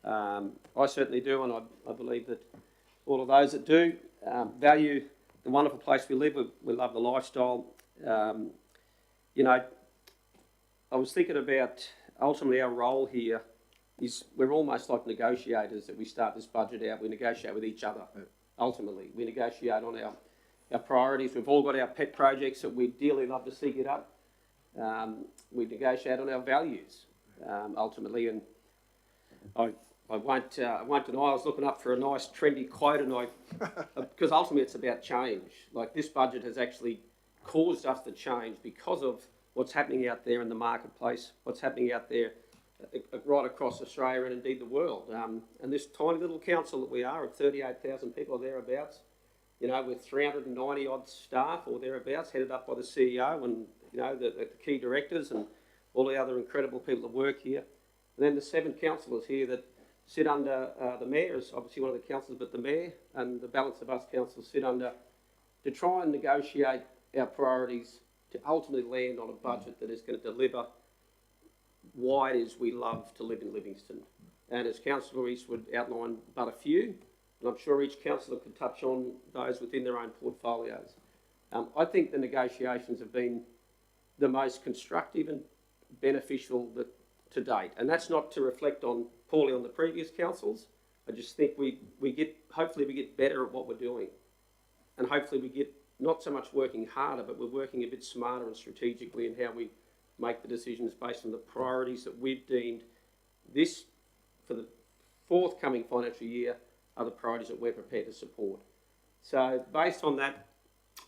I certainly do, and I believe that all of those that do value the wonderful place we live. We love the lifestyle. You know, I was thinking about ultimately our role here is we're almost like negotiators. That we start this budget out, we negotiate with each other. Ultimately, we negotiate on our priorities. We've all got our pet projects that we dearly love to see get up. We negotiate on our values, ultimately, and I won't deny I was looking up for a nice trendy quote, and because ultimately it's about change. Like, this budget has actually caused us to change because of what's happening out there in the marketplace, what's happening out there right across Australia and indeed the world. And this tiny little council that we are of 38,000 people or thereabouts, you know, with 390 odd staff or thereabouts, headed up by the CEO and, you know, the key directors and all the other incredible people that work here. And then the 7 councillors here that sit under the mayor, is obviously one of the councillors, but the mayor and the balance of us councillors sit under, to try and negotiate our priorities to ultimately land on a budget that is going to deliver why it is we love to live in Livingstone. And as Councillor Eastwood outlined but a few, and I'm sure each councillor could touch on those within their own portfolios. I think the negotiations have been the most constructive and beneficial to date. And that's not to reflect poorly on the previous councils. I just think hopefully we get better at what we're doing. And hopefully we get not so much working harder, but we're working a bit smarter and strategically in how we make the decisions based on the priorities that we've deemed this, for the forthcoming financial year, are the priorities that we're prepared to support. So based on that,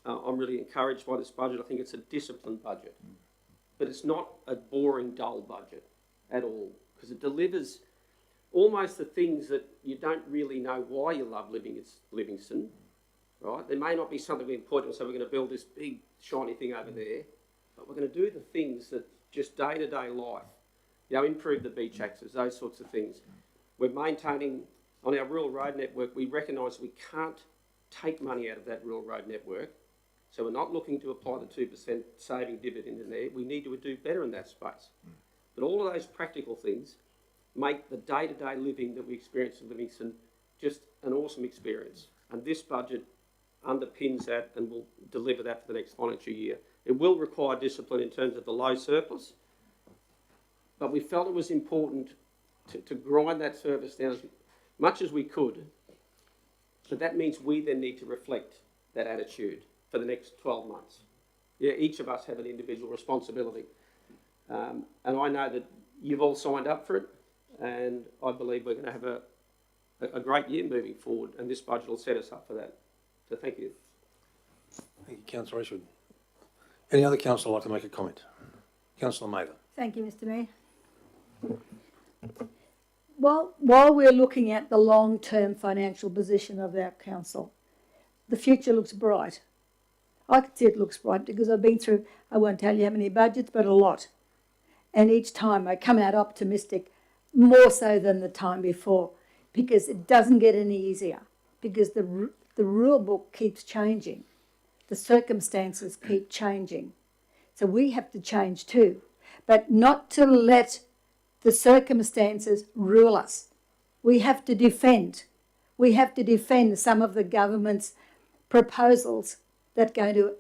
I'm really encouraged by this budget. I think it's a disciplined budget, but it's not a boring, dull budget at all, because it delivers almost the things that you don't really know why you love living in Livingstone, right? There may not be something important, so we're going to build this big, shiny thing over there, but we're going to do the things that just day-to-day life, you know, improve the beach access, those sorts of things. We're maintaining, on our rural road network, we recognise we can't take money out of that rural road network, so we're not looking to apply the 2% saving dividend in there. We need to do better in that space. But all of those practical things make the day-to-day living that we experience in Livingstone just an awesome experience. And this budget underpins that and will deliver that for the next financial year. It will require discipline in terms of the low surplus, but we felt it was important to grind that surplus down as much as we could. But that means we then need to reflect that attitude for the next 12 months. Yeah, each of us have an individual responsibility. And I know that you've all signed up for it, and I believe we're going to have a great year moving forward, and this budget will set us up for that. So thank you. Thank you, Councillor Eastwood. Any other councillor like to make a comment? Councillor Mather. Thank you, Mr. Mayor. While we're looking at the long-term financial position of our council, the future looks bright. I can see it looks bright because I've been through, I won't tell you how many budgets, but a lot. And each time I come out optimistic, more so than the time before, because it doesn't get any easier, because the rule book keeps changing. The circumstances keep changing. So we have to change too, but not to let the circumstances rule us. We have to defend. We have to defend some of the government's proposals that are going to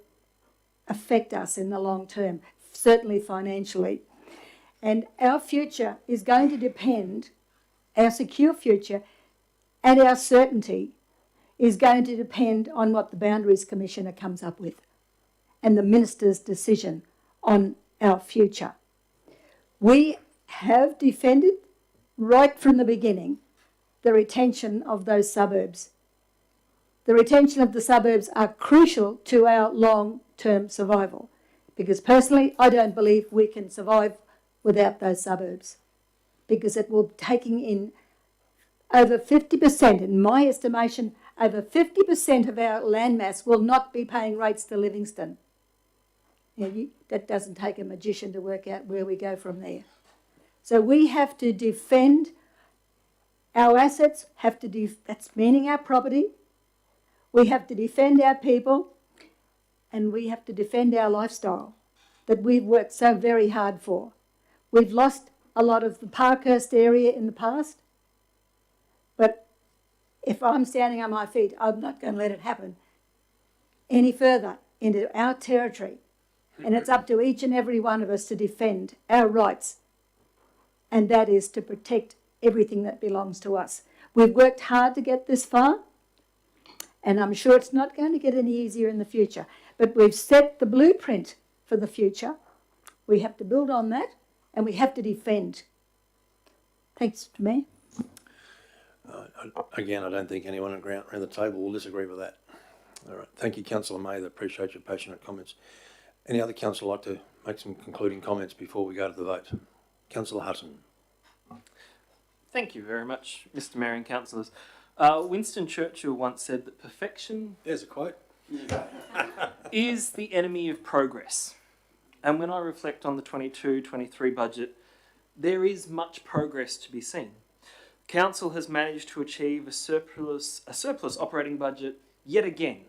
affect us in the long term, certainly financially. And our future is going to depend, our secure future and our certainty is going to depend on what the Boundaries Commissioner comes up with and the Minister's decision on our future. We have defended right from the beginning the retention of those suburbs. The retention of the suburbs are crucial to our long-term survival, because personally I don't believe we can survive without those suburbs, because it will be taking in over 50%, in my estimation, over 50% of our landmass will not be paying rates to Livingstone. That doesn't take a magician to work out where we go from there. So we have to defend our assets, that's meaning our property. We have to defend our people, and we have to defend our lifestyle that we've worked so very hard for. We've lost a lot of the Parkhurst area in the past, but if I'm standing on my feet, I'm not going to let it happen any further into our territory. And it's up to each and every one of us to defend our rights, and that is to protect everything that belongs to us. We've worked hard to get this far, and I'm sure it's not going to get any easier in the future. But we've set the blueprint for the future. We have to build on that, and we have to defend. Thanks, Mayor. Again, I don't think anyone around the table will disagree with that. All right. Thank you, Councillor May. I appreciate your passionate comments. Any other councillor like to make some concluding comments before we go to the vote? Councillor Hutton. Thank you very much, Mr. Mayor and councillors. Winston Churchill once said that perfection There's a quote. is the enemy of progress. And when I reflect on the 22-23 budget, there is much progress to be seen. Council has managed to achieve a surplus operating budget yet again.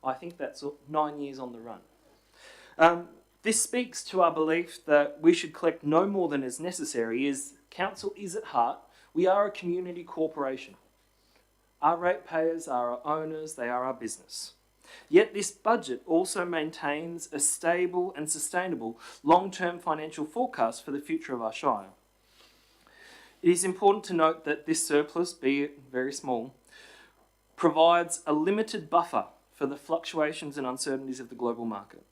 I think that's 9 years on the run. This speaks to our belief that we should collect no more than is necessary, as council is at heart. We are a community corporation. Our ratepayers are our owners, they are our business. Yet this budget also maintains a stable and sustainable long-term financial forecast for the future of our Shire. It is important to note that this surplus, be it very small, provides a limited buffer for the fluctuations and uncertainties of the global market.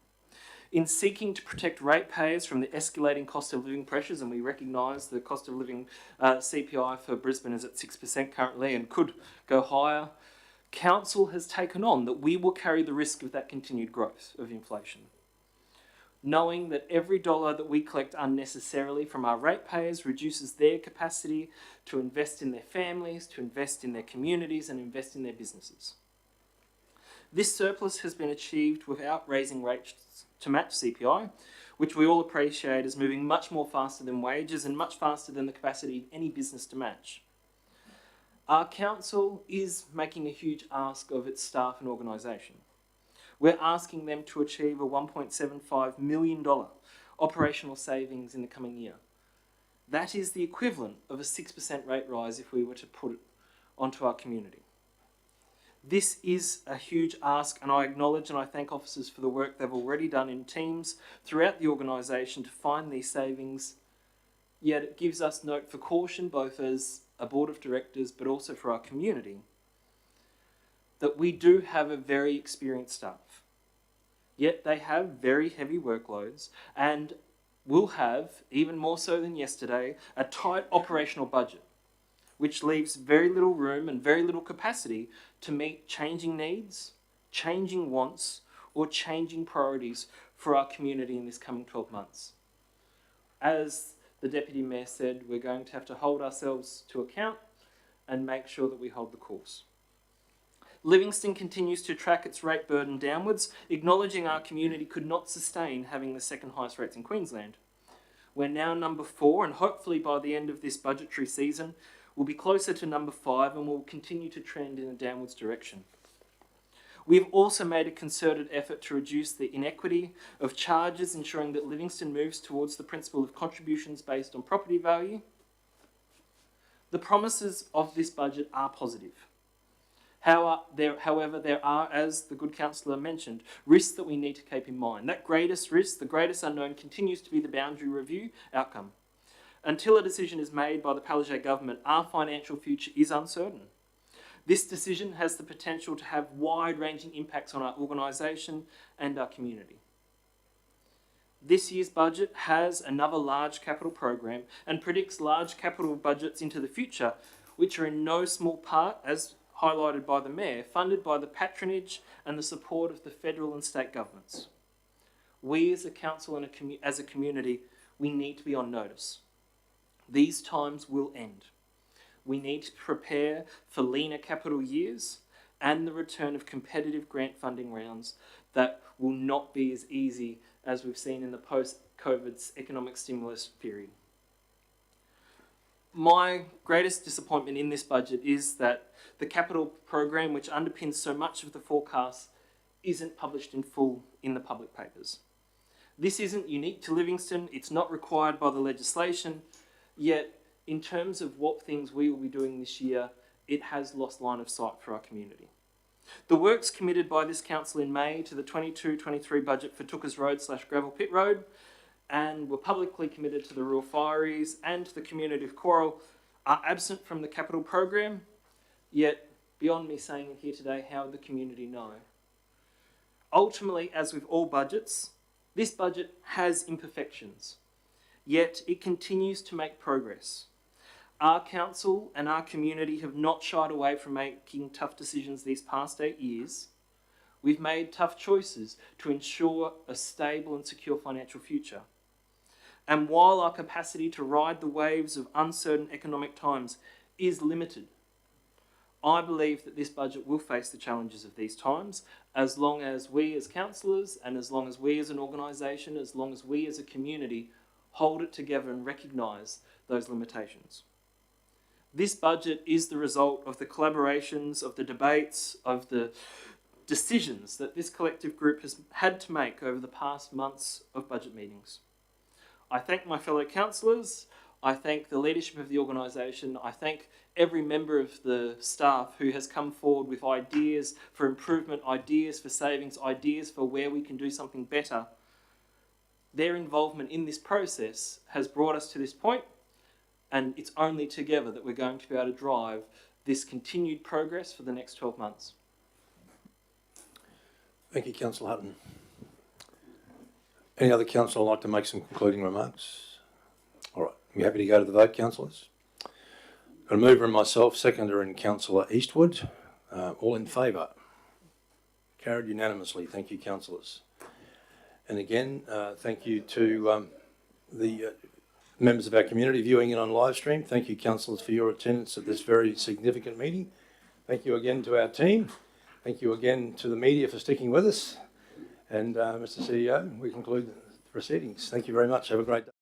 In seeking to protect ratepayers from the escalating cost of living pressures, and we recognise the cost of living CPI for Brisbane is at 6% currently and could go higher, Council has taken on that we will carry the risk of that continued growth of inflation. Knowing that every dollar that we collect unnecessarily from our ratepayers reduces their capacity to invest in their families, to invest in their communities and invest in their businesses. This surplus has been achieved without raising rates to match CPI, which we all appreciate is moving much more faster than wages and much faster than the capacity of any business to match. Our council is making a huge ask of its staff and organisation. We're asking them to achieve a $1.75 million operational savings in the coming year. That is the equivalent of a 6% rate rise if we were to put it onto our community. This is a huge ask, and I acknowledge and I thank officers for the work they've already done in teams throughout the organisation to find these savings, yet it gives us note for caution, both as a board of directors but also for our community, that we do have a very experienced staff, yet they have very heavy workloads and will have, even more so than yesterday, a tight operational budget, which leaves very little room and very little capacity to meet changing needs, changing wants, or changing priorities for our community in this coming 12 months. As the Deputy Mayor said, we're going to have to hold ourselves to account and make sure that we hold the course. Livingstone continues to track its rate burden downwards, acknowledging our community could not sustain having the second highest rates in Queensland. We're now number 4, and hopefully by the end of this budgetary season, we'll be closer to number 5 and will continue to trend in a downwards direction. We've also made a concerted effort to reduce the inequity of charges, ensuring that Livingstone moves towards the principle of contributions based on property value. The promises of this budget are positive. However, there are, as the good councillor mentioned, risks that we need to keep in mind. That greatest risk, the greatest unknown, continues to be the boundary review outcome. Until a decision is made by the Palaszczuk government, our financial future is uncertain. This decision has the potential to have wide-ranging impacts on our organisation and our community. This year's budget has another large capital program and predicts large capital budgets into the future, which are in no small part, as highlighted by the Mayor, funded by the patronage and the support of the federal and state governments. We as a council and as a community, we need to be on notice. These times will end. We need to prepare for leaner capital years and the return of competitive grant funding rounds that will not be as easy as we've seen in the post-COVID economic stimulus period. My greatest disappointment in this budget is that the capital program, which underpins so much of the forecast, isn't published in full in the public papers. This isn't unique to Livingstone, it's not required by the legislation, yet in terms of what things we will be doing this year, it has lost line of sight for our community. The works committed by this council in May to the 22-23 budget for Tookers Road / Gravel Pit Road, and were publicly committed to the Rural Fireys and to the community of Coral, are absent from the capital program, yet beyond me saying it here today, how would the community know? Ultimately, as with all budgets, this budget has imperfections, yet it continues to make progress. Our council and our community have not shied away from making tough decisions these past 8 years. We've made tough choices to ensure a stable and secure financial future. And while our capacity to ride the waves of uncertain economic times is limited, I believe that this budget will face the challenges of these times as long as we as councillors and as long as we as an organisation, as long as we as a community hold it together and recognise those limitations. This budget is the result of the collaborations, of the debates, of the decisions that this collective group has had to make over the past months of budget meetings. I thank my fellow councillors, I thank the leadership of the organisation, I thank every member of the staff who has come forward with ideas for improvement, ideas for savings, ideas for where we can do something better. Their involvement in this process has brought us to this point, and it's only together that we're going to be able to drive this continued progress for the next 12 months. Thank you, Councillor Hutton. Any other councillor like to make some concluding remarks? All right, are you happy to go to the vote, councillors? Got a mover and myself, seconder and Councillor Eastwood. All in favour? Carried unanimously. Thank you, councillors. And again, thank you to the members of our community viewing it on live stream. Thank you, councillors, for your attendance at this very significant meeting. Thank you again to our team. Thank you again to the media for sticking with us. And Mr. CEO, we conclude the proceedings. Thank you very much. Have a great day.